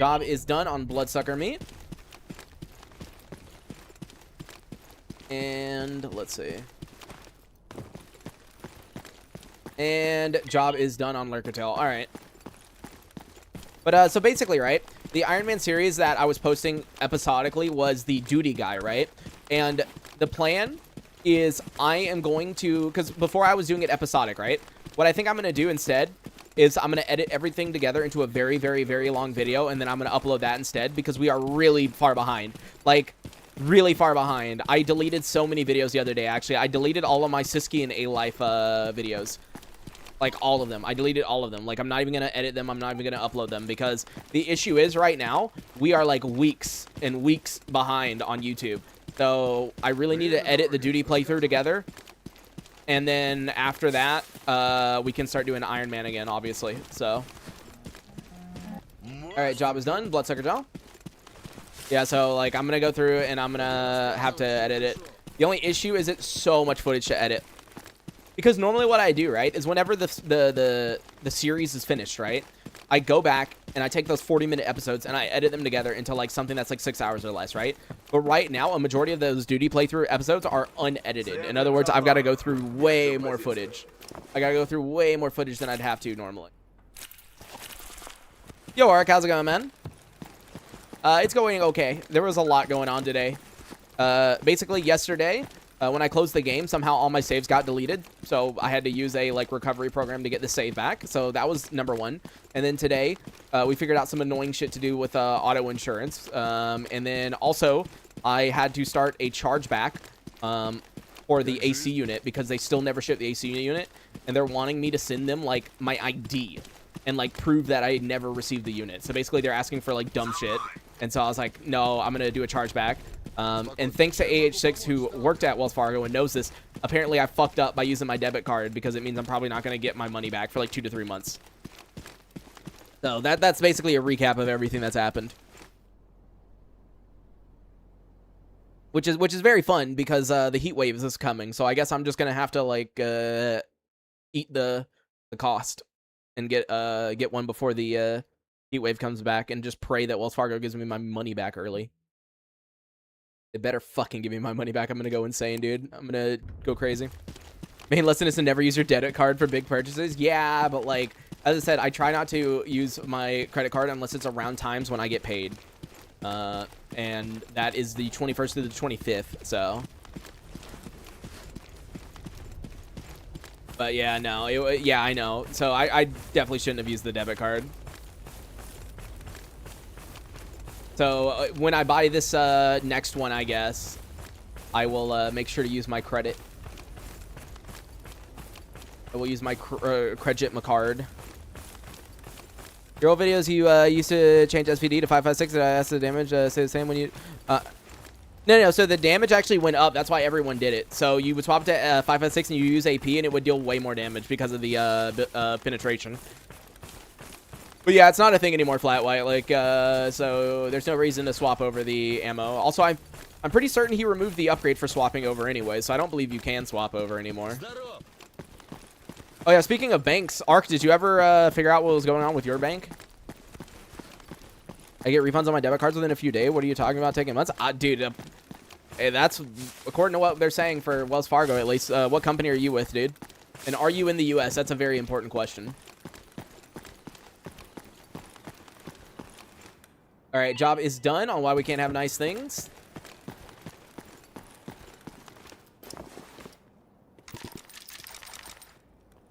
Job is done on Bloodsucker Meat. And let's see. And job is done on Lurker Tail. All right. But so basically, right, the Iron Man series that I was posting episodically was the duty guy, right? And the plan is I am going to, because before I was doing it episodic, right? What I think I'm going to do instead is I'm going to edit everything together into a very, very, very long video, and then I'm going to upload that instead because we are really far behind. Like, really far behind. I deleted so many videos the other day, actually. I deleted all of my s.t.a.l.k.e.r and A-Life videos. Like, all of them. I deleted all of them. Like, I'm not even going to edit them. I'm not even going to upload them because the issue is right now, we are like weeks and weeks behind on YouTube. So I really need to edit the duty playthrough together. And then after that, we can start doing Iron Man again, obviously. So. All right, job is done. Bloodsucker Jaw. Yeah, so, like, I'm going to go through and I'm going to have to edit it. The only issue is it's so much footage to edit. Because normally what I do, right, is whenever the series is finished, right, I go back and I take those 40-minute episodes and I edit them together into, like, something that's, like, 6 hours or less, right? But right now, a majority of those duty playthrough episodes are unedited. In other words, I've got to go through way more footage. I got to go through way more footage than I'd have to normally. Yo, Ark, how's it going, man? It's going okay. There was a lot going on today. Basically, yesterday, when I closed the game, somehow all my saves got deleted. So I had to use a like recovery program to get the save back. So that was number one. And then today, we figured out some annoying shit to do with auto insurance. And then also, I had to start a chargeback for the AC unit because they still never shipped the AC unit. And they're wanting me to send them like my ID and like prove that I never received the unit. So basically, they're asking for like dumb shit. And so I was like, no, I'm going to do a chargeback. And thanks to AH6, who worked at Wells Fargo and knows this, apparently I fucked up by using my debit card because it means I'm probably not going to get my money back for like 2 to 3 months. So that's basically a recap of everything that's happened. which is very fun because the heat waves is coming. So I guess I'm just gonna have to like eat the cost and get one before the heat wave comes back, and just pray that Wells Fargo gives me my money back early. They better fucking give me my money back. I'm gonna go insane, dude. I'm gonna go crazy. Main lesson is to never use your debit card for big purchases. Yeah, but like, as I said, I try not to use my credit card unless it's around times when I get paid. And that is the 21st to the 25th, so. But yeah, no, yeah, I know. So I definitely shouldn't have used the debit card. So when I buy this next one, I guess, I will make sure to use my credit. I will use my credit card. Your old videos, you used to change SPD to 556. I asked the damage say the same when you... No. So the damage actually went up. That's why everyone did it. So you would swap to 556 and you use AP, and it would deal way more damage because of the penetration. But yeah, it's not a thing anymore, Flat White. Like, so there's no reason to swap over the ammo. Also, I'm pretty certain he removed the upgrade for swapping over anyway, so I don't believe you can swap over anymore. Oh yeah, speaking of banks, Ark, did you ever figure out what was going on with your bank? I get refunds on my debit cards within a few days. What are you talking about taking months? Dude, hey, that's according to what they're saying for Wells Fargo, at least. What company are you with, dude? And are you in the US? That's a very important question. All right, job is done on why we can't have nice things.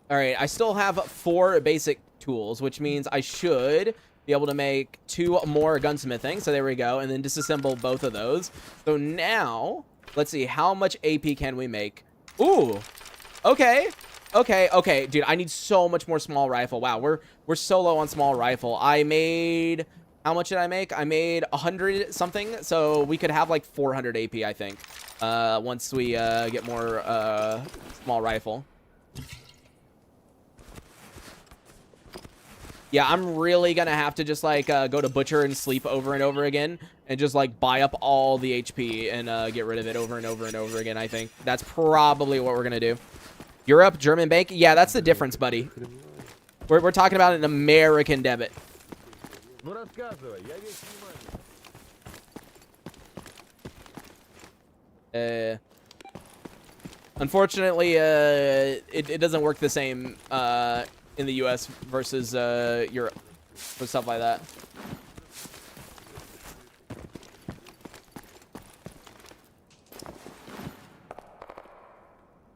All right, I still have 4 basic tools, which means I should be able to make 2 more gunsmithing. So there we go, and then disassemble both of those. So now, let's see, how much AP can we make? Ooh, okay. Dude, I need so much more small rifle. Wow, we're so low on small rifle. I made... How much did I make? I made 100 something, so we could have like 400 AP, I think, once we get more small rifle. Yeah, I'm really gonna have to just like go to Butcher and sleep over and over again, and just like buy up all the HP and get rid of it over and over and over again. I think that's probably what we're gonna do. Europe, German bank. Yeah, that's the difference, buddy. We're talking about an American debit. Unfortunately, it doesn't work the same in the US versus Europe for stuff like that.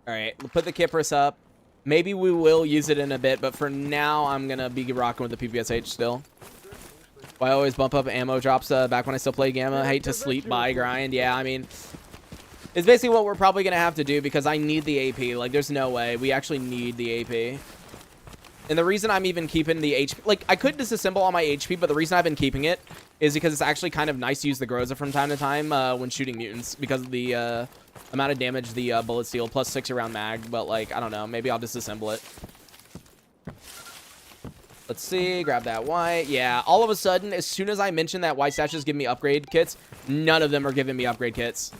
All right, we'll put the Kypris up. Maybe we will use it in a bit, but for now, I'm gonna be rocking with the PPSH still. I always bump up ammo drops back when I still play Gamma. I hate to sleep by grind. Yeah, I mean, it's basically what we're probably going to have to do because I need the AP. Like, there's no way. We actually need the AP. And the reason I'm even keeping the HP... Like, I could disassemble all my HP, but the reason I've been keeping it is because it's actually kind of nice to use the Groza from time to time when shooting mutants because of the amount of damage the bullets deal, plus 6 around mag. But, like, I don't know. Maybe I'll disassemble it. Let's see, grab that white. Yeah, all of a sudden, as soon as I mention that white stashes give me upgrade kits, none of them are giving me upgrade kits.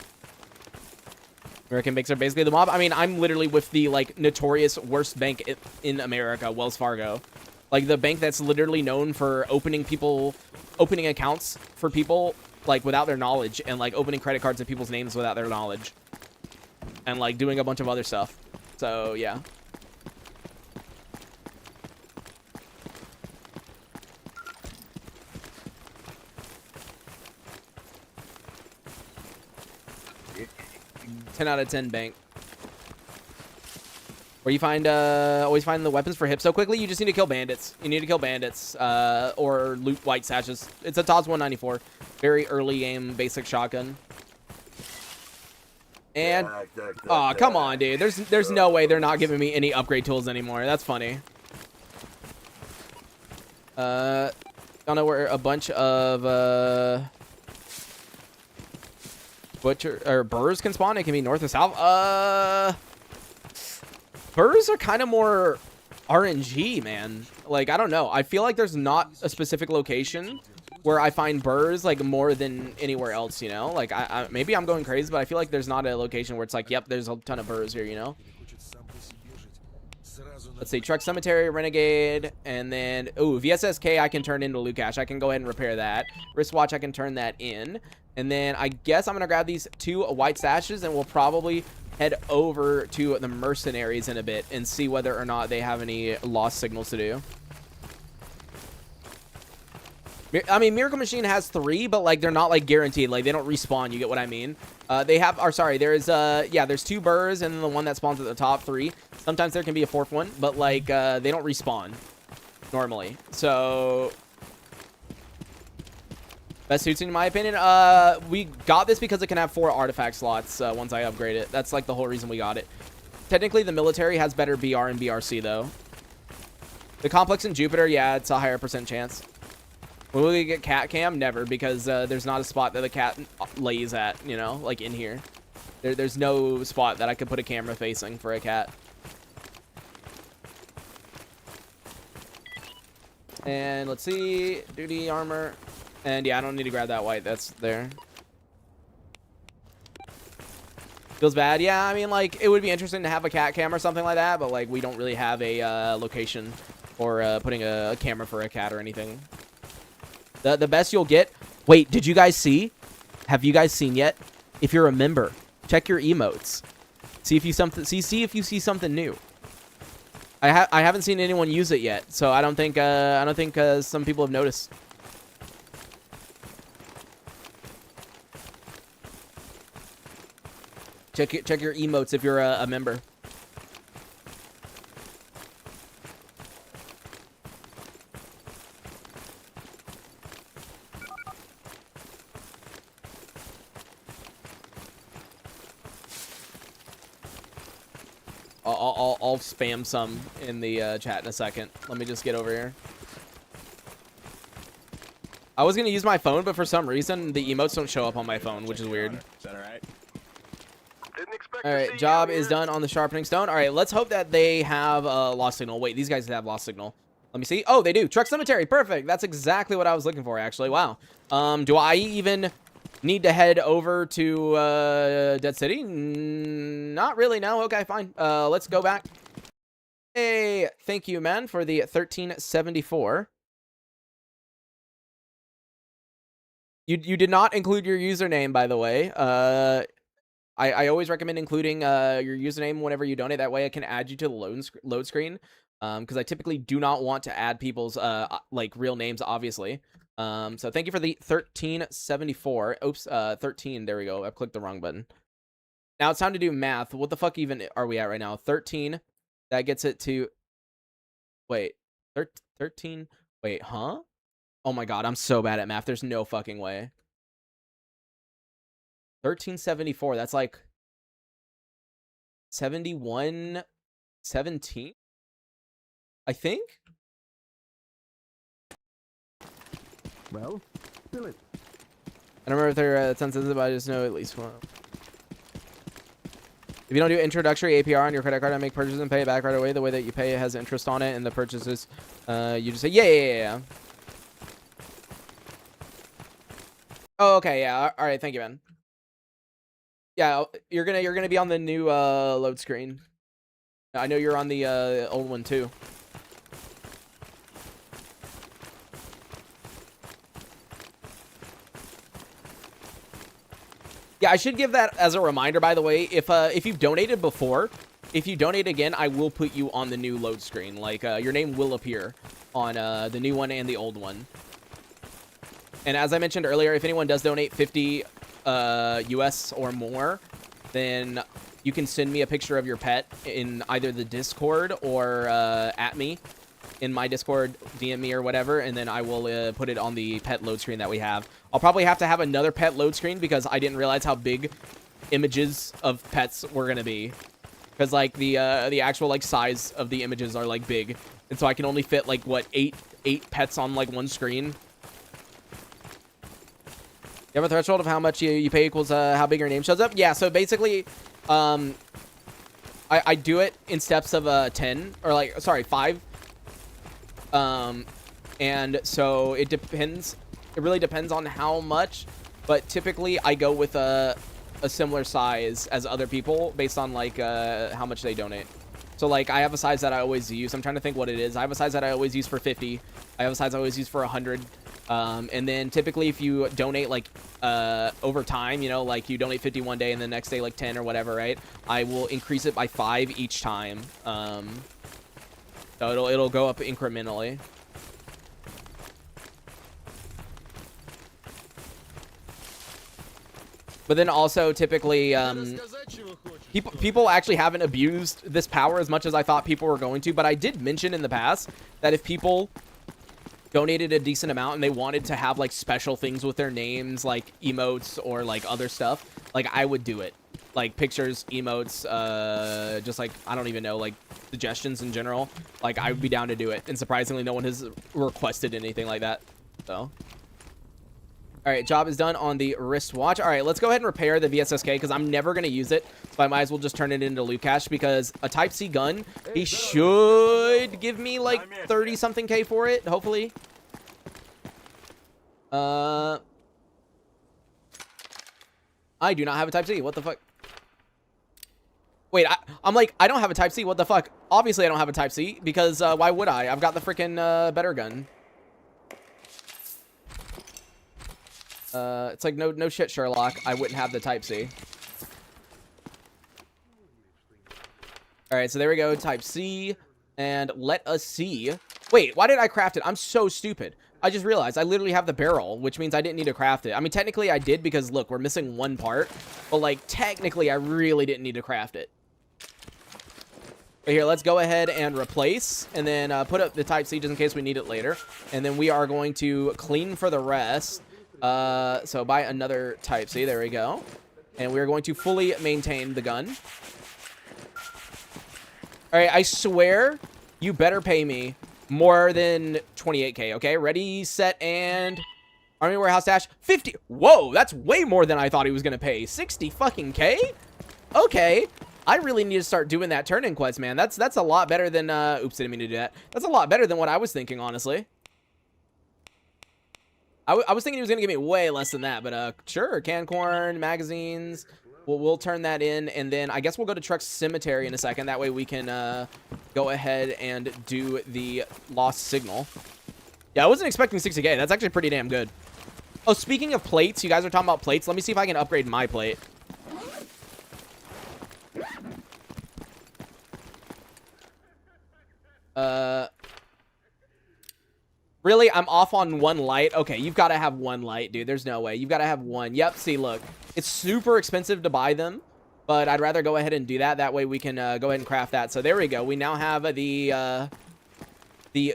American banks are basically the mob. I mean, I'm literally with the, like, notorious worst bank in America, Wells Fargo. Like, the bank that's literally known for opening accounts for people, like, without their knowledge, and, like, opening credit cards in people's names without their knowledge. And, like, doing a bunch of other stuff. So, yeah. Out of 10 bank. Where you find always find the weapons for hip so quickly. You just need to kill bandits. You need to kill bandits or loot white sashes. It's a TOS 194. Very early game basic shotgun. And oh, come on, dude. There's no way they're not giving me any upgrade tools anymore. That's funny. Don't know where a bunch of Butcher or burrs can spawn. It can be north or south. Burrs are kind of more RNG, man. Like, I don't know. I feel like there's not a specific location where I find burrs like more than anywhere else, you know? Like maybe I'm going crazy, but I feel like there's not a location where it's like, yep, there's a ton of burrs here, you know? Let's see, Truck Cemetery, Renegade, and then, ooh, VSSK I can turn into loot cache. I can go ahead and repair that. Wristwatch, I can turn that in. And then I guess I'm going to grab these 2 white sashes, and we'll probably head over to the mercenaries in a bit and see whether or not they have any lost signals to do. I mean, Miracle Machine has 3, but like they're not like guaranteed. Like they don't respawn. You get what I mean? They have, or sorry, there's yeah, there's 2 burrs and then the one that spawns at the top 3. Sometimes there can be a 4th one, but like they don't respawn normally. So best suits in my opinion. We got this because it can have 4 artifact slots once I upgrade it. That's like the whole reason we got it. Technically, the military has better BR and BRC though. The complex in Jupiter, yeah, it's a higher % chance. Will we get cat cam? Never, because there's not a spot that the cat lays at, you know, like in here. There's no spot that I could put a camera facing for a cat. And let's see, duty armor. And yeah, I don't need to grab that white, that's there. Feels bad. Yeah, I mean, like, it would be interesting to have a cat cam or something like that, but like, we don't really have a location for putting a camera for a cat or anything. The best you'll get. Wait, did you guys see? Have you guys seen yet? If you're a member, check your emotes. See if you see something new. I haven't seen anyone use it yet, so I don't think some people have noticed. Check your emotes if you're a member. I'll spam some in the chat in a second. Let me just get over here. I was gonna use my phone, but for some reason the emotes don't show up on my phone, which is weird. Is that all right? All right, job is done on the sharpening stone. All right, let's hope that they have lost signal. Wait, these guys have lost signal. Let me see. Oh, they do. Truck Cemetery. Perfect. That's exactly what I was looking for, actually. Wow. Do I even need to head over to Dead City? Not really, no. Okay, fine. Let's go back. Hey, thank you, man, for the 1374. You did not include your username, by the way. I always recommend including your username whenever you donate. That way I can add you to the load screen. Because I typically do not want to add people's like real names, obviously. So thank you for the 1374. Oops, 13. There we go. I clicked the wrong button. Now it's time to do math. What the fuck even are we at right now? 13. That gets it to... Wait. 13. Wait, huh? Oh my god, I'm so bad at math. There's no fucking way. 1374. That's like 71, 17. I think. Well, fill it. I don't remember if they're sensitive, but I just know at least one. If you don't do introductory APR on your credit card and make purchases and pay it back right away, the way that you pay it has interest on it, and the purchases, you just say, yeah. Oh, okay, yeah. All right, thank you, man. Yeah, you're gonna be on the new load screen. I know you're on the old one too. Yeah, I should give that as a reminder, by the way. If you've donated before, if you donate again, I will put you on the new load screen. Like, your name will appear on the new one and the old one. And as I mentioned earlier, if anyone does donate 50 US or more, then you can send me a picture of your pet in either the Discord or at me in my Discord, DM me or whatever, and then I will put it on the pet load screen that we have. I'll probably have to have another pet load screen because I didn't realize how big images of pets were gonna be. Because like the actual like size of the images are like big, and so I can only fit like what eight pets on like one screen. You have a threshold of how much you pay equals how big your name shows up? Yeah, so basically, I do it in steps of 10, or like, sorry, 5. And so it depends. It really depends on how much, but typically I go with a similar size as other people based on like how much they donate. So like I have a size that I always use. I'm trying to think what it is. I have a size that I always use for 50. I have a size I always use for 100. And then typically if you donate like over time, you know, like you donate 50 one day and the next day like 10 or whatever, right? I will increase it by 5 each time. So it'll go up incrementally. But then also typically people actually haven't abused this power as much as I thought people were going to, but I did mention in the past that if people donated a decent amount and they wanted to have like special things with their names, like emotes or like other stuff, like I would do it. Like pictures, emotes, just like, I don't even know, like suggestions in general. Like I would be down to do it. And surprisingly, no one has requested anything like that. So. All right, job is done on the wristwatch. All right, let's go ahead and repair the VSSK because I'm never going to use it. So I might as well just turn it into loot cache because a Type-C gun, he should give me like 30-something K for it, hopefully. I do not have a Type-C. What the fuck? Wait, I'm like, I don't have a Type-C. What the fuck? Obviously, I don't have a Type-C because why would I? I've got the freaking better gun. It's like, no shit, Sherlock. I wouldn't have the Type-C. All right, so there we go, Type-C. And let us see. Wait, why did I craft it? I'm so stupid. I just realized I literally have the barrel, which means I didn't need to craft it. I mean, technically I did because, look, we're missing one part. But, like, technically I really didn't need to craft it. But here, let's go ahead and replace. And then put up the Type-C just in case we need it later. And then we are going to clean for the rest. So buy another Type-C. There we go. And we're going to fully maintain the gun. All right, I swear you better pay me more than 28K, okay? Ready, set, and Army Warehouse Dash 50. Whoa, that's way more than I thought he was going to pay. 60 fucking K? Okay. I really need to start doing that turn-in quest, man. That's a lot better than, oops, didn't mean to do that. That's a lot better than what I was thinking, honestly. I was thinking he was going to give me way less than that, but sure, canned corn, magazines, we'll turn that in, and then I guess we'll go to Truck Cemetery in a second. That way we can go ahead and do the lost signal. Yeah, I wasn't expecting 60K. That's actually pretty damn good. Oh, speaking of plates, you guys are talking about plates. Let me see if I can upgrade my plate. Really? I'm off on one light? Okay, you've got to have one light, dude. There's no way. You've got to have one. Yep, see, look. It's super expensive to buy them, but I'd rather go ahead and do that. That way we can go ahead and craft that. So there we go. We now have the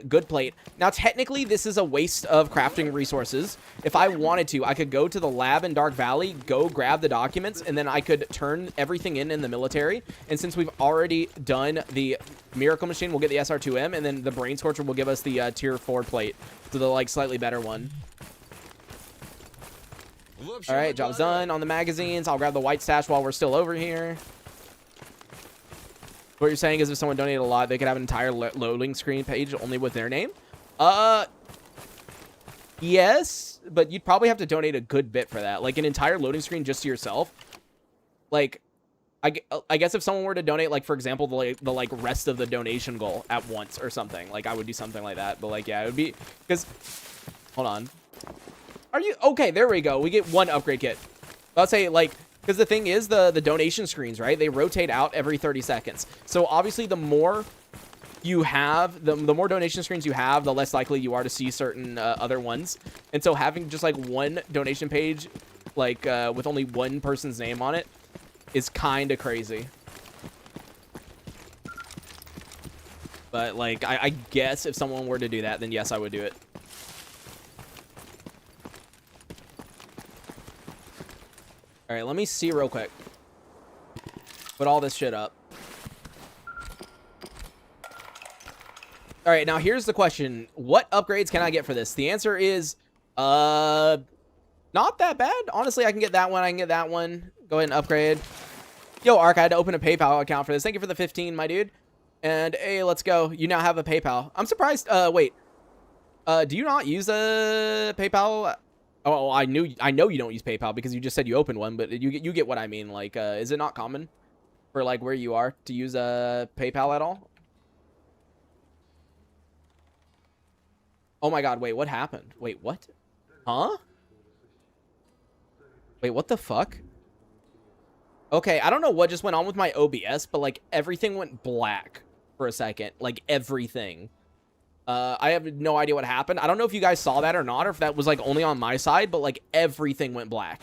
good plate. Now, technically, this is a waste of crafting resources. If I wanted to, I could go to the lab in Dark Valley, go grab the documents, and then I could turn everything in the military. And since we've already done the Miracle Machine, we'll get the SR2M, and then the Brain Scorcher will give us the Tier 4 plate. So the, like, slightly better one. All right, job's done on the magazines. I'll grab the white stash while we're still over here. What you're saying is if someone donated a lot, they could have an entire loading screen page only with their name? Yes, but you'd probably have to donate a good bit for that. Like, an entire loading screen just to yourself. Like, I guess if someone were to donate, like, for example, the rest of the donation goal at once or something. Like, I would do something like that. But, like, yeah, it would be... Because... Hold on. Are you... Okay, there we go. We get one upgrade kit. I'll say, like... Because the thing is, the donation screens, right? They rotate out every 30 seconds. So obviously, the more you have, the more donation screens you have, the less likely you are to see certain other ones. And so having just like one donation page, like with only one person's name on it, is kind of crazy. But like, I guess if someone were to do that, then yes, I would do it. All right, let me see real quick. Put all this shit up. All right, now here's the question. What upgrades can I get for this? The answer is, not that bad. Honestly, I can get that one. I can get that one. Go ahead and upgrade. Yo, Ark, I had to open a PayPal account for this. Thank you for the 15, my dude. And, hey, let's go. You now have a PayPal. I'm surprised. Wait. Do you not use a PayPal Oh, I know you don't use PayPal because you just said you opened one, but you get what I mean. Like, is it not common for like where you are to use PayPal at all? Oh my God! Wait, what happened? Wait, what? Huh? Wait, what the fuck? Okay, I don't know what just went on with my OBS, but like everything went black for a second. Like everything. I have no idea what happened. I don't know if you guys saw that or not, or if that was like only on my side, but like everything went black.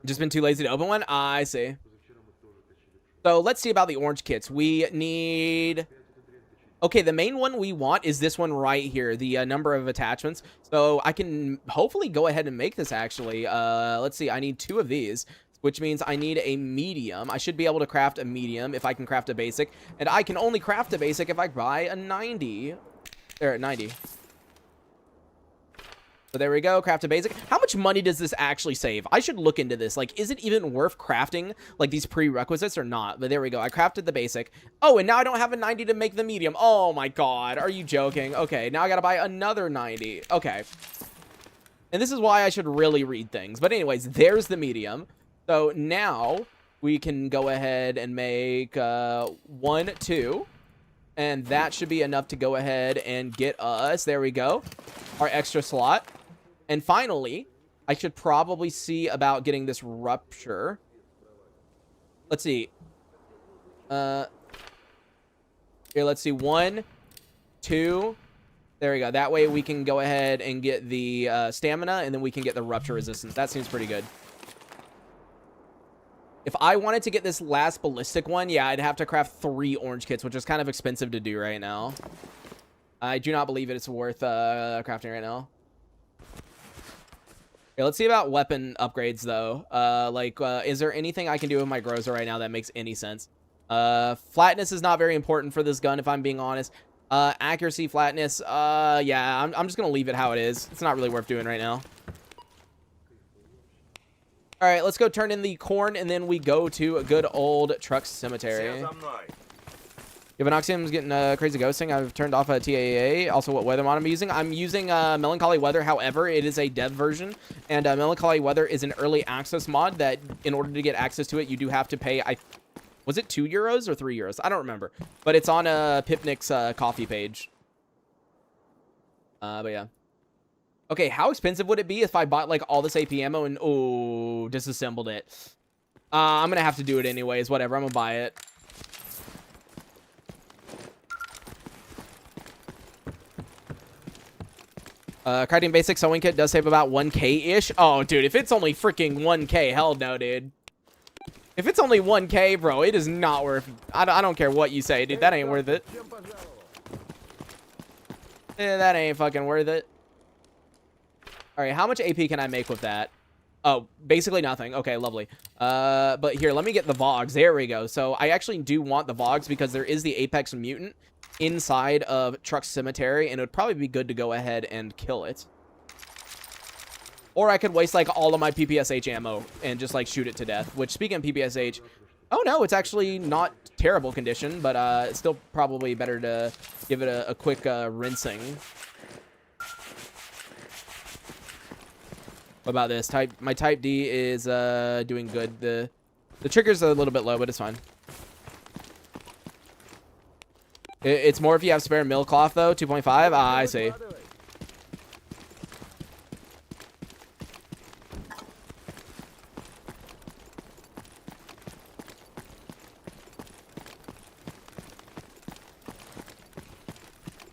Just been too lazy to open one? I see. So let's see about the orange kits. We need... Okay, the main one we want is this one right here, the number of attachments. So I can hopefully go ahead and make this, actually. Let's see, I need 2 of these, which means I need a medium. I should be able to craft a medium if I can craft a basic. And I can only craft a basic if I buy a 90. There, 90. So there we go, craft a basic. How much money does this actually save? I should look into this. Like, is it even worth crafting, like, these prerequisites or not? But there we go, I crafted the basic. Oh, and now I don't have a 90 to make the medium. Oh my God, are you joking? Okay, now I gotta buy another 90. Okay. And this is why I should really read things. But anyways, there's the medium. So now we can go ahead and make 1, 2. And that should be enough to go ahead and get us, there we go, our extra slot. And finally, I should probably see about getting this rupture. Let's see. Here, let's see. 1, 2. There we go. That way we can go ahead and get the stamina, and then we can get the rupture resistance. That seems pretty good. If I wanted to get this last ballistic one, yeah, I'd have to craft 3 orange kits, which is kind of expensive to do right now. I do not believe it's worth crafting right now. Okay, let's see about weapon upgrades, though. Is there anything I can do with my Groza right now that makes any sense? Flatness is not very important for this gun, if I'm being honest. Accuracy, flatness, yeah, I'm just gonna leave it how it is. It's not really worth doing right now. All right, let's go turn in the corn, and then we go to a good old truck cemetery. Yvanoxium's getting crazy ghosting. I've turned off a TAA. Also, what weather mod I'm using? I'm using Melancholy Weather. However, it is a dev version, and Melancholy Weather is an early access mod that, in order to get access to it, you do have to pay. Was it 2 euros or 3 euros? I don't remember, but it's on Pipnik's coffee page. But yeah. Okay, how expensive would it be if I bought like all this AP ammo and disassembled it? I'm gonna have to do it anyways. Whatever, I'm gonna buy it. Crafting basic sewing kit does save about 1K-ish. Oh, dude, if it's only freaking 1K, hell no, dude. If it's only 1K, bro, it is not worth... I don't care what you say, dude. That ain't worth it. Yeah, that ain't fucking worth it. All right, how much AP can I make with that? Oh, basically nothing. Okay, lovely. But here, let me get the Vogs. There we go. So I actually do want the Vogs because there is the Apex Mutant inside of Truck Cemetery, and it would probably be good to go ahead and kill it. Or I could waste, like, all of my PPSH ammo and just, like, shoot it to death. Which, speaking of PPSH... Oh, no, it's actually not terrible condition, but it's still probably better to give it a quick rinsing. What about this? My type D is doing good. The trigger's a little bit low, but it's fine. It's more if you have spare mill cloth, though. 2.5? Ah, I see.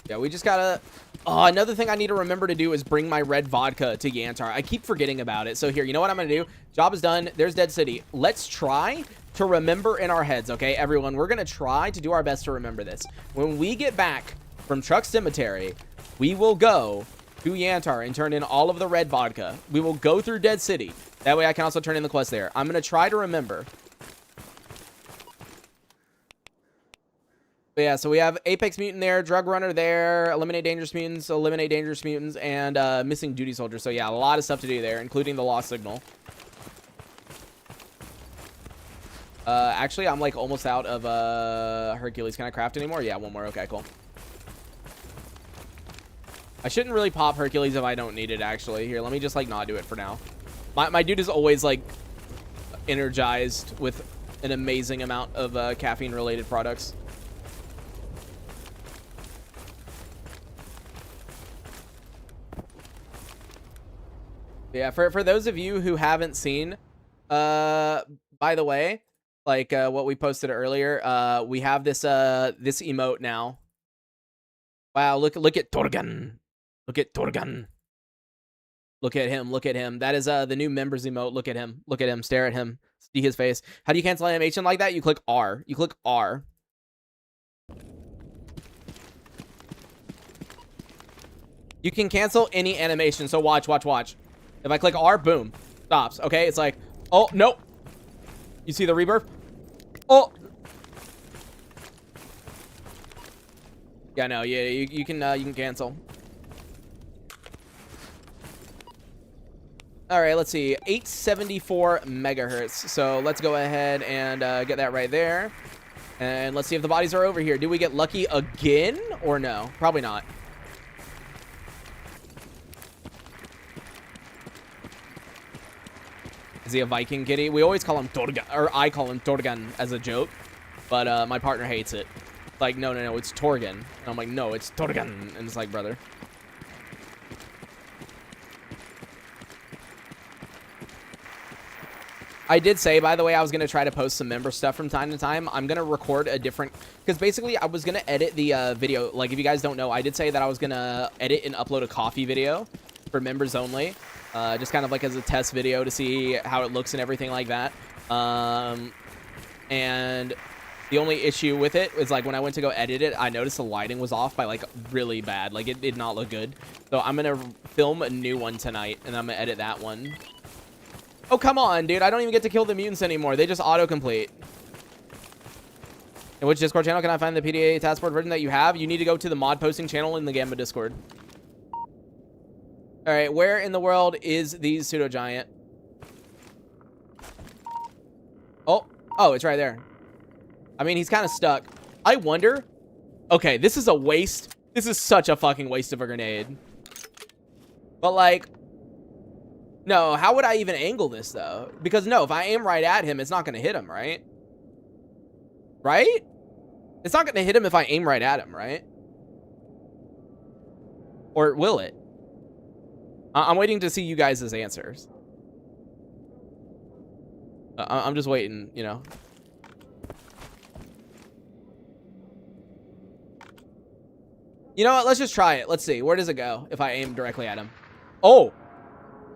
Yeah, we just gotta... Oh, another thing I need to remember to do is bring my red vodka to Yantar. I keep forgetting about it. So here, you know what I'm going to do? Job is done. There's Dead City. Let's try to remember in our heads, okay? Everyone, we're going to try to do our best to remember this. When we get back from Truck Cemetery, we will go to Yantar and turn in all of the red vodka. We will go through Dead City. That way I can also turn in the quest there. I'm going to try to remember. But yeah, so we have Apex Mutant there, Drug Runner there, Eliminate Dangerous Mutants, and Missing Duty Soldier. So yeah, a lot of stuff to do there, including the Lost Signal. Actually, I'm like almost out of Hercules. Can I craft anymore? Yeah, one more. Okay, cool. I shouldn't really pop Hercules if I don't need it, actually. Here, let me just, like, not do it for now. My dude is always, like, energized with an amazing amount of caffeine-related products. Yeah, for those of you who haven't seen, by the way, like, what we posted earlier, we have this, this emote now. Wow, look at Torgan. Look at Torgan. Look at him. Look at him. That is the new members emote. Look at him. Look at him. Stare at him. See his face. How do you cancel animation like that? You click R. You click R. You can cancel any animation. So watch, watch, watch. If I click R, boom. Stops. Okay? It's like, oh, nope. You see the rebirth? Oh. Yeah, no. Yeah, you can cancel. All right, let's see, 874 megahertz. So let's go ahead and get that right there. And let's see if the bodies are over here. Do we get lucky again or no? Probably not. Is he a Viking kitty? We always call him Torgan, or I call him Torgan as a joke. But my partner hates it. Like, no, it's Torgan. And I'm like, no, it's Torgan. And it's like, brother. I did say, by the way, I was going to try to post some member stuff from time to time. I'm going to record a different... Because basically, I was going to edit the video. Like, if you guys don't know, I did say that I was going to edit and upload a coffee video for members only. Just kind of like as a test video to see how it looks and everything like that. And the only issue with it is, like, when I went to go edit it, I noticed the lighting was off by, like, really bad. Like, it did not look good. So I'm going to film a new one tonight, and I'm going to edit that one. Oh, come on, dude. I don't even get to kill the mutants anymore. They just autocomplete. In which Discord channel can I find the PDA task force version that you have? You need to go to the mod posting channel in the Gamma Discord. All right, where in the world is the pseudo giant? Oh, it's right there. I mean, he's kind of stuck. I wonder. Okay, this is a waste. This is such a fucking waste of a grenade. But, like, no, how would I even angle this, though? Because, no, if I aim right at him, it's not going to hit him, right? Right? It's not going to hit him if I aim right at him, right? Or will it? I'm waiting to see you guys' answers. I'm just waiting, you know. You know what? Let's just try it. Let's see. Where does it go if I aim directly at him? Oh.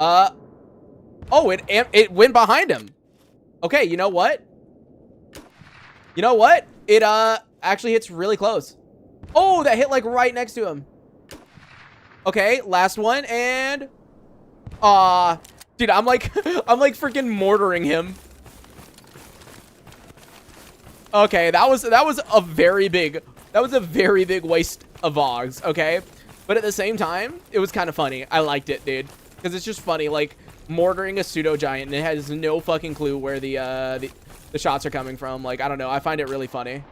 Oh, it went behind him. Okay, you know what? You know what? It actually hits really close. Oh, that hit like right next to him. Okay, last one, and dude, I'm like freaking mortaring him. Okay, that was a very big waste of Vogs, okay? But at the same time, it was kind of funny. I liked it, dude, because it's just funny, like mortaring a pseudo giant and it has no fucking clue where the shots are coming from. Like, I don't know, I find it really funny.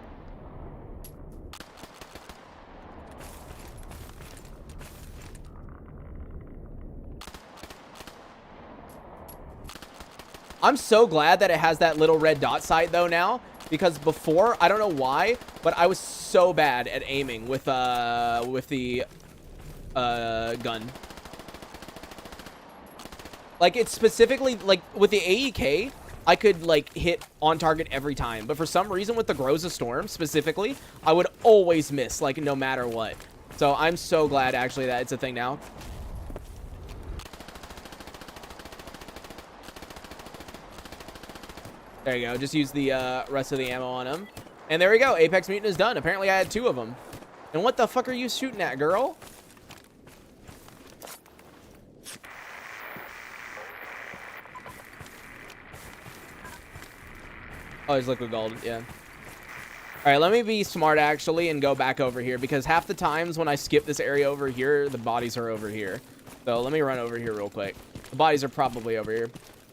I'm so glad that it has that little red dot sight though now, because before, I don't know why, but I was so bad at aiming with the gun. Like, it's specifically, like, with the AEK, I could, like, hit on target every time. But for some reason, with the Groza Storm, specifically, I would always miss, like, no matter what. So I'm so glad, actually, that it's a thing now. There you go. Just use the rest of the ammo on him. And there we go. Apex Mutant is done. Apparently, I had 2 of them. And what the fuck are you shooting at, girl? Oh, it's liquid gold. Yeah. All right, let me be smart, actually, and go back over here. Because half the times when I skip this area over here, the bodies are over here. So let me run over here real quick. The bodies are probably over here.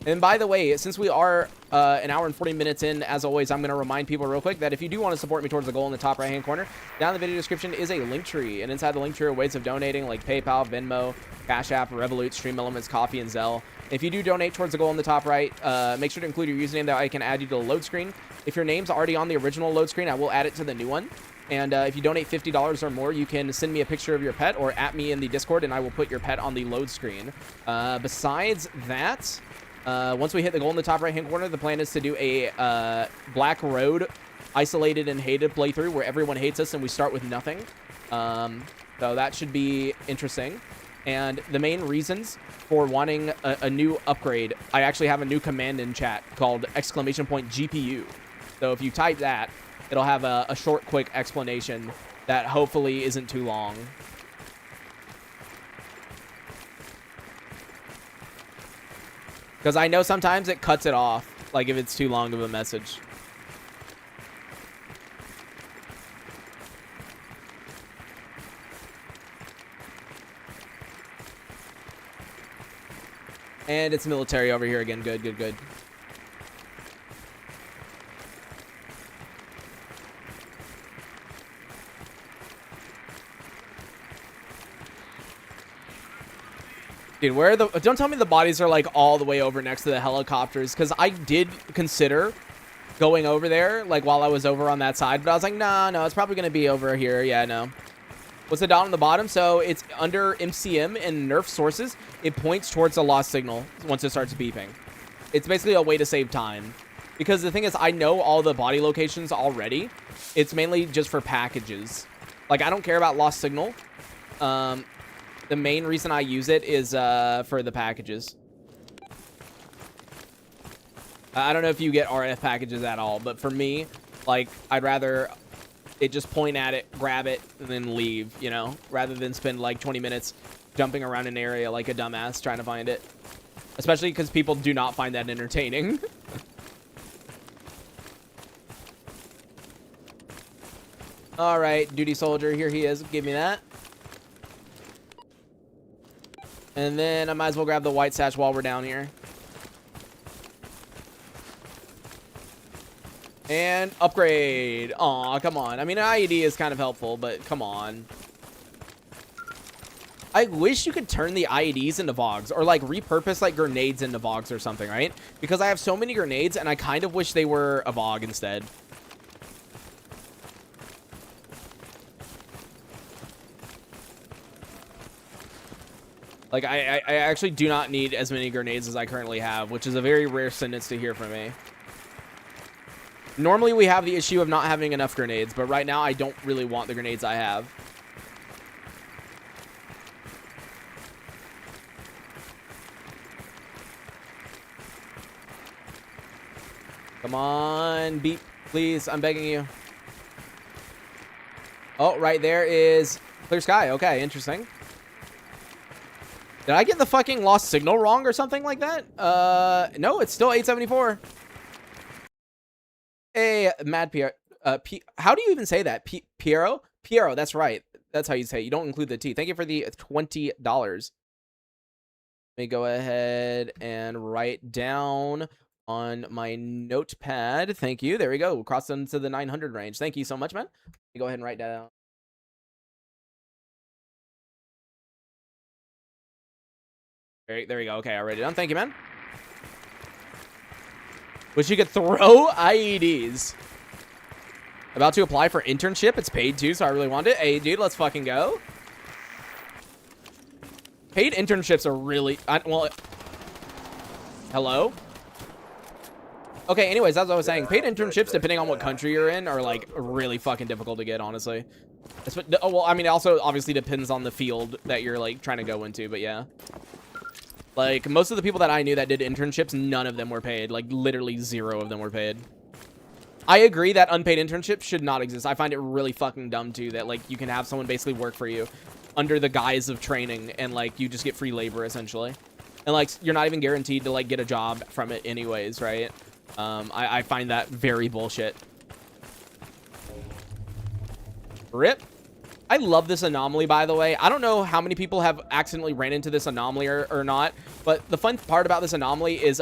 And by the way, since we are an hour and 40 minutes in, as always, I'm going to remind people real quick that if you do want to support me towards the goal in the top right-hand corner, down in the video description is a link tree. And inside the link tree are ways of donating like PayPal, Venmo, Cash App, Revolut, Stream Elements, Coffee, and Zelle. If you do donate towards the goal in the top right, make sure to include your username that I can add you to the load screen. If your name's already on the original load screen, I will add it to the new one. And if you donate $50 or more, you can send me a picture of your pet or at me in the Discord, and I will put your pet on the load screen. Besides that, once we hit the goal in the top right-hand corner, the plan is to do a Black Road isolated and hated playthrough where everyone hates us and we start with nothing. So that should be interesting. And the main reasons for wanting a new upgrade, I actually have a new command in chat called !GPU. So if you type that, it'll have a short, quick explanation that hopefully isn't too long. Because I know sometimes it cuts it off, like if it's too long of a message. And it's military over here again. Good, good, good. Dude, where are the... Don't tell me the bodies are, like, all the way over next to the helicopters, because I did consider going over there, like, while I was over on that side, but I was like, nah, no, it's probably going to be over here. Yeah, no. What's the dot on the bottom? So it's under MCM and Nerf sources. It points towards the lost signal once it starts beeping. It's basically a way to save time. Because the thing is, I know all the body locations already. It's mainly just for packages. Like, I don't care about lost signal. The main reason I use it is for the packages. I don't know if you get RF packages at all, but for me, like, I'd rather it just point at it, grab it, and then leave, you know, rather than spend like 20 minutes jumping around an area like a dumbass trying to find it. Especially because people do not find that entertaining. All right, duty soldier, here he is. Give me that. And then I might as well grab the white sash while we're down here. And upgrade. Aw, come on. I mean, an IED is kind of helpful, but come on. I wish you could turn the IEDs into VOGs, or like repurpose like grenades into VOGs or something, right? Because I have so many grenades and I kind of wish they were a VOG instead. Like, I actually do not need as many grenades as I currently have, which is a very rare sentence to hear from me. Normally, we have the issue of not having enough grenades, but right now, I don't really want the grenades I have. Come on, beep, please. I'm begging you. Oh, right there is clear sky. Okay, interesting. Did I get the fucking lost signal wrong or something like that? No, it's still 874. Hey, Mad Piero. How do you even say that? Piero? Piero, that's right. That's how you say it. You don't include the T. Thank you for the $20. Let me go ahead and write down on my notepad. Thank you. There we go. We'll cross into the 900 range. Thank you so much, man. Let me go ahead and write down. There we go. Okay, I wrote it down. Thank you, man. Wish you could throw IEDs. About to apply for internship. It's paid too, so I really want it. Hey, dude, let's fucking go. Paid internships are really... well... Hello? Okay, anyways, as I was saying, paid internships, depending on what country you're in, are, like, really fucking difficult to get, honestly. Well, I mean, it also obviously depends on the field that you're, like, trying to go into, but yeah. Like, most of the people that I knew that did internships, none of them were paid. Like, literally 0 of them were paid. I agree that unpaid internships should not exist. I find it really fucking dumb, too, that, like, you can have someone basically work for you under the guise of training, and, like, you just get free labor, essentially. And, like, you're not even guaranteed to, like, get a job from it anyways, right? I find that very bullshit. RIP. I love this anomaly, by the way. I don't know how many people have accidentally ran into this anomaly or not, but the fun part about this anomaly is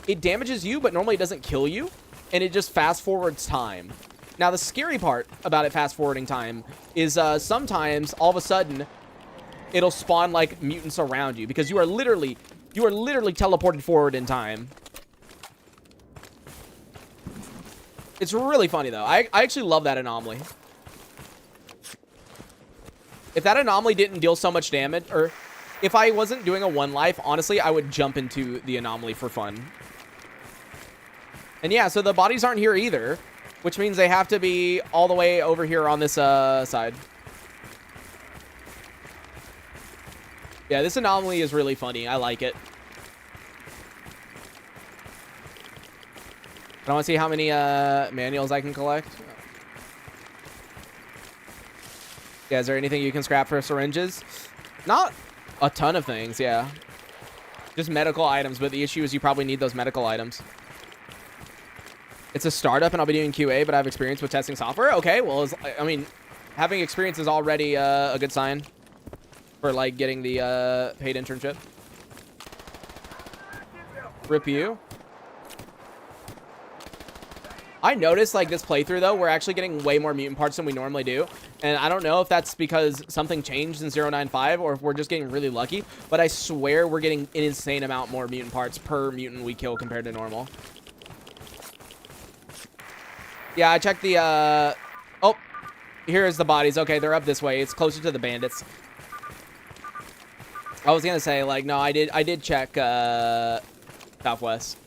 it damages you, but normally it doesn't kill you, and it just fast forwards time. Now, the scary part about it fast forwarding time is sometimes all of a sudden it'll spawn like mutants around you because you are literally teleported forward in time. It's really funny though. I actually love that anomaly. If that anomaly didn't deal so much damage, or if I wasn't doing a 1 life, honestly, I would jump into the anomaly for fun. And yeah, so the bodies aren't here either, which means they have to be all the way over here on this side. Yeah, this anomaly is really funny. I like it. I want to see how many manuals I can collect. Yeah, is there anything you can scrap for syringes? Not a ton of things, yeah. Just medical items, but the issue is you probably need those medical items. It's a startup and I'll be doing QA, but I have experience with testing software. Okay, well, I mean, having experience is already a good sign for, like, getting the paid internship. Rip you. I noticed, like, this playthrough, though, we're actually getting way more mutant parts than we normally do. And I don't know if that's because something changed in 095 or if we're just getting really lucky. But I swear we're getting an insane amount more mutant parts per mutant we kill compared to normal. Yeah, I checked the, oh, here's the bodies. Okay, they're up this way. It's closer to the bandits. I was gonna say, like, no, I did check, Southwest.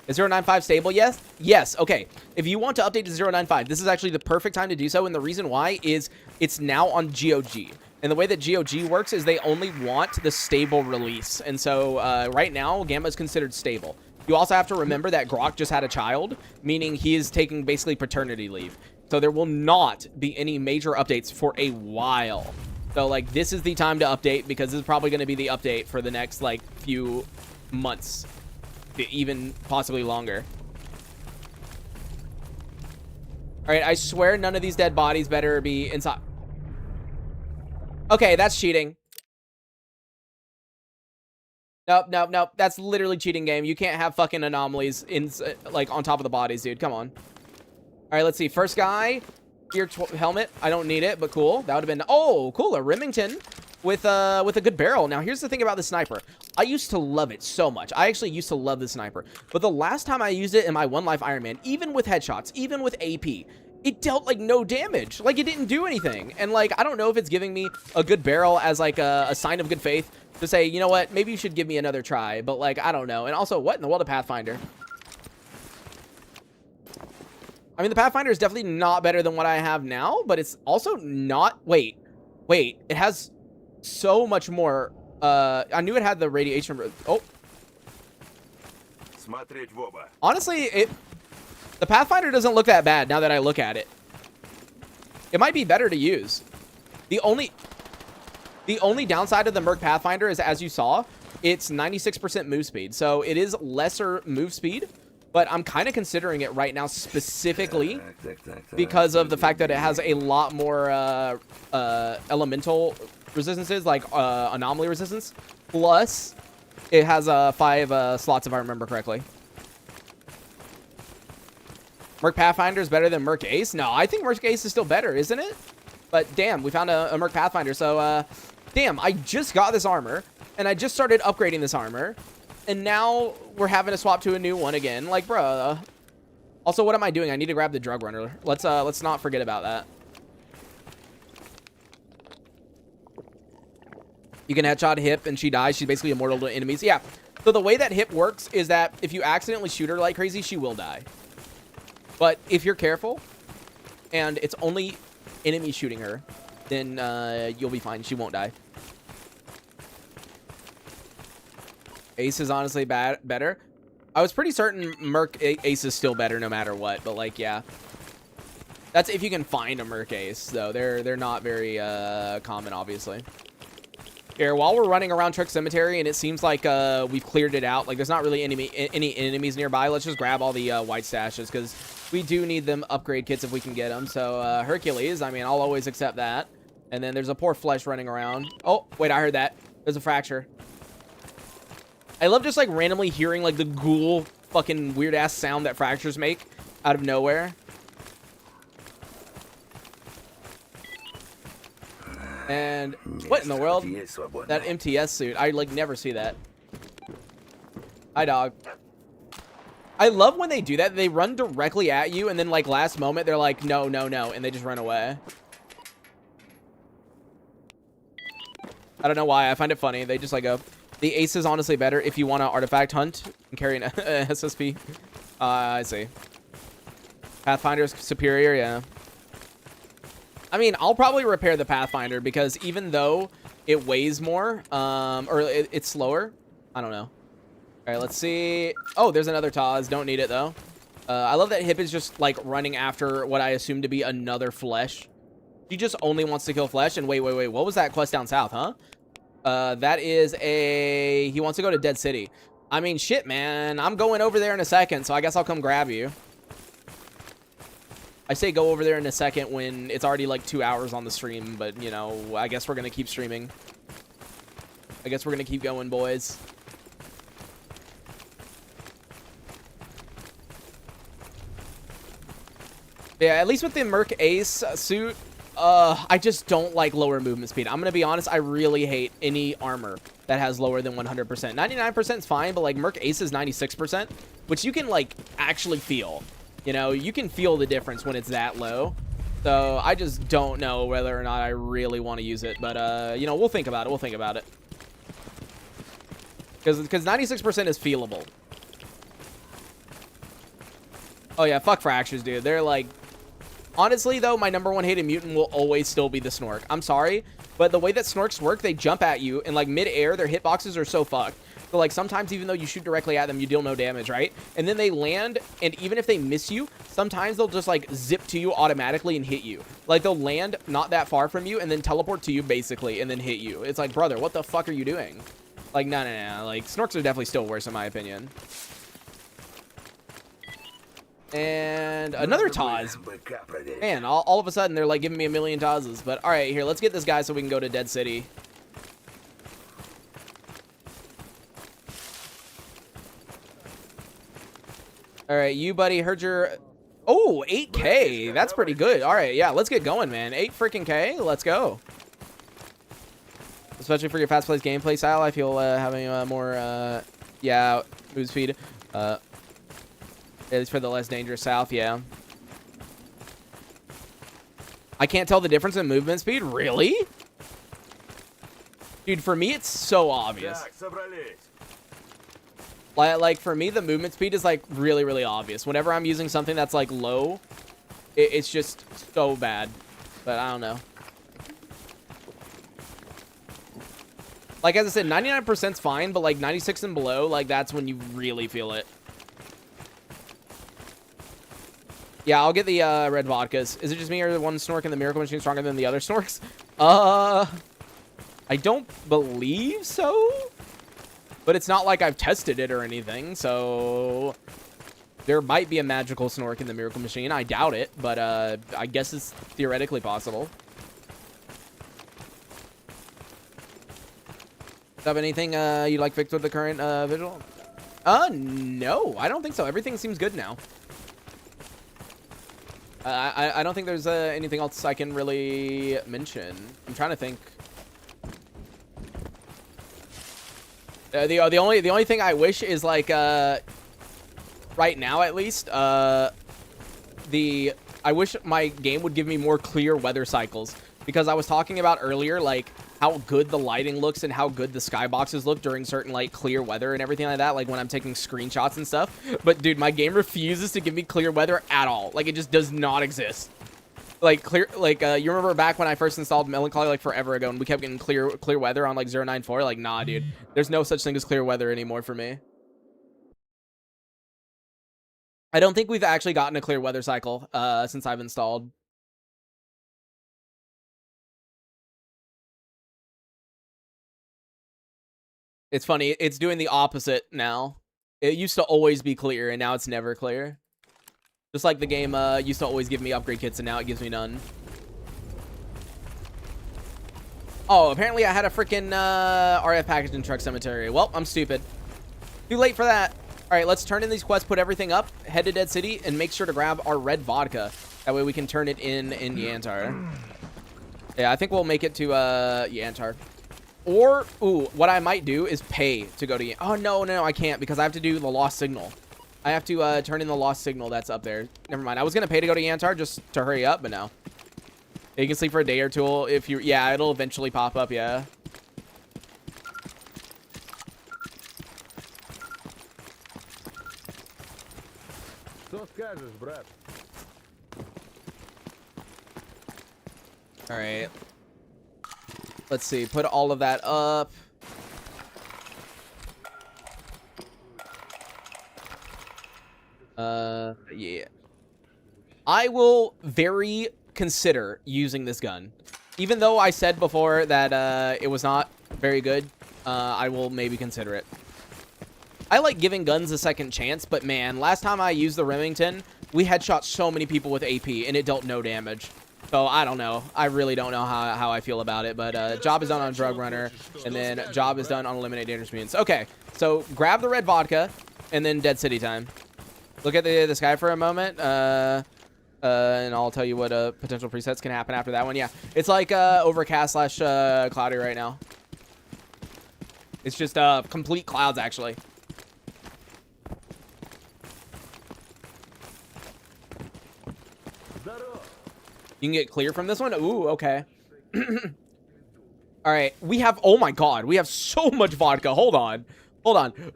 Is 095 stable? Yes. Yes. Okay. If you want to update to 095, this is actually the perfect time to do so. And the reason why is it's now on GOG. And the way that GOG works is they only want the stable release. And so right now, Gamma is considered stable. You also have to remember that Grok just had a child, meaning he is taking basically paternity leave. So there will not be any major updates for a while. So, like, this is the time to update because this is probably going to be the update for the next, like, few months. Even possibly longer. All right, I swear none of these dead bodies better be inside. Okay, that's cheating. Nope, nope, nope. That's literally cheating game. You can't have fucking anomalies in, like, on top of the bodies, dude. Come on. All right, let's see. First guy, gear helmet. I don't need it, but cool. That would have been, oh, cool. A Remington with a good barrel. Now, here's the thing about the sniper. I used to love it so much. I actually used to love the sniper. But the last time I used it in my 1 life Iron Man, even with headshots, even with AP, it dealt, like, no damage. Like, it didn't do anything. And, like, I don't know if it's giving me a good barrel as, like, a sign of good faith to say, you know what, maybe you should give me another try. But, like, I don't know. And also, what in the world of Pathfinder? I mean, the Pathfinder is definitely not better than what I have now, but it's also not... Wait. It has so much more... I knew it had the radiation... Oh. Honestly, the Pathfinder doesn't look that bad now that I look at it. It might be better to use. The only downside of the Merc Pathfinder is, as you saw, it's 96% move speed. So it is lesser move speed, but I'm kind of considering it right now specifically because of the fact that it has a lot more elemental resistances, like anomaly resistance. Plus, it has 5 slots, if I remember correctly. Merc Pathfinder is better than Merc Ace? No, I think Merc Ace is still better, isn't it? But damn, we found a Merc Pathfinder. So, damn, I just got this armor, and I just started upgrading this armor, and now we're having to swap to a new one again. Like, bruh. Also, what am I doing? I need to grab the drug runner. Let's not forget about that. You can headshot Hip, and she dies. She's basically immortal to enemies. Yeah. So the way that Hip works is that if you accidentally shoot her like crazy, she will die. But if you're careful, and it's only enemy shooting her, then you'll be fine. She won't die. Ace is honestly better. I was pretty certain Merc Ace is still better no matter what, but, like, yeah. That's if you can find a Merc Ace, though. They're not very common, obviously. Here, while we're running around Trick Cemetery, and it seems like we've cleared it out, like, there's not really any enemies nearby, let's just grab all the white stashes, because We do need them upgrade kits if we can get them. So, Hercules, I mean, I'll always accept that. And then there's a poor flesh running around. Oh, wait, I heard that. There's a fracture. I love just, like, randomly hearing, like, the ghoul fucking weird-ass sound that fractures make out of nowhere. And what in the world? That MTS suit. I, like, never see that. Hi, dog. I love when they do that. They run directly at you, and then, like, last moment, they're like, no, no, no, and they just run away. I don't know why. I find it funny. They just, like, go. The ace is honestly better if you want to artifact hunt and carry an SSP. I see. Pathfinder's superior, yeah. I mean, I'll probably repair the Pathfinder because even though it weighs more, or it's slower, I don't know. All right, let's see. Oh, there's another Taz. Don't need it, though. I love that Hip is just, like, running after what I assume to be another flesh. She just only wants to kill flesh. And wait. What was that quest down south, huh? That is a... He wants to go to Dead City. I mean, shit, man. I'm going over there in a second, so I guess I'll come grab you. I say go over there in a second when it's already, like, 2 hours on the stream. But, you know, I guess we're going to keep streaming. I guess we're going to keep going, boys. Yeah, at least with the Merc Ace suit, I just don't like lower movement speed. I'm going to be honest, I really hate any armor that has lower than 100%. 99% is fine, but, like, Merc Ace is 96%, which you can, like, actually feel. You know, you can feel the difference when it's that low. So, I just don't know whether or not I really want to use it. But, you know, we'll think about it. We'll think about it. Because 96% is feelable. Oh, yeah, fuck fractures, dude. They're, like... Honestly, though, my #1 hated mutant will always still be the Snork. I'm sorry, but the way that Snorks work, they jump at you, and, like, mid-air, their hitboxes are so fucked. So, like, sometimes even though you shoot directly at them, you deal no damage, right? And then they land, and even if they miss you, sometimes they'll just, like, zip to you automatically and hit you. Like, they'll land not that far from you, and then teleport to you, basically, and then hit you. It's like, brother, what the fuck are you doing? Like, no. Like, Snorks are definitely still worse, in my opinion. And another Taz. Man, all of a sudden, they're, like, giving me a million Tazes. But, all right, here, let's get this guy so we can go to Dead City. All right, you, buddy, heard your... Oh, 8K. That's pretty good. All right, yeah, let's get going, man. 8 freaking K. Let's go. Especially for your fast-paced gameplay style, I feel having more, yeah, move speed. At least for the less dangerous south, yeah. I can't tell the difference in movement speed? Really? Dude, for me, it's so obvious. Like, for me, the movement speed is, like, really, really obvious. Whenever I'm using something that's, like, low, it's just so bad. But I don't know. Like, as I said, 99%'s fine, but, like, 96 and below, like, that's when you really feel it. Yeah, I'll get the red vodkas. Is it just me or the one Snork in the Miracle Machine stronger than the other Snorks? I don't believe so. But it's not like I've tested it or anything, so... There might be a magical Snork in the Miracle Machine. I doubt it, but I guess it's theoretically possible. Do you have anything you'd like fixed with the current visual? No. I don't think so. Everything seems good now. I don't think there's anything else I can really mention. I'm trying to think. The only thing I wish is, like, right now at least, I wish my game would give me more clear weather cycles, because I was talking about earlier, like, how good the lighting looks and how good the skyboxes look during certain, like, clear weather and everything like that, like when I'm taking screenshots and stuff. But dude, my game refuses to give me clear weather at all. Like, it just does not exist. Like, clear, like, you remember back when I first installed Melancholy, like, forever ago, and we kept getting clear weather on, like, 094? Like, nah, dude. There's no such thing as clear weather anymore for me. I don't think we've actually gotten a clear weather cycle, since I've installed. It's funny. It's doing the opposite now. It used to always be clear, and now it's never clear. Just like the game used to always give me upgrade kits, and now it gives me none. Oh, apparently I had a freaking RF package in Truck Cemetery. Well, I'm stupid. Too late for that. All right, let's turn in these quests, put everything up, head to Dead City, and make sure to grab our red vodka. That way we can turn it in Yantar. Yeah, I think we'll make it to Yantar. Or, ooh, what I might do is pay to go to Yantar. Oh, no, I can't because I have to do the lost signal. I have to turn in the lost signal that's up there. Never mind. I was going to pay to go to Yantar just to hurry up, but no. You can sleep for a day or two if you... Yeah, it'll eventually pop up, yeah. All right. Let's see. Put all of that up. Yeah. I will consider using this gun. Even though I said before that it was not very good, I will maybe consider it. I like giving guns a second chance, but man, last time I used the Remington, we headshot so many people with AP, and it dealt no damage. So, I don't know. I really don't know how I feel about it, but job is done on Drug Runner, and then job is done on Eliminate Dangerous Mutants. Okay, so grab the red vodka, and then Dead City time. Look at the sky for a moment, and I'll tell you what potential presets can happen after that one. Yeah, it's like overcast / cloudy right now. It's just complete clouds, actually. You can get clear from this one? Ooh, okay. All right, we have... Oh, my God. We have so much vodka. Hold on.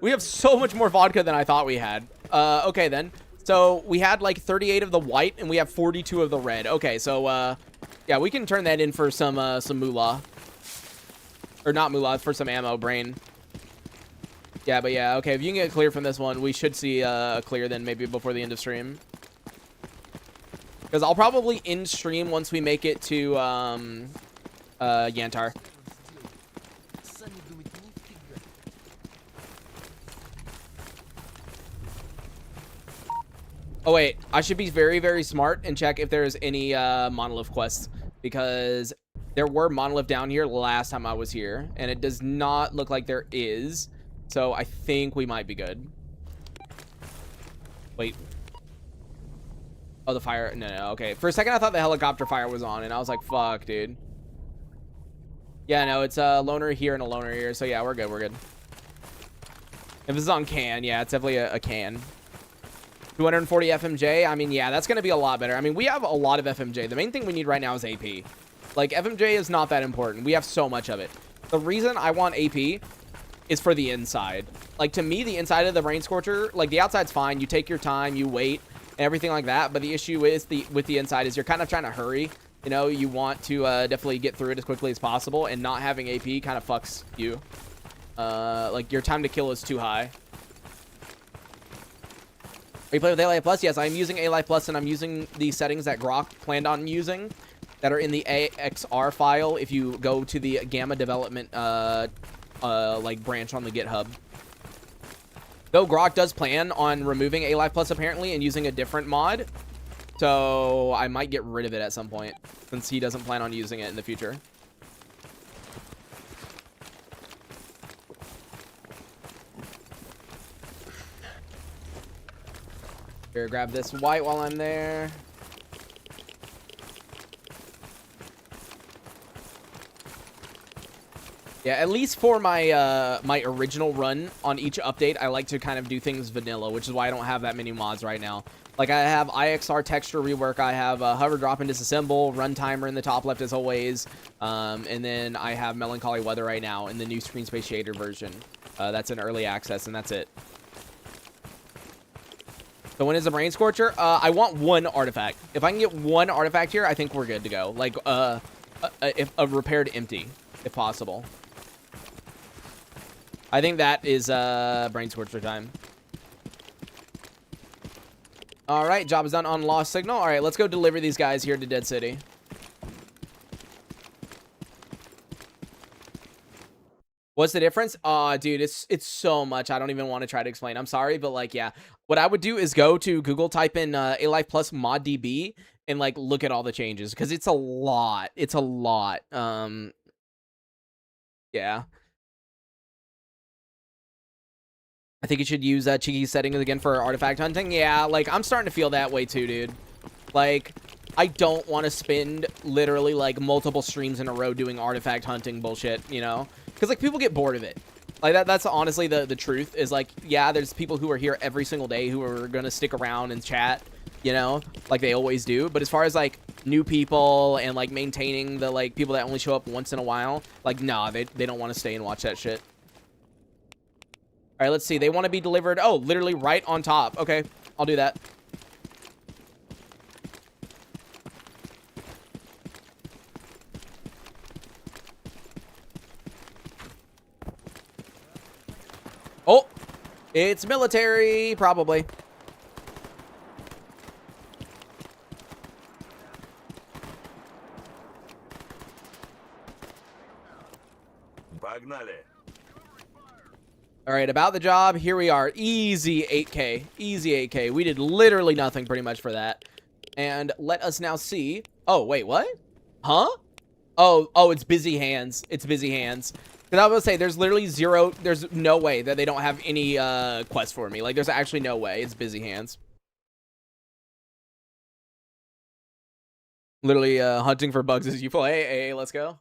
We have so much more vodka than I thought we had. Okay, then. So, we had, like, 38 of the white, and we have 42 of the red. Okay, so, yeah, we can turn that in for some moolah. Or not moolah, for some ammo, brain. Yeah, but yeah, okay, if you can get clear from this one, we should see a clear then maybe before the end of stream. Because I'll probably end stream once we make it to Yantar. Oh wait, I should be very, very smart and check if there's any monolith quests, because there were monolith down here last time I was here, and it does not look like there is. So I think we might be good. Wait. Oh, the fire. No, okay. For a second, I thought the helicopter fire was on, and I was like, fuck, dude. Yeah, no, it's a loner here and a loner here. So, yeah, we're good. If this is on can, yeah, it's definitely a can. 240 FMJ. I mean, yeah, that's going to be a lot better. I mean, we have a lot of FMJ. The main thing we need right now is AP. Like, FMJ is not that important. We have so much of it. The reason I want AP is for the inside. Like, to me, the inside of the Brain Scorcher, like, the outside's fine. You take your time, you wait, everything like that, but the issue is with the inside is you're kind of trying to hurry. You know, you want to definitely get through it as quickly as possible, and not having AP kind of fucks you. Like, your time to kill is too high. Are you playing with A-Life Plus? Yes, I'm using A-Life Plus, and I'm using the settings that Grok planned on using that are in the AXR file if you go to the Gamma Development like branch on the GitHub. Though Grok does plan on removing A-Life Plus apparently and using a different mod. So I might get rid of it at some point since he doesn't plan on using it in the future. Here, grab this white while I'm there. Yeah, at least for my my original run on each update, I like to kind of do things vanilla, which is why I don't have that many mods right now. Like, I have IXR texture rework, I have hover, drop, and disassemble, run timer in the top left as always, and then I have melancholy weather right now in the new screen space shader version. That's in early access, and that's it. So when is the Brain Scorcher? I want one artifact. If I can get one artifact here, I think we're good to go. Like, if a repaired empty, if possible. I think that is Brain Scorcher time. All right, job is done on Lost Signal. All right, let's go deliver these guys here to Dead City. What's the difference? Dude, it's so much. I don't even want to try to explain. I'm sorry, but like, yeah. What I would do is go to Google, type in A-Life Plus mod DB, and like look at all the changes because it's a lot. It's a lot. Yeah. I think you should use cheeky settings again for artifact hunting. Yeah, like I'm starting to feel that way too, dude. Like, I don't want to spend literally like multiple streams in a row doing artifact hunting bullshit, you know? Because like people get bored of it. Like that's honestly the truth is like, yeah, there's people who are here every single day who are going to stick around and chat, you know, like they always do. But as far as like new people and like maintaining the like people that only show up once in a while, like, nah, they don't want to stay and watch that shit. All right, let's see. They want to be delivered. Oh, literally right on top. Okay, I'll do that. Oh, it's military, probably. Погнали. All right, about the job. Here we are. Easy 8K. Easy 8K. We did literally nothing pretty much for that. And let us now see. Oh, wait, what? Huh? Oh, it's busy hands. It's busy hands. Because I was going to say, there's literally zero. There's no way that they don't have any quests for me. Like, there's actually no way. It's busy hands. Literally hunting for bugs as you play. Hey, let's go.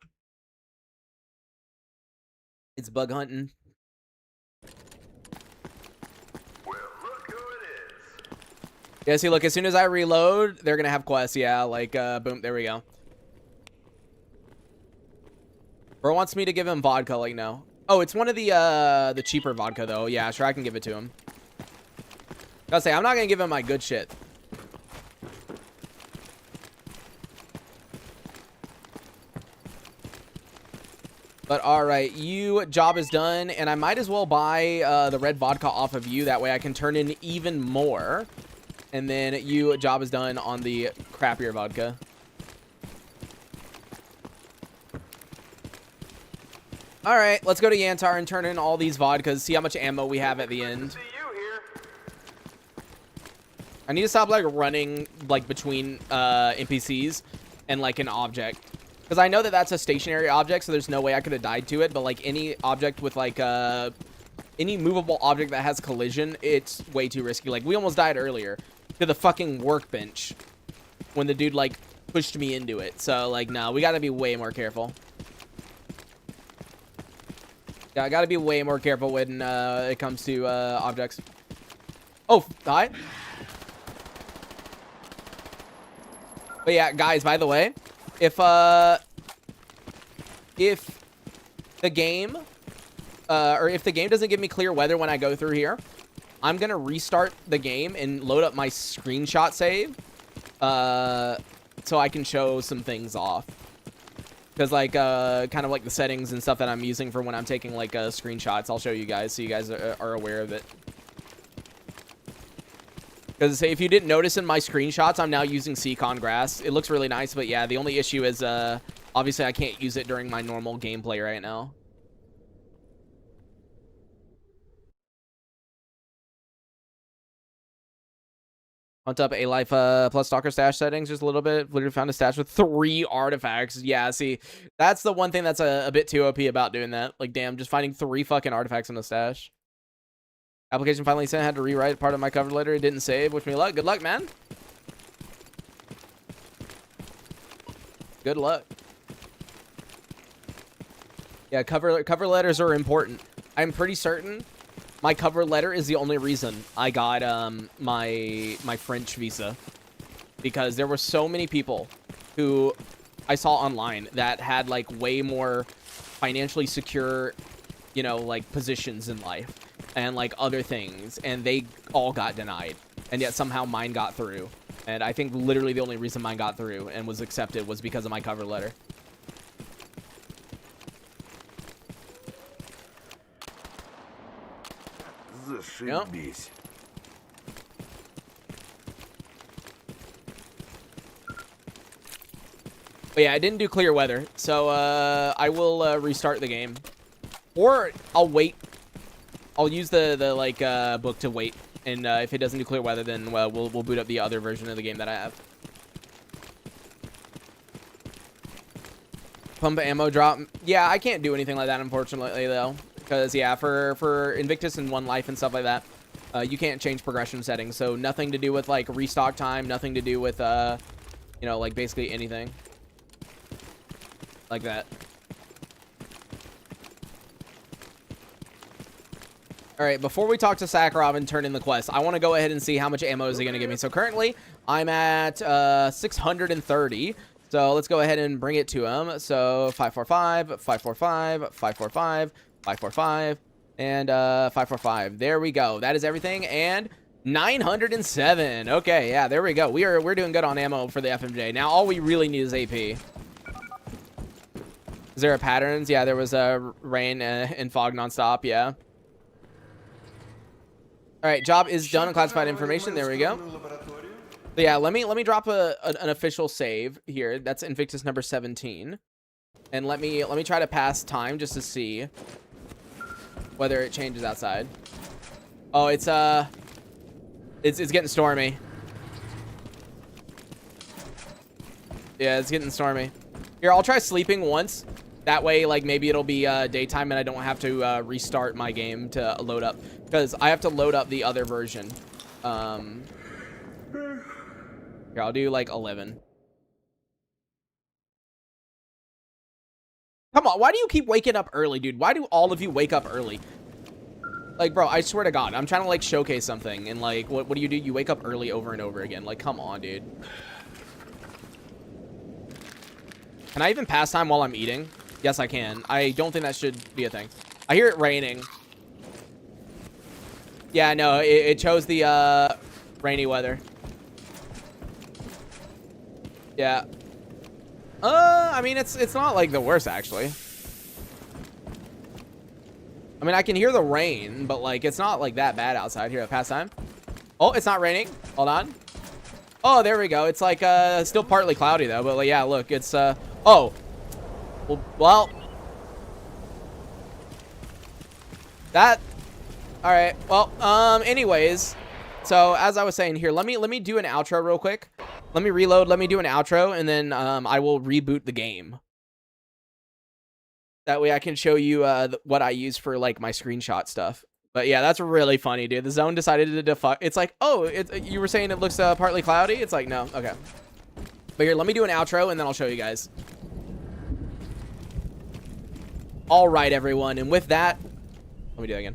It's bug hunting. Well, look who it is. Yeah, see, look, as soon as I reload, they're going to have quests. Yeah, like, boom, there we go. Bro wants me to give him vodka, like, no. Oh, it's one of the cheaper vodka, though. Yeah, sure, I can give it to him. I'll say, I'm not going to give him my good shit. But, all right, you job is done, and I might as well buy the red vodka off of you. That way I can turn in even more. And then you job is done on the crappier vodka. All right, let's go to Yantar and turn in all these vodkas, see how much ammo we have at the end. See you here. I need to stop, like, running, like, between NPCs and, like, an object. Because I know that that's a stationary object, so there's no way I could have died to it. But, like, any object with, like, any movable object that has collision, it's way too risky. Like, we almost died earlier to the fucking workbench when the dude, like, pushed me into it. So, like, no, we got to be way more careful. Yeah, I gotta be way more careful when it comes to objects. Oh, hi. But yeah, guys, by the way, if the game or if the game doesn't give me clear weather when I go through here, I'm gonna restart the game and load up my screenshot save so I can show some things off. Because, like, kind of like the settings and stuff that I'm using for when I'm taking, like, screenshots, I'll show you guys so you guys are aware of it. Because if you didn't notice in my screenshots, I'm now using Seacon grass. It looks really nice, but yeah, the only issue is, obviously I can't use it during my normal gameplay right now. Hunt up A-Life plus Stalker stash settings just a little bit. Literally found a stash with 3 artifacts. Yeah, see, that's the one thing that's a bit too OP about doing that. Like, damn, just finding 3 fucking artifacts in a stash. Application finally sent. Had to rewrite part of my cover letter. It didn't save. Wish me luck. Good luck, man. Good luck. Yeah, cover letters are important. I'm pretty certain my cover letter is the only reason I got my French visa, because there were so many people who I saw online that had like way more financially secure, you know, like positions in life and like other things, and they all got denied, and yet somehow mine got through. And I think literally the only reason mine got through and was accepted was because of my cover letter. Зашибись. But yeah, I didn't do clear weather, so I will restart the game. Or I'll wait. I'll use the like book to wait, and if it doesn't do clear weather, then we'll boot up the other version of the game that I have. Pump ammo drop. Yeah, I can't do anything like that, unfortunately, though, because yeah, for Invictus and One Life and stuff like that, you can't change progression settings. So nothing to do with like restock time, nothing to do with you know, like basically anything like that. All right, before we talk to Sakharov and turn in the quest, I want to go ahead and see how much ammo is he going to give me. So currently, I'm at 630. So let's go ahead and bring it to him. So 545, 545, 545, 545, and 545. There we go. That is everything. And 907. Okay, yeah, there we go. We're doing good on ammo for the FMJ. Now all we really need is AP. Is there a patterns? Yeah, there was a rain and fog nonstop. Yeah. All right, job is done on classified information. There we go. So yeah, let me drop an official save here. That's Invictus number 17, and let me try to pass time just to see whether it changes outside. Oh, it's getting stormy. Yeah, it's getting stormy. Here, I'll try sleeping once. That way, like, maybe it'll be daytime and I don't have to restart my game to load up. Because I have to load up the other version. Here, I'll do, like, 11. Come on, why do you keep waking up early, dude? Why do all of you wake up early? Like, bro, I swear to God, I'm trying to, like, showcase something. And, like, what do? You wake up early over and over again. Like, come on, dude. Can I even pass time while I'm eating? Yes, I can. I don't think that should be a thing. I hear it raining. Yeah, no, it chose the rainy weather. Yeah. I mean, it's not like the worst, actually. I mean, I can hear the rain, but like it's not like that bad outside. Here, pass time. Oh, it's not raining. Hold on. Oh, there we go. It's like still partly cloudy though, but like, yeah, look, it's oh. Well, that all right. Well, anyways, so as I was saying here, let me do an outro real quick. Let me reload, let me do an outro, and then I will reboot the game. That way I can show you what I use for like my screenshot stuff. But yeah, that's really funny, dude. The zone decided to defuck. It's like, oh, you were saying it looks partly cloudy? It's like, no, okay. But here, let me do an outro, and then I'll show you guys. All right, everyone, and with that, let me do that again.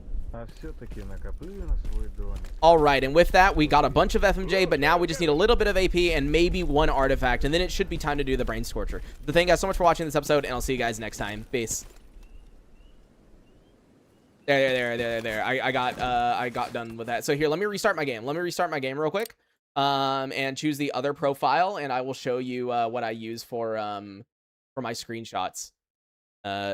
All right, and with that, we got a bunch of FMJ, but now we just need a little bit of AP and maybe one artifact, and then it should be time to do the Brain Scorcher. So thank you guys so much for watching this episode, and I'll see you guys next time. Peace. There. I got done with that. So here, let me restart my game. Let me restart my game real quick, and choose the other profile, and I will show you what I use for my screenshots.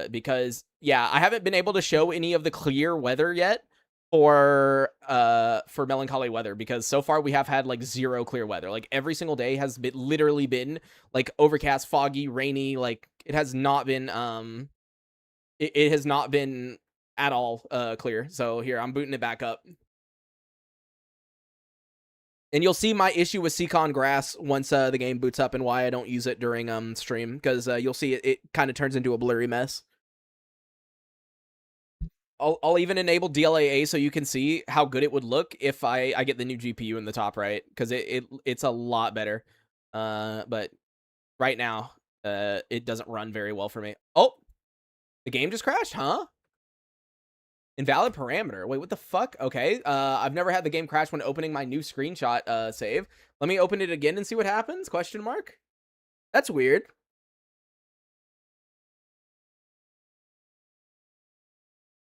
Because yeah, I haven't been able to show any of the clear weather yet for melancholy weather, because so far we have had like zero clear weather. Like every single day has literally been like overcast, foggy, rainy. Like it has not been it has not been at all clear. So here, I'm booting it back up. And you'll see my issue with Seacon Grass once the game boots up, and why I don't use it during stream, because you'll see it kind of turns into a blurry mess. I'll even enable DLAA so you can see how good it would look if I get the new GPU in the top right, because it's a lot better. But right now, it doesn't run very well for me. Oh, the game just crashed, huh? Invalid parameter. Wait, what the fuck? Okay, I've never had the game crash when opening my new screenshot save. Let me open it again and see what happens, question mark. That's weird.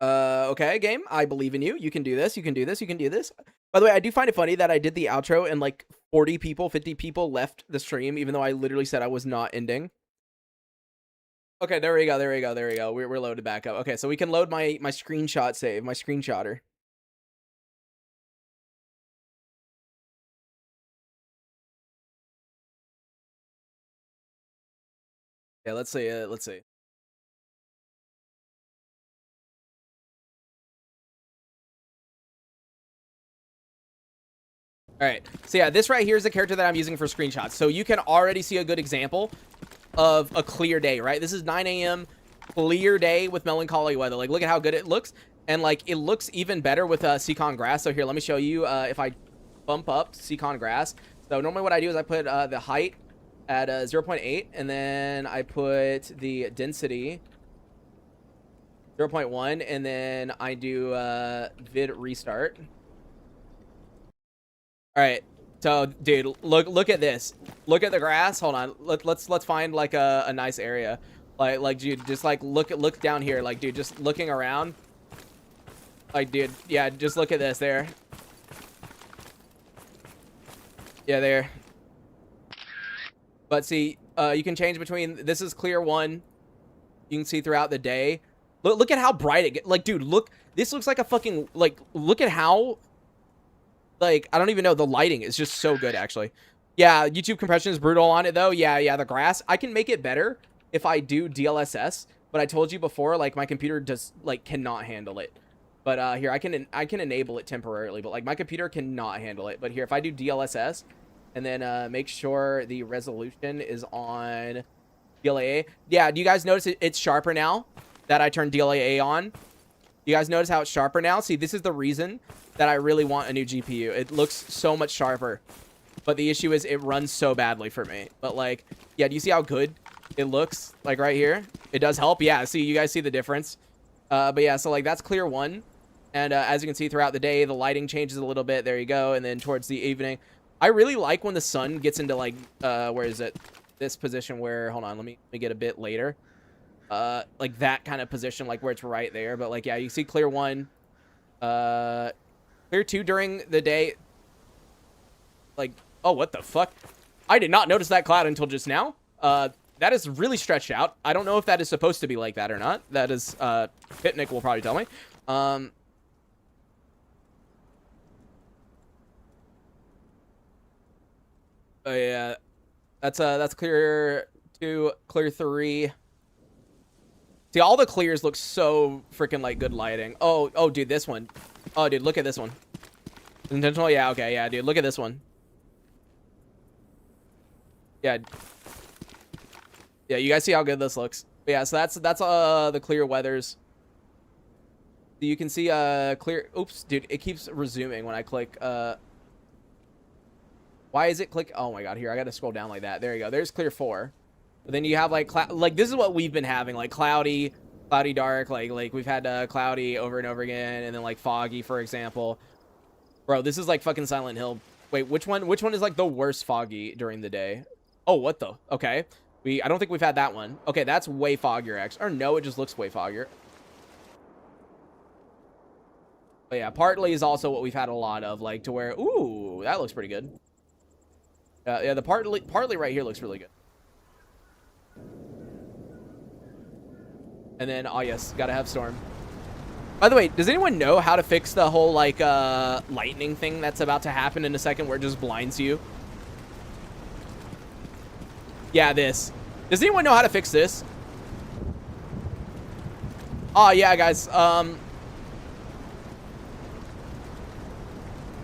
Okay, game, I believe in you. You can do this. You can do this. You can do this. By the way, I do find it funny that I did the outro and like 40 people, 50 people left the stream, even though I literally said I was not ending. Okay, there we go. There we go. There we go. We're loaded back up. Okay, so we can load my screenshot save, my screenshotter. Yeah, let's see. Let's see. All right. So yeah, this right here is the character that I'm using for screenshots. So you can already see a good example of a clear day, right? This is 9 a.m. clear day with melancholy weather. Like, look at how good it looks. And like, it looks even better with s.t.a.l.k.e.r grass. So here, let me show you if I bump up s.t.a.l.k.e.r grass. So normally what I do is I put the height at 0.8, and then I put the density 0.1, and then I do vid restart. All right. So, dude, look at this. Look at the grass. Hold on. Let's find like a nice area. Like dude, just like look down here. Like, dude, just looking around. Like, dude, yeah, just look at this there. Yeah, there. But see, you can change between, this is clear 1. You can see throughout the day. Look at how bright it gets. Like, dude, look, this looks like a fucking, like, look at how, like, I don't even know, the lighting is just so good, actually. Yeah, YouTube compression is brutal on it, though. Yeah, the grass. I can make it better if I do DLSS, but I told you before, like, my computer just, like, cannot handle it. But here, I can enable it temporarily, but, like, my computer cannot handle it. But here, if I do DLSS, and then make sure the resolution is on DLAA. Yeah, do you guys notice it's sharper now that I turned DLAA on? You guys notice how it's sharper now? See, this is the reason that I really want a new GPU. It looks so much sharper. But the issue is it runs so badly for me. But, like, yeah, do you see how good it looks? Like, right here? It does help. Yeah, see, you guys see the difference? But, yeah, so, like, that's clear 1. And as you can see throughout the day, the lighting changes a little bit. There you go. And then towards the evening, I really like when the sun gets into, like, where is it? This position where, hold on, let me get a bit later. Like that kind of position, like where it's right there. But, like, yeah, you see clear 1. Clear 2 during the day. Like, oh, what the fuck? I did not notice that cloud until just now. That is really stretched out. I don't know if that is supposed to be like that or not. That is, Pitnick will probably tell me. Oh, yeah. That's clear 2, clear 3. See, all the clears look so freaking like good lighting. Oh, dude, this one. Oh, dude, look at this one. Intentional? Yeah, okay, yeah, dude, look at this one. Yeah. Yeah, you guys see how good this looks. But yeah, so that's the clear weathers. So you can see clear. Oops, dude, it keeps resuming when I click. Why is it click? Oh my god, here, I gotta scroll down like that. There you go. There's clear 4. But then you have like this is what we've been having, like cloudy dark, like we've had cloudy over and over again, and then like foggy, for example. Bro, this is like fucking Silent Hill. Wait, which one is like the worst foggy during the day? Oh, what the? Okay. I don't think we've had that one. Okay, that's way foggier, actually. Or no, it just looks way foggier. But yeah, partly is also what we've had a lot of, like to where, ooh, that looks pretty good. Yeah, the partly right here looks really good. And then, oh yes, gotta have storm. By the way, does anyone know how to fix the whole like lightning thing that's about to happen in a second where it just blinds you? Yeah, this. Does anyone know how to fix this? Oh yeah, guys.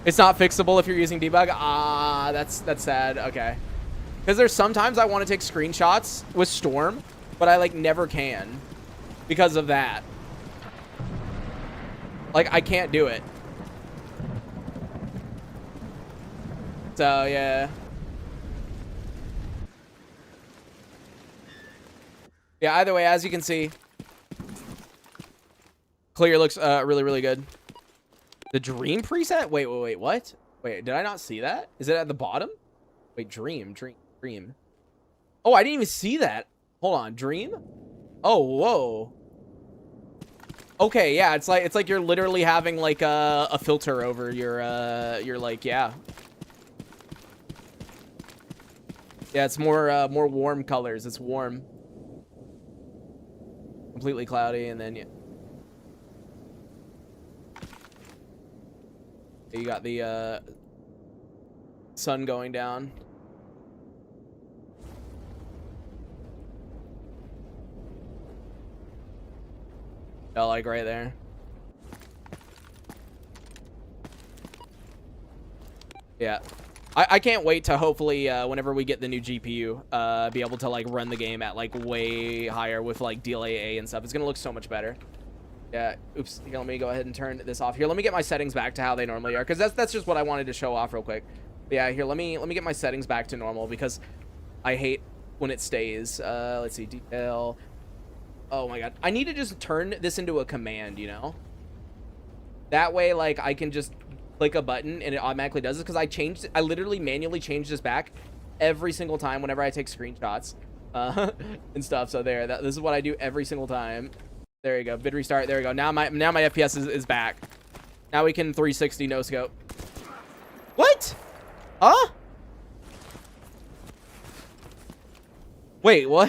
It's not fixable if you're using debug. Ah, that's sad. Okay. Because there's sometimes I want to take screenshots with storm, but I like never can because of that. Like, I can't do it. So, yeah. Yeah, either way, as you can see, clear looks really, really good. The dream preset? Wait, what? Wait, did I not see that? Is it at the bottom? Wait, dream. Oh, I didn't even see that. Hold on, dream? Oh, whoa. Okay, yeah, it's like you're literally having like a filter over your like, yeah. Yeah, it's more warm colors. It's warm. Completely cloudy, and then yeah. You got the sun going down. Oh, like right there. Yeah. I can't wait to hopefully, whenever we get the new GPU, be able to, like, run the game at, like, way higher with, like, DLAA and stuff. It's gonna look so much better. Yeah, oops. Here, let me go ahead and turn this off. Here, let me get my settings back to how they normally are, because that's just what I wanted to show off real quick. But yeah, here, let me get my settings back to normal, because I hate when it stays. Let's see, detail. Oh my god. I need to just turn this into a command, you know? That way, like, I can just click a button and it automatically does it, because I literally manually changed this back every single time whenever I take screenshots and stuff. So this is what I do every single time. There you go. Vid restart. There we go. Now my FPS is back. Now we can 360 no scope. What? Huh? Wait, what?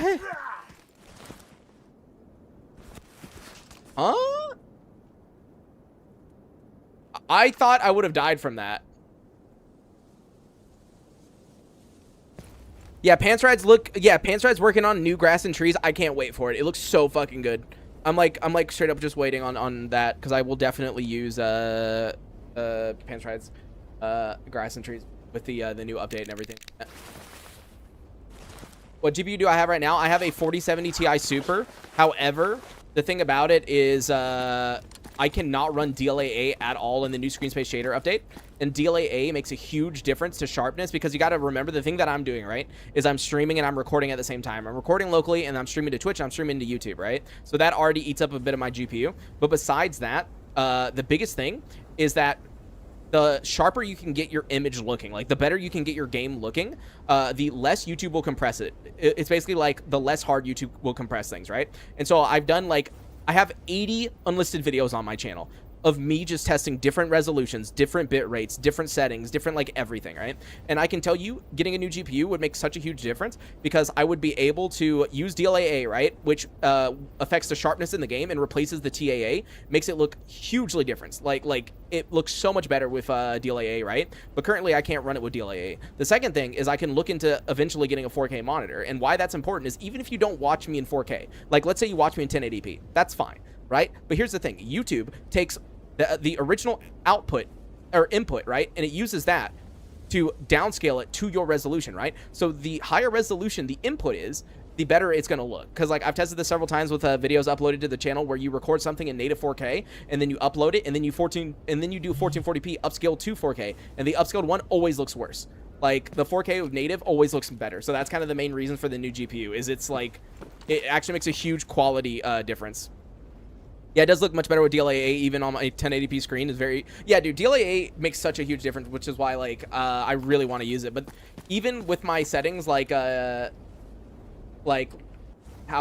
Huh? I thought I would have died from that. Yeah, Pantsride's working on new grass and trees. I can't wait for it. It looks so fucking good. I'm like straight up just waiting on that, because I will definitely use Pantsride's grass and trees with the new update and everything. What GPU do I have right now? I have a 4070 Ti Super. However, the thing about it is I cannot run DLAA at all in the new screen space shader update. And DLAA makes a huge difference to sharpness, because you got to remember the thing that I'm doing, right, is I'm streaming and I'm recording at the same time. I'm recording locally and I'm streaming to Twitch and I'm streaming to YouTube, right? So that already eats up a bit of my GPU. But besides that, the biggest thing is that the sharper you can get your image looking, like the better you can get your game looking, the less YouTube will compress it. It's basically like the less hard YouTube will compress things, right? And so I've done, like, I have 80 unlisted videos on my channel of me just testing different resolutions, different bit rates, different settings, different, like, everything, right? And I can tell you, getting a new GPU would make such a huge difference, because I would be able to use DLAA, right, which affects the sharpness in the game and replaces the TAA, makes it look hugely different. Like it looks so much better with DLAA, right? But currently I can't run it with DLAA. The second thing is I can look into eventually getting a 4K monitor, and why that's important is even if you don't watch me in 4K, like, let's say you watch me in 1080p, that's fine, right? But here's the thing: YouTube takes the original output or input, right, and it uses that to downscale it to your resolution, right? So the higher resolution the input is, the better it's going to look. Because, like, I've tested this several times with videos uploaded to the channel where you record something in native 4K and then you upload it and then you do 1440p upscale to 4K, and the upscaled one always looks worse. Like, the 4K with native always looks better. So that's kind of the main reason for the new GPU, is it's like, it actually makes a huge quality difference. Yeah, it does look much better with DLAA, even on my 1080p screen. Is very, yeah, dude, DLAA makes such a huge difference, which is why, like, I really want to use it. But even with my settings, like how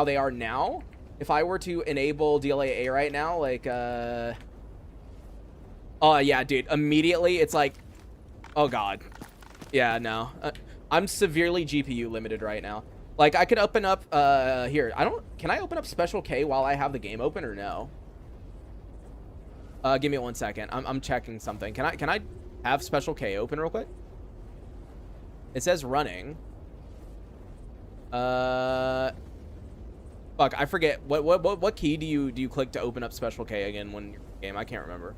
they are now, if I were to enable DLAA right now, like, oh yeah, dude, immediately it's like, oh god, yeah, no, I'm severely GPU limited right now. Like, I could open up, here, can I open up Special K while I have the game open, or no? Give me 1 second. I'm checking something. Can I have Special K open real quick? It says running. Fuck, I forget. What key do you click to open up Special K again when you're in the game? I can't remember.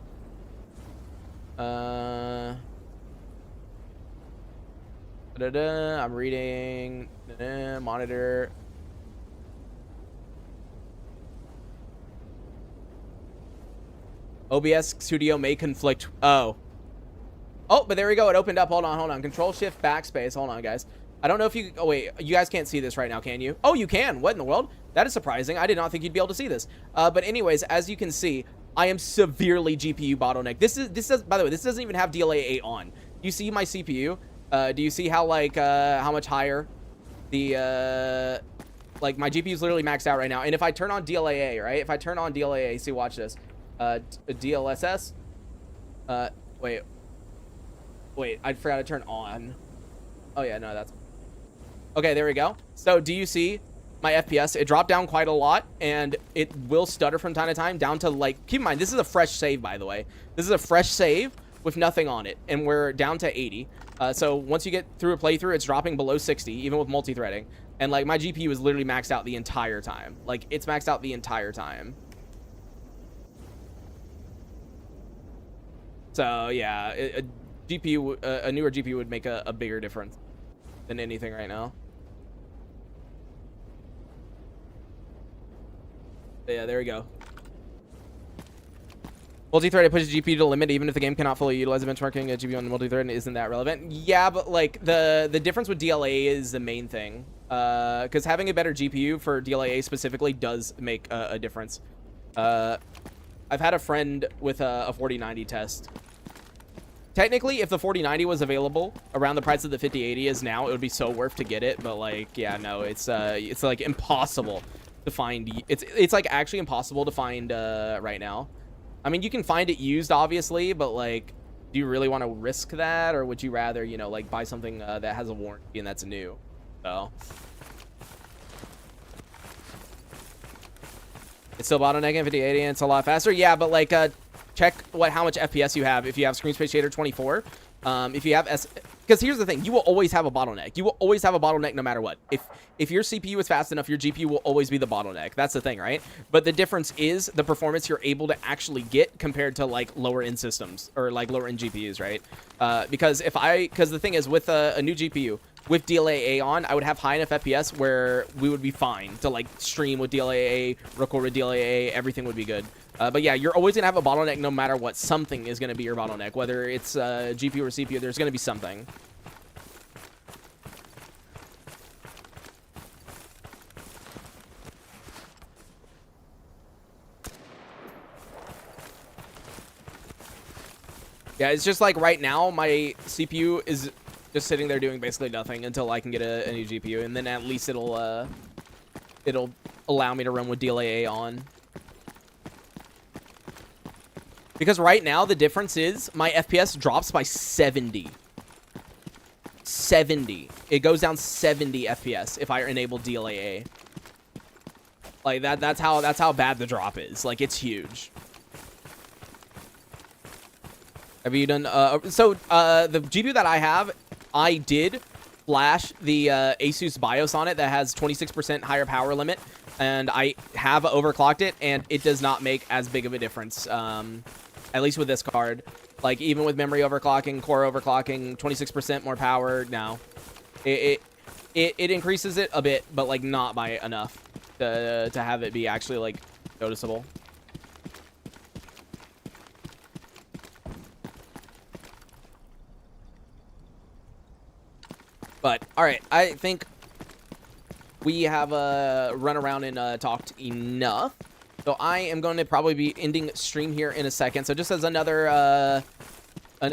I'm reading. Monitor. OBS Studio may conflict. Oh, but there we go. It opened up. Hold on. Control Shift Backspace. Hold on, guys. I don't know if you... Oh, wait. You guys can't see this right now, can you? Oh, you can. What in the world? That is surprising. I did not think you'd be able to see this. But anyways, as you can see, I am severely GPU bottleneck. By the way, this doesn't even have DLAA on. You see my CPU? Do you see how, like, how much higher the... like, my GPU is literally maxed out right now. And if I turn on DLAA, right? If I turn on DLAA, see, watch this. DLSS. Wait, I forgot to turn on. Oh yeah, no, that's okay. There we go. So do you see my FPS? It dropped down quite a lot, and it will stutter from time to time down to, like, keep in mind, this is a fresh save, by the way. This is a fresh save with nothing on it, and we're down to 80. So once you get through a playthrough, it's dropping below 60, even with multi-threading. And, like, my GPU is literally maxed out the entire time. Like, it's maxed out the entire time. So yeah, GPU, a newer GPU would make a bigger difference than anything right now. But yeah, there we go. Multi-thread, it pushes GPU to the limit even if the game cannot fully utilize the benchmarking. A GPU on multi-thread isn't that relevant. Yeah, but like the difference with DLA is the main thing. Because having a better GPU for DLA specifically does make a difference. I've had a friend with a 4090 test. Technically, if the 4090 was available around the price of the 5080 is now, it would be so worth to get it. But like, yeah, no, it's like impossible to find. It's like actually impossible to find right now. I mean, you can find it used, obviously, but like, do you really want to risk that, or would you rather, you know, like buy something that has a warranty and that's new? So it's still bottlenecking 5080 and it's a lot faster. Yeah, but like, check how much FPS you have. If you have Screen Space Shader 24, if you have because here's the thing, you will always have a bottleneck. You will always have a bottleneck no matter what. If your CPU is fast enough, your GPU will always be the bottleneck. That's the thing, right? But the difference is the performance you're able to actually get compared to like lower end systems or like lower end GPUs, right? Because the thing is with a new GPU with DLAA on, I would have high enough FPS where we would be fine to like stream with DLAA, record with DLAA, everything would be good. But yeah, you're always gonna have a bottleneck no matter what. Something is gonna be your bottleneck, whether it's GPU or CPU. There's gonna be something. Yeah, it's just like right now, my CPU is just sitting there doing basically nothing until I can get a new GPU, and then at least it'll allow me to run with DLAA on. Because right now, the difference is my FPS drops by 70. 70. It goes down 70 FPS if I enable DLAA. Like that's how bad the drop is. Like it's huge. Have you done the GPU that I have, I did flash the Asus BIOS on it that has 26% higher power limit, and I have overclocked it, and it does not make as big of a difference. At least with this card, like even with memory overclocking, core overclocking, 26% more power. No, it increases it a bit, but like not by enough to have it be actually like noticeable. But all right, I think we have run around and talked enough. So I am going to probably be ending stream here in a second. So just as another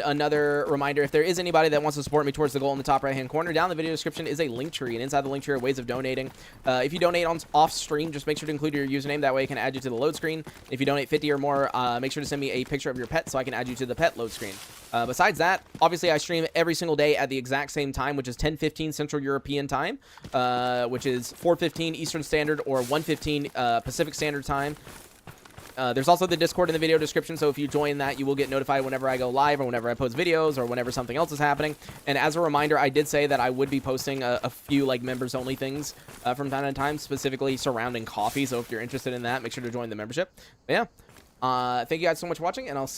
another reminder, if there is anybody that wants to support me towards the goal in the top right hand corner, down in the video description is a link tree, and inside the link tree are ways of donating. If you donate on off stream, just make sure to include your username, that way I can add you to the load screen. If you donate 50 or more, make sure to send me a picture of your pet so I can add you to the pet load screen. Besides that, obviously I stream every single day at the exact same time, which is 10:15 Central European time, which is 4:15 Eastern Standard or 1:15 Pacific Standard Time. There's also the Discord in the video description, so if you join that, you will get notified whenever I go live or whenever I post videos or whenever something else is happening. And as a reminder, I did say that I would be posting a few like members-only things from time to time, specifically surrounding coffee. So if you're interested in that, make sure to join the membership. But yeah, thank you guys so much for watching, and I'll see